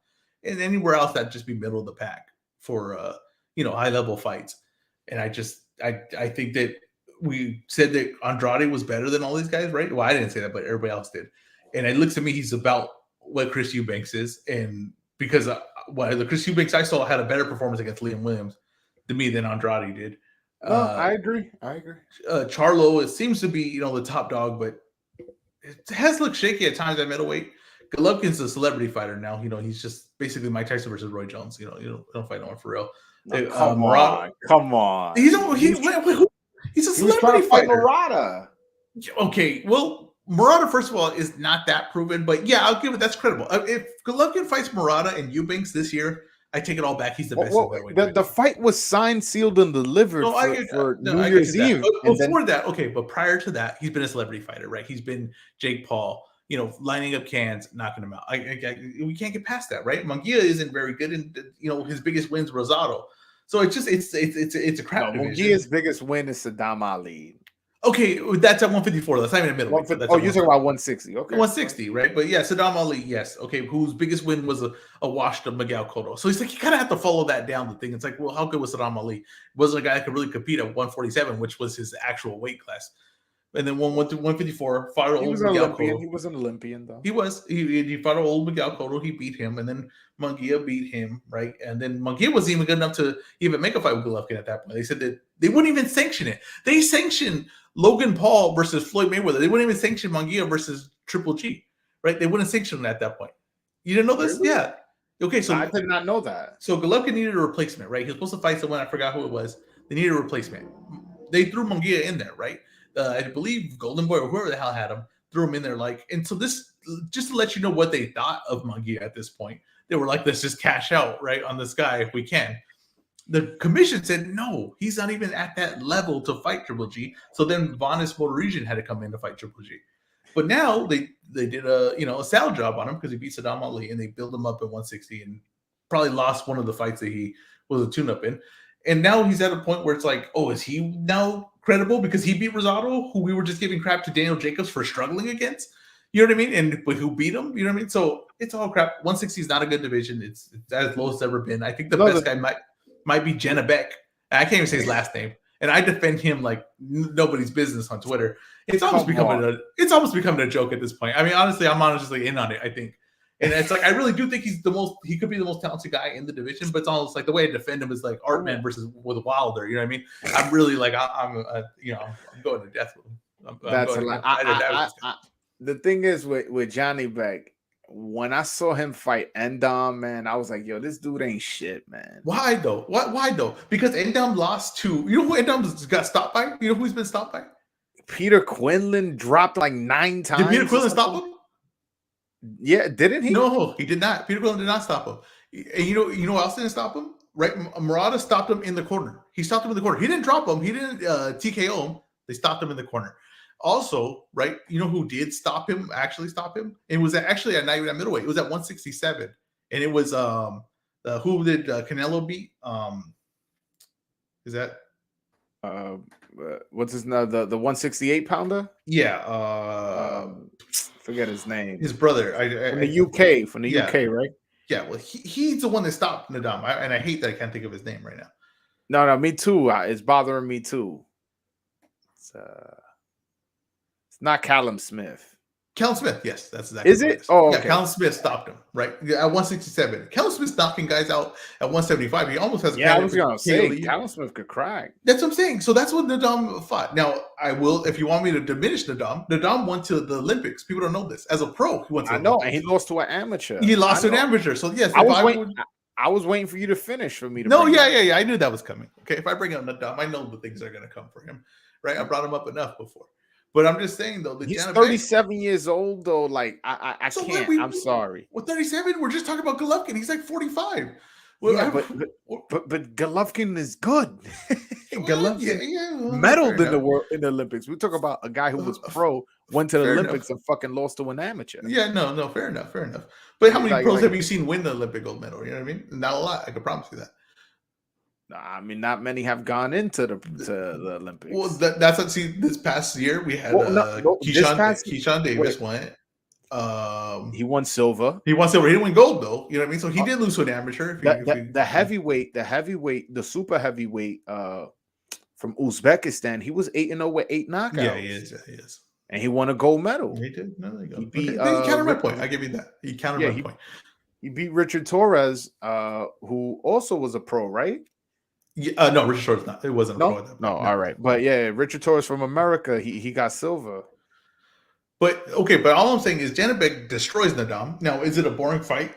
and anywhere else that'd just be middle of the pack for high level fights. And I think that we said that Andrade was better than all these guys, right? Well, I didn't say that, but everybody else did. And it looks to me he's about what Chris Eubanks is, and because the Chris Eubanks I saw had a better performance against Liam Williams to me than Andrade did. No, I agree. Charlo, it seems to be the top dog, but it has looked shaky at times at middleweight. Golovkin's a celebrity fighter now. He's just basically Mike Tyson versus Roy Jones. You don't fight no one for real. No, come on. He's a celebrity fighter. Murata. Okay, well, Murata, first of all, is not that proven, but yeah, I'll give it. That's credible. If Golovkin fights Murata and Eubanks this year, I take it all back. He's the best. The fight was signed, sealed, and delivered for New Year's Eve. Before that, okay, but prior to that, he's been a celebrity fighter, right? He's been Jake Paul, lining up cans, knocking them out. We can't get past that, right? Munguia isn't very good, and his biggest win's Rosado. So it's a crap division. Munguia's biggest win is Saddam Ali. Okay, that's at 154. That's not even a middleweight. You're talking about 160. Okay, 160, right? But yeah, Saddam Ali, yes. Okay, whose biggest win was a washed up Miguel Cotto. So he's like, you kind of have to follow that down. The thing, it's like, well, how good was Saddam Ali? Wasn't a guy that could really compete at 147, which was his actual weight class. And then went to 154. Fought old Miguel Cotto. He was an Olympian, though. He was. He fought old Miguel Cotto. He beat him, and then Munguia beat him, right? And then Munguia wasn't even good enough to even make a fight with Golovkin at that point. They said that they wouldn't even sanction it. They sanctioned Logan Paul versus Floyd Mayweather. They wouldn't even sanction Munguia versus Triple G, right? They wouldn't sanction him at that point. You didn't know this? Really? Yeah. Okay, so I did not know that. So Golovkin needed a replacement, right? He was supposed to fight someone. I forgot who it was. They needed a replacement. They threw Munguia in there, right? I believe Golden Boy or whoever the hell had him threw him in there. And so this, just to let you know what they thought of Munguia at this point, they were like, let's just cash out, right, on this guy if we can. The commission said, no, he's not even at that level to fight Triple G. So then Vanes Motoresian had to come in to fight Triple G. But now they did a salad job on him because he beat Saddam Ali, and they built him up at 160 and probably lost one of the fights that he was a tune-up in. And now he's at a point where it's like, oh, is he now credible because he beat Rosado, who we were just giving crap to Daniel Jacobs for struggling against? You know what I mean? But who beat him? You know what I mean? So it's all crap. 160 is not a good division. It's as low as it's ever been. I think the best guy might be Jenna Beck. I can't even say his last name. And I defend him like nobody's business on Twitter. It's almost becoming a joke at this point. I mean, honestly, I'm honestly in on it, I think. And it's like, I really do think he could be the most talented guy in the division, but it's almost like the way I defend him is like Artman versus with Wilder. You know what I mean? I'm really like, I'm going to death with him. That's a lot. The thing is with Johnny Beck, when I saw him fight Endom, man, I was like, yo, this dude ain't shit, man. Why though? Why though? Because Endom lost to, you know who Endom got stopped by? You know who he's been stopped by? Peter Quinlan dropped like 9 times. Did Peter Quinlan stop him? Yeah, didn't he? No, he did not. Peter Quinlan did not stop him. And you know who else didn't stop him? Right, Murata stopped him in the corner. He stopped him in the corner. He didn't drop him. He didn't TKO him. They stopped him in the corner. Also, right, you know who did actually stop him? It was actually not even at middleweight. It was at 167. And it was who did Canelo beat? Is that what's his name? The 168 pounder? Yeah. Forget his name. His brother. From the UK, right? Yeah, well, he's the one that stopped Nadam. And I hate that I can't think of his name right now. No, me too. It's bothering me too. It's not Callum Smith. Callum Smith, yes, that's exactly Is what it it? is. Oh, Yeah, okay. Callum Smith stopped him, right? At 167. Callum Smith's knocking guys out at 175. He almost has a Yeah, I candidate was for gonna KO of say the year. Callum Smith could crack. That's what I'm saying. So that's what Nadam fought. Now, I will, if you want me to diminish Nadam went to the Olympics. People don't know this. As a pro, he went to I the know, and he Olympics. lost to an amateur. He I lost to an know. amateur. So, yes, I if was I waiting. would. I was waiting for you to finish for me to No, bring yeah, that. yeah, yeah. I knew that was coming. Okay. If I bring up Nadam, I know the things are going to come for him, right? I brought him up enough before. But I'm just saying, though, the He's Janabek. 37 years old, though. Like, I So what can't. I'm sorry. well, 37. We're just talking about Golovkin. He's like 45. Well, Yeah, but Golovkin is good. well, yeah, Golovkin yeah. Well, fair medaled in the enough. world in the Olympics. We talk about a guy who was Uh, pro, went to the fair Olympics enough. and fucking lost to an amateur. Yeah, no, fair enough, fair enough. But how many pros Like, have you seen win the Olympic gold medal? You know what I mean? Not a lot. I can promise you that. I mean, not many have gone into the Well, Olympics. that's what. See, this past year we had Well, no, this past Keyshawn wait, Davis went. he won silver. He won silver. He didn't win gold though. You know what I mean? So he Uh, did lose to an amateur. the heavyweight, the super heavyweight, from Uzbekistan, he was 8-0 with 8 yeah, knockouts. he is. And he won a gold medal. He did. No, there you go. He beat Okay. He countered my point. I give you that. He countered yeah, my point. he beat Richard Torres, who also was a pro, right? Yeah, no, Richard Torres not. It wasn't a pro at that point. No, all right. But yeah, Richard Torres from America, he got silver. But okay, but all I'm saying is Janabek destroys Nadam. Now, is it a boring fight?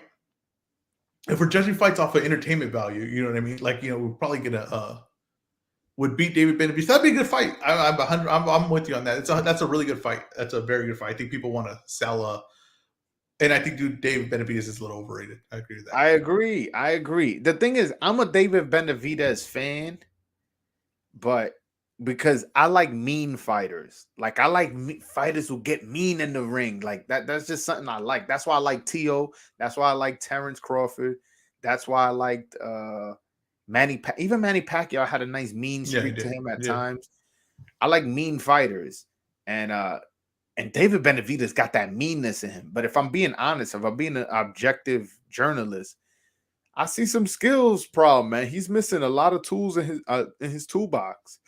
If we're judging fights off of entertainment value, you know what I mean? Like, we're probably gonna would beat David Benavidez. That'd be a good fight. I'm with you on that. That's a really good fight. That's a very good fight. I think people want to sell and I think David Benavidez is a little overrated. I agree with that. I agree. The thing is, I'm a David Benavidez fan, but because I like mean fighters. Like, I like fighters who get mean in the ring. Like that's just something I like. That's why I like Tio. That's why I like Terrence Crawford. That's why I liked even Manny Pacquiao had a nice mean streak to him at times. I like mean fighters. And David Benavidez got that meanness in him. But if I'm being honest, if I'm being an objective journalist, I see some skills problem, man. He's missing a lot of tools in his toolbox.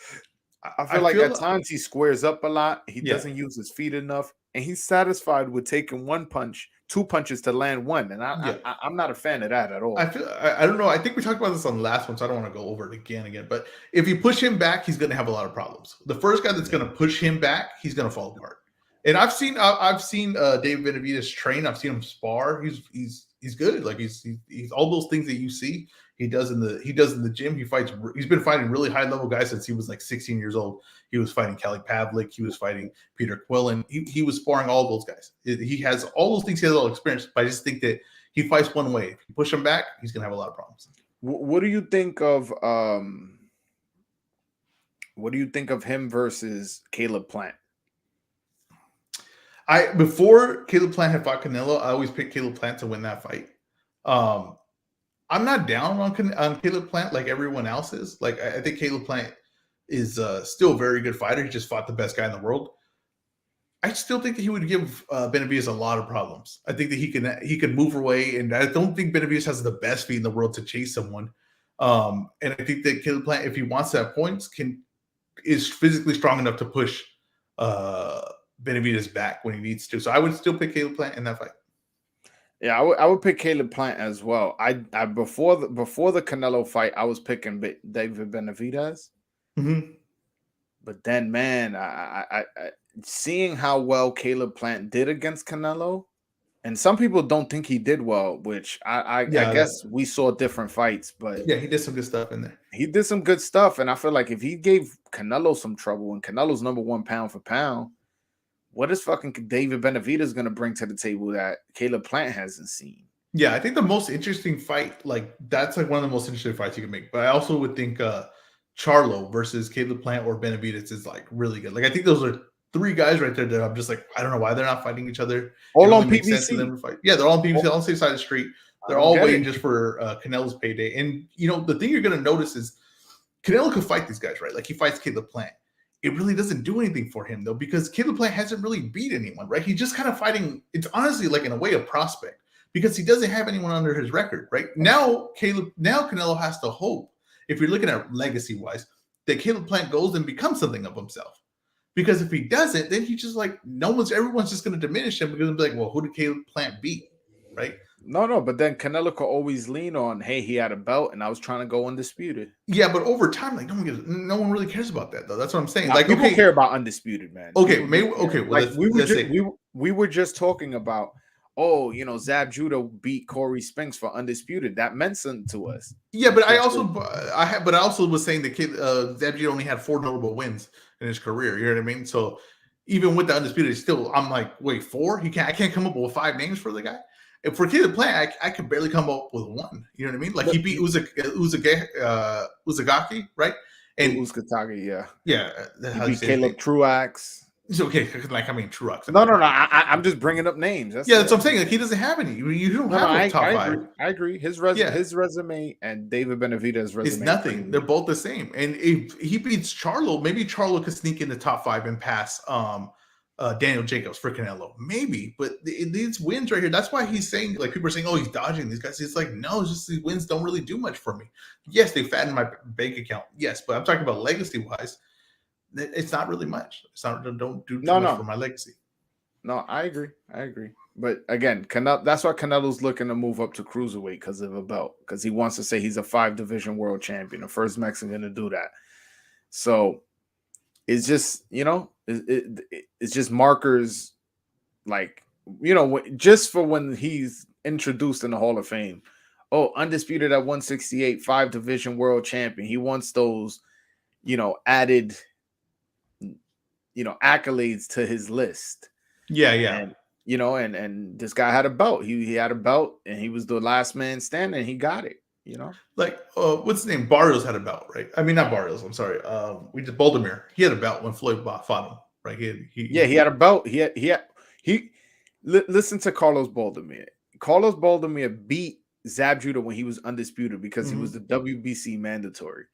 I feel like at times he squares up a lot. He doesn't use his feet enough, and he's satisfied with taking one punch, 2 punches to land one. And I'm not a fan of that at all. I don't know. I think we talked about this on the last one, so I don't want to go over it again. But if you push him back, he's going to have a lot of problems. The first guy that's going to push him back, he's going to fall apart. And I've seen David Benavidez train. I've seen him spar. He's good. Like he's all those things that you see. He does in the gym. He's been fighting really high level guys since he was like 16 years old. He was fighting Kelly Pavlik. He was fighting Peter Quillen. He was sparring all those guys. He has all those things. He has all experience. But I just think that he fights one way. If you push him back, he's gonna have a lot of problems. What do you think of him versus Caleb Plant? Before Caleb Plant had fought Canelo, I always picked Caleb Plant to win that fight. I'm not down on Caleb Plant like everyone else is. Like I think Caleb Plant is still a very good fighter. He just fought the best guy in the world. I still think that he would give Benavidez a lot of problems. I think that he can move away, and I don't think Benavidez has the best feet in the world to chase someone. And I think that Caleb Plant, if he wants to have points, is physically strong enough to push Benavidez back when he needs to. So I would still pick Caleb Plant in that fight. Yeah, I would pick Caleb Plant as well. I before the Canelo fight, I was picking David Benavidez. Mm-hmm. But then, man, I seeing how well Caleb Plant did against Canelo, and some people don't think he did well, which I guess we saw different fights. But yeah, he did some good stuff in there. He did some good stuff, and I feel like if he gave Canelo some trouble, and Canelo's number one pound for pound, what is fucking David Benavidez going to bring to the table that Caleb Plant hasn't seen? Yeah, I think the most interesting fight, that's like one of the most interesting fights you can make. But I also would think Charlo versus Caleb Plant or Benavidez is like really good. Like I think those are 3 guys right there that I'm just like, I don't know why they're not fighting each other. All on PBC. For them to fight. Yeah, they're all on PBC, all on the same side of the street. They're all waiting just for Canelo's payday. And the thing you're going to notice is Canelo could fight these guys, right? Like he fights Caleb Plant. It really doesn't do anything for him, though, because Caleb Plant hasn't really beat anyone, right? He's just kind of fighting. It's honestly like in a way a prospect because he doesn't have anyone under his record, right? Now Canelo has to hope, if you're looking at legacy-wise, that Caleb Plant goes and becomes something of himself. Because if he doesn't, then he just like everyone's just going to diminish him because they'll be like, well, who did Caleb Plant beat, right? No, but then Canelo could always lean on, hey, he had a belt and I was trying to go undisputed. Yeah, but over time, like no one really cares about that though. That's what I'm saying. Now, like, people okay, care about undisputed, man. okay, People do maybe care. okay. Well, Like let's say we were just talking about, oh, Zab Judah beat Corey Spinks for undisputed. That meant something to us. yeah, but I Just also but I also was saying that Zabji only had 4 notable wins in his career. You know what I mean? So even with the undisputed, still I'm like, wait, 4? I can't come up with 5 names for the guy. And for Caleb Plant, I could barely come up with 1. You know what I mean? Like he beat Uzagaki, right? And Uzcategui, yeah. yeah, He beat Caleb Truax. It's okay, like I mean, Truax. No. I'm just bringing up names. That's what I'm saying. Like he doesn't have any. You don't have a top 5. I agree. His resume and David Benavidez's resume is nothing. They're both the same. And if he beats Charlo, maybe Charlo could sneak in the top 5 and pass Daniel Jacobs for Canelo. Maybe, but these wins right here. That's why he's saying, like, people are saying, oh, he's dodging these guys. It's like, no, it's just these wins don't really do much for me. Yes, they fatten my bank account. Yes, but I'm talking about legacy wise. It's not really much. It's not. Don't do too much for my legacy. No, I agree. But again, that's why Canelo's looking to move up to cruiserweight because of a belt. Because he wants to say he's a 5-division world champion, the first Mexican to do that. So it's just, it's just markers, like, just for when he's introduced in the Hall of Fame. Oh, undisputed at 168, 5-division world champion. He wants those, added, accolades to his list. Yeah. And, and this guy had a belt. He had a belt and he was the last man standing. And he got it, Like, what's his name? Barrios had a belt, right? I mean, not Barrios. I'm sorry. We did Baldomir. He had a belt when Floyd fought him, right? He had a belt. Listen to Carlos Baldomir. Carlos Baldomir beat Zab Judah when he was undisputed because he was the WBC mandatory.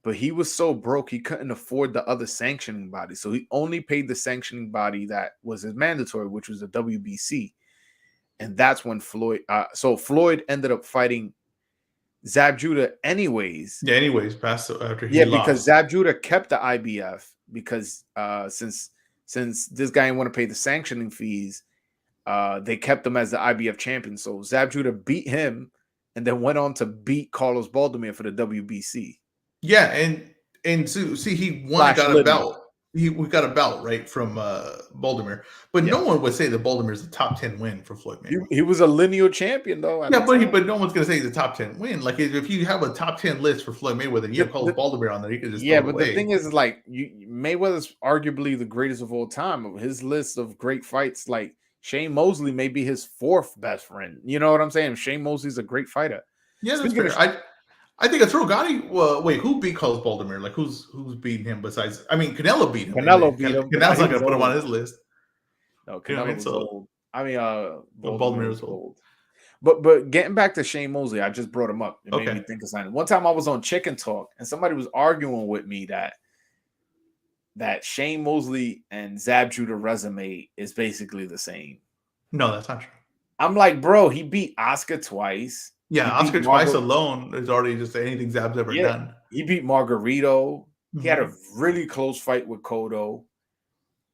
But he was so broke, he couldn't afford the other sanctioning body. So he only paid the sanctioning body that was his mandatory, which was the WBC. And that's when Floyd ended up fighting Zab Judah anyways. Yeah, past after he lost. Because Zab Judah kept the IBF because since this guy didn't want to pay the sanctioning fees, they kept him as the IBF champion. So Zab Judah beat him and then went on to beat Carlos Baldomir for the WBC. Yeah, and so see, he got a belt. We got a belt, right, from Baldomir. But no one would say that Baldomir is a top 10 win for Floyd Mayweather. He was a lineal champion, though. Yeah, but no one's going to say he's a top 10 win. Like, if you have a top 10 list for Floyd Mayweather and you have Carlos Baldomir on there, you could just but the thing is, like, Mayweather's arguably the greatest of all time. His list of great fights, like, Shane Mosley may be his 4th best friend. You know what I'm saying? Shane Mosley's a great fighter. Yeah, that's fair. I think it's Gotti. Well, wait, who beat Carlos Baldomir? Like, who's beating him besides? I mean, Canelo beat him. Canelo beat him. Canelo's not gonna put him on his list. No, Canelo was old. I mean, Baldomir was old. But getting back to Shane Mosley, I just brought him up. It made me think of something. One time I was on Chicken Talk and somebody was arguing with me that Shane Mosley and Zab Judah resume is basically the same. No, that's not true. I'm like, bro, he beat Oscar twice. Yeah, Oscar twice alone is already just anything Zab's ever done. He beat Margarito. He had a really close fight with Cotto.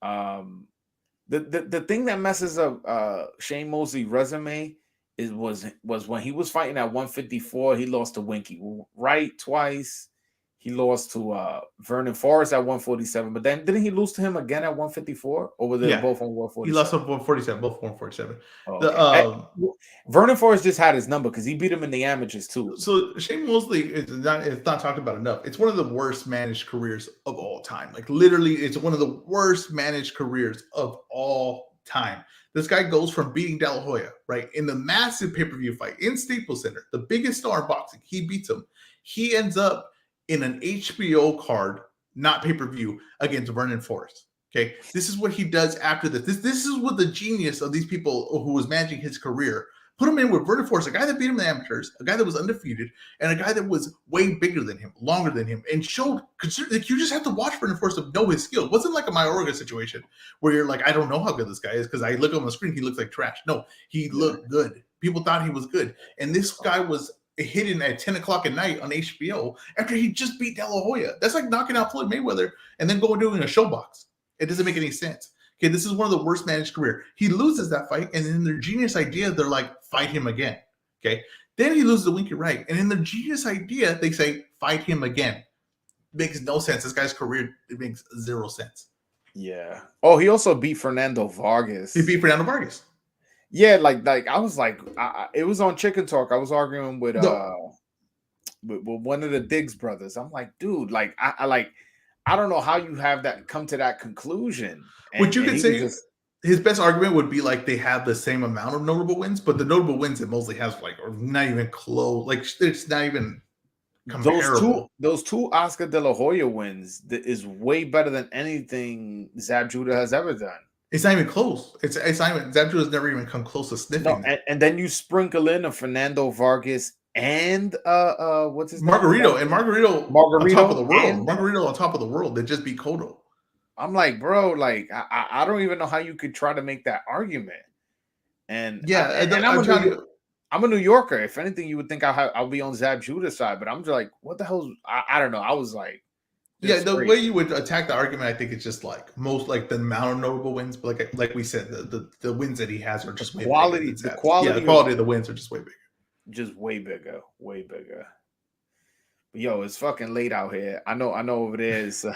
The thing that messes up Shane Mosley's resume was when he was fighting at 154, he lost to Winky Wright twice. He lost to Vernon Forrest at 147, but then didn't he lose to him again at 154? Or were they both on 147? He lost at 147, both 147. Oh, okay. Vernon Forrest just had his number because he beat him in the amateurs too. So Shane Mosley is not talked about enough. It's one of the worst managed careers of all time. Like, literally, it's one of the worst managed careers of all time. This guy goes from beating De La Hoya, right, in the massive pay-per-view fight in Staples Center, the biggest star in boxing. He beats him. He ends up in an HBO card, not pay-per-view, against Vernon Forrest. Okay, this is what he does after this. This is what the genius of these people who was managing his career put him in with Vernon Forrest, a guy that beat him in the amateurs, a guy that was undefeated, and a guy that was way bigger than him, longer than him, and showed. Like, you just have to watch Vernon Forrest to know his skill. It wasn't like a Mayorga situation where you're like, I don't know how good this guy is because I look on the screen, he looks like trash. No, he looked good. People thought he was good, and this guy was hidden at 10 o'clock at night on HBO after he just beat De La Hoya. That's like knocking out Floyd Mayweather and then going doing a showbox. It doesn't make any sense. Okay, this is one of the worst managed career. He loses that fight, and in their genius idea, they're like, fight him again. Okay, then he loses to Winky Wright, and in their genius idea, they say, fight him again. Makes no sense. This guy's career, it makes zero sense. Yeah. Oh, he also beat Fernando Vargas. He beat Fernando Vargas. Yeah, like I was like, it was on Chicken Talk. I was arguing with with one of the Diggs brothers. I'm like, dude, like I don't know how you have that come to that conclusion. Which you could say his best argument would be like they have the same amount of notable wins, but the notable wins that Mosley has like are not even close. Like it's not even comparable. Those two Oscar De La Hoya wins is way better than anything Zab Judah has ever done. It's not even close. It's not even, Zab Judah's never even come close to sniffing. No, and then you sprinkle in a Fernando Vargas and what's his Margarito name? Margarito on top of the world. Margarito on top of the world. They just beat Cotto. I'm like, bro, like I don't even know how you could try to make that argument. And yeah, I'm a New Yorker. If anything, you would think I'll be on Zab Judah's side, but I'm just like, what the hell? I don't know. I was like, yeah, the way you would attack the argument, I think it's just like most like the amount of notable wins, but like we said, the wins that he has are just quality. The quality of the wins are just way bigger. Just way bigger, way bigger. But yo, it's fucking late out here. I know over there it's a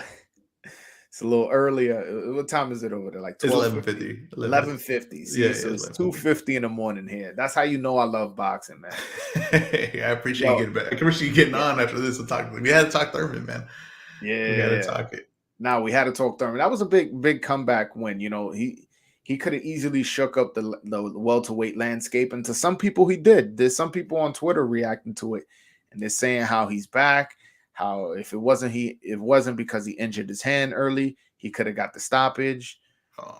little earlier. What time is it over there? Like 11:50. 11:50. So it's 2:50 in the morning here. That's how you know I love boxing, man. I appreciate you getting back. I appreciate you getting on after this and talking. We had to talk Thurman, man. Yeah, we had to talk it. Now we had to talk Thurman. That was a big comeback win. You know, he could have easily shook up the welterweight landscape, and to some people he did. There's some people on Twitter reacting to it, and they're saying how he's back. How if it wasn't because he injured his hand early, he could have got the stoppage.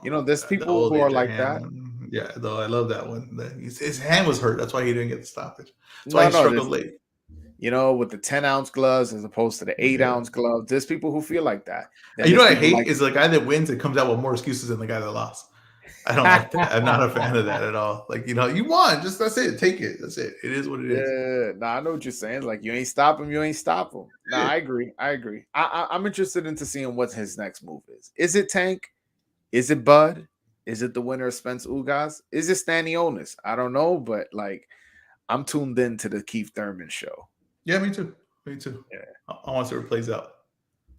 You know, there's people who are like that. Yeah, though I love that one. His hand was hurt. That's why he didn't get the stoppage. That's why he struggled late. You know, with the 10-ounce gloves as opposed to the 8-ounce gloves. There's people who feel like that. You know what I hate is the guy that wins and comes out with more excuses than the guy that lost. I don't like that. I'm not a fan of that at all. Like, you know, you won. Just that's it. Take it. That's it. It is what it is. Yeah, I know what you're saying. Like, you ain't stop him. You ain't stop him. I agree. I'm interested into seeing what his next move is. Is it Tank? Is it Bud? Is it the winner of Spence Ugas? Is it Stanionis? I don't know, but like, I'm tuned in to the Keith Thurman show. Yeah, me too. Yeah. I want to see what it plays out.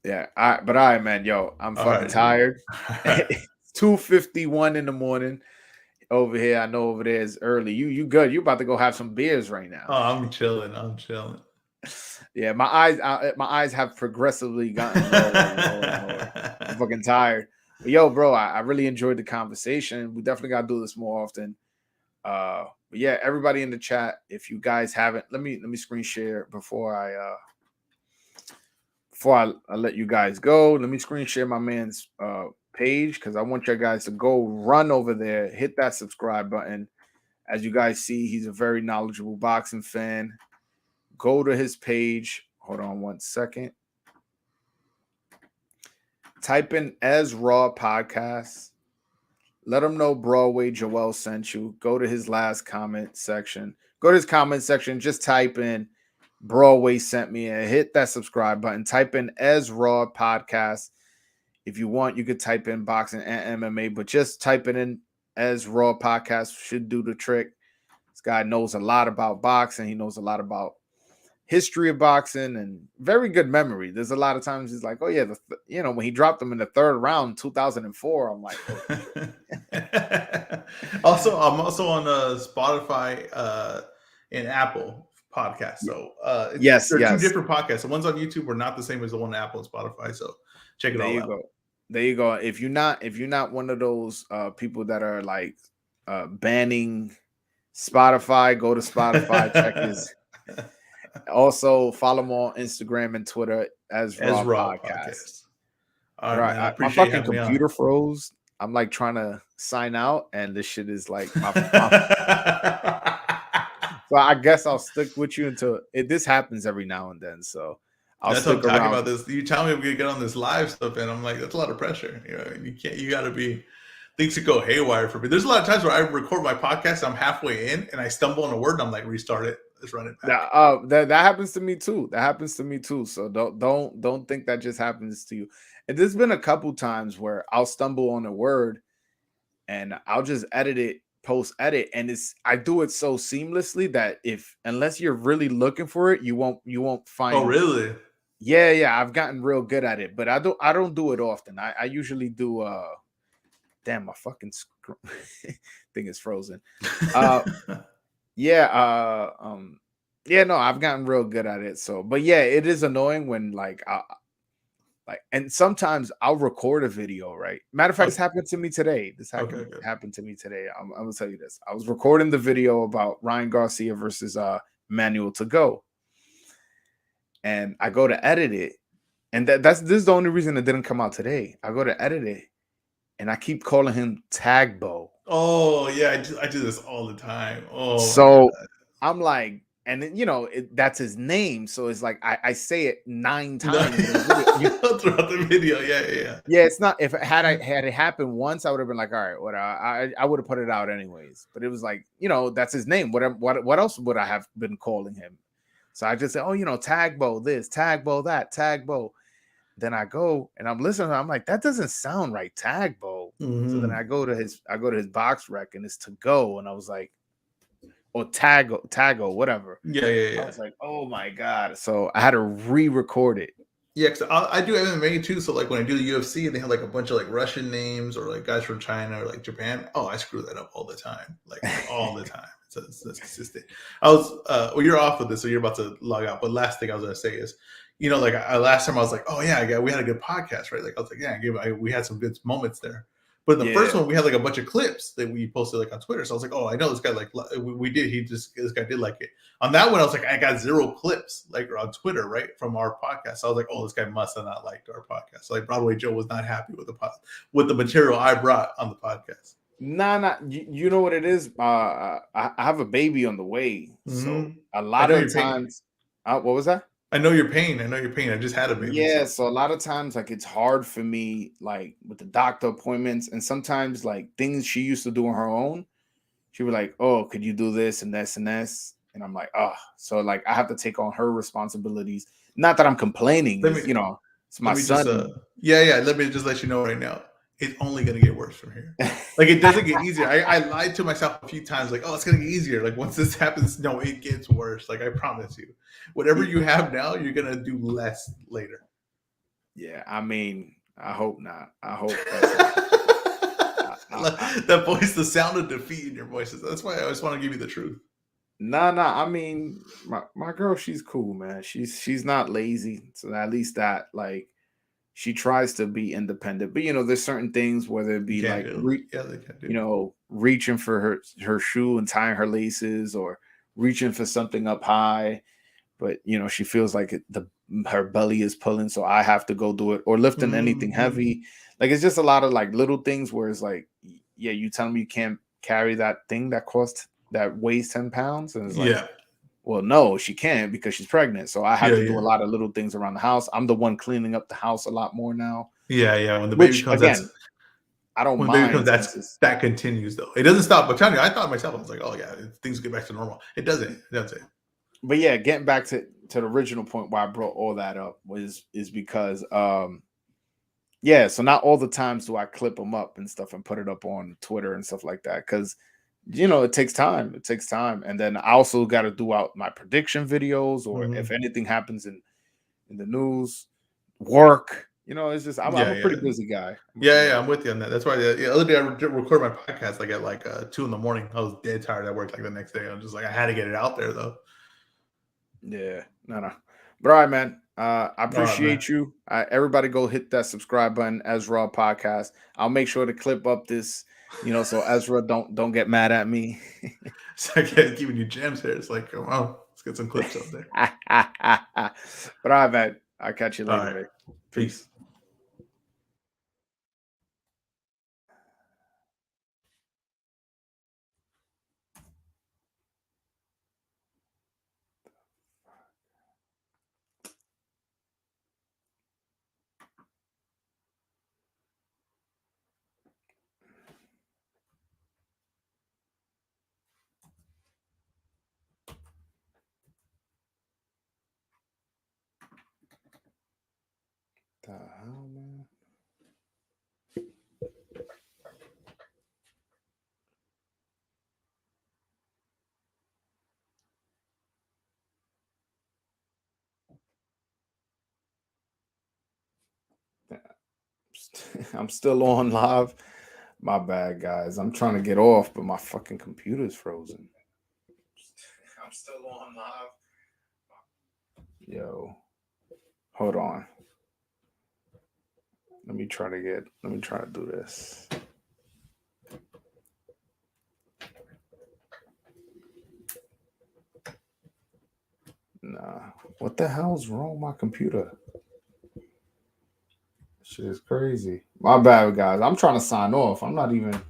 Yeah, all right, man. Yo, I'm fucking tired. 2:51 in the morning over here. I know over there is early. You good? You about to go have some beers right now? Oh, I'm chilling. Yeah, my eyes have progressively gotten lower. I'm fucking tired. But yo, bro, I really enjoyed the conversation. We definitely gotta do this more often. But yeah, everybody in the chat, if you guys haven't, let me screen share before I let you guys go. Let me screen share my man's page because I want you guys to go run over there, hit that subscribe button. As you guys see, he's a very knowledgeable boxing fan. Go to his page. Hold on one second. Type in Ez Raw Podcast. Let him know Broadway Joel sent you. Go to his last comment section. Go to his comment section. Just type in Broadway sent me and hit that subscribe button. Type in Ez Raw Podcast. If you want, you could type in boxing and MMA, but just type it in Ez Raw Podcast should do the trick. This guy knows a lot about boxing. He knows a lot about history of boxing and very good memory. There's a lot of times he's like, oh yeah, when he dropped him in the third round, 2004, I'm like, also, I'm also on Spotify and Apple podcast. So yes, two different podcasts. The ones on YouTube are not the same as the one on Apple and Spotify. So check it out. There you go. If you're not one of those people that are like banning Spotify, go to Spotify, check his. Also follow him on Instagram and Twitter as Raw Podcast. All right, my fucking computer froze. I'm like trying to sign out, and this shit is like my So I guess I'll stick with you until this happens every now and then. So that's what I'm talking about. This you tell me we're gonna get on this live stuff, and I'm like, that's a lot of pressure. You know, you got to be. Things could go haywire for me. There's a lot of times where I record my podcast, I'm halfway in, and I stumble on a word, and I'm like, restart it. let's run it back. That happens to me too. That happens to me too. So don't think that just happens to you. And there's been a couple times where I'll stumble on a word and I'll just edit it, post edit, and I do it so seamlessly that if unless you're really looking for it, you won't Oh, find. really? Yeah, I've gotten real good at it, but I don't do it often. I usually do damn, my fucking thing is frozen. Uh yeah, yeah, no, I've gotten real good at it. So, but yeah, it is annoying when and sometimes I'll record a video, right? Matter of fact, this Okay, happened to me today. This okay, happened okay. happened to me today. I'm gonna tell you this. I was recording the video about Ryan Garcia versus Manuel to go, and I go to edit it, and this is the only reason it didn't come out today. I go to edit it, and I keep calling him Tagbo. Oh yeah, I do this all the time. Oh my So god. I'm like, and then, that's his name. So it's like I say it nine No. times in the video. Throughout the video, yeah. Yeah, it's not. If had it happened once, I would have been like, all right, what I would have put it out anyways. But it was like, that's his name. What else would I have been calling him? So I just say, oh, Tagbo this, Tagbo that, Tagbo. Then I go and I'm listening. I'm like, that doesn't sound right, Tagbo. So then Hmm. I go to his box rec and it's to go, and I was like, or Tago, whatever. I Yeah. was like, oh my god. So I had to re-record it. Yeah, because I do MMA too. So like when I do the UFC, and they have like a bunch of like Russian names or like guys from China or like Japan. Oh, I screw that up all the time, like all the time. So it's consistent. I was well, you're off with this, so you're about to log out. But last thing I was gonna say is, like last time I was like, oh yeah, we had a good podcast, right? Like I was like, yeah, we had some good moments there. But in the first Yeah. one, we had like a bunch of clips that we posted like on Twitter. So I was like, oh, I know this guy like we did. This guy did like it. On that one, I was like, I got 0 clips like on Twitter, right, from our podcast. So I was like, oh, this guy must have not liked our podcast. So like Broadway Joe was not happy with the material I brought on the podcast. Nah. You know what it is? I have a baby on the way, so Hmm. a I lot know of your pain. times. What was that? I know your pain. I know your pain. I just had a baby, Yeah, so so a lot of times, like, it's hard for me, like with the doctor appointments, and sometimes like things she used to do on her own. She was like, "Oh, could you do this and this and this?" And I'm like, "Oh," so like I have to take on her responsibilities. Not that I'm complaining, let me it's my let me just son. yeah, let me just let you know right now. It's only gonna get worse from here. Like it doesn't get easier. I lied to myself a few times, like, oh, it's gonna get easier. Like once this happens, no, it gets worse. Like I promise you. Whatever you have now, you're gonna do less later. Yeah, I mean, I hope not. I hope that's not the case. I That voice, the sound of defeat in your voices. That's why I always want to give you the truth. nah. I mean, my girl, she's cool, man. She's not lazy, so at least that, like, she tries to be independent. But there's certain things, whether it You be can't like do. Yeah, they can do. reaching for her shoe and tying her laces, or reaching for something up high, but she feels like her belly is pulling, so I have to go do it, or lifting anything Hmm. heavy. Like, it's just a lot of like little things where it's like, yeah, you tell me you can't carry that thing that weighs 10 pounds, and it's like, Yeah, well, no, she can't because she's pregnant. So I have to do yeah. a lot of little things around the house. I'm the one cleaning up the house a lot more now, Yeah. When the baby which comes, that's again, I don't when baby comes. mind since it's. That continues though. It doesn't stop. But China, I thought myself, I was like, oh yeah, things get back to normal. It doesn't. It doesn't. But yeah, getting back to the original point why I brought all that up is because yeah, so not all the times do I clip them up and stuff and put it up on Twitter and stuff like that, because it takes time. It takes time, and then I also got to do out my prediction videos, or if Hmm. anything happens in the news, work. It's just I'm Yeah, a pretty yeah. busy guy. I'm a Yeah, pretty yeah, busy. I'm with you on that. That's why the other day I recorded my podcast like at like 2 in the morning. I was dead tired at work like the next day. I'm just like I had to get it out there though. Yeah, no. But all right, man. I All right, man. appreciate you. Everybody go hit that subscribe button, Ezra podcast. I'll make sure to clip up this, so Ezra don't get mad at me. So I kept giving you gems here. It's like, come on, let's get some clips up there. But all right, man. I'll catch you All later, right, man. peace. Peace. I'm still on live. My bad, guys. I'm trying to get off, but my fucking computer's frozen. I'm still on live. Yo, hold on. Let me try to do this. Nah. What the hell's wrong with my computer? Shit is crazy. My bad, guys. I'm trying to sign off. I'm not even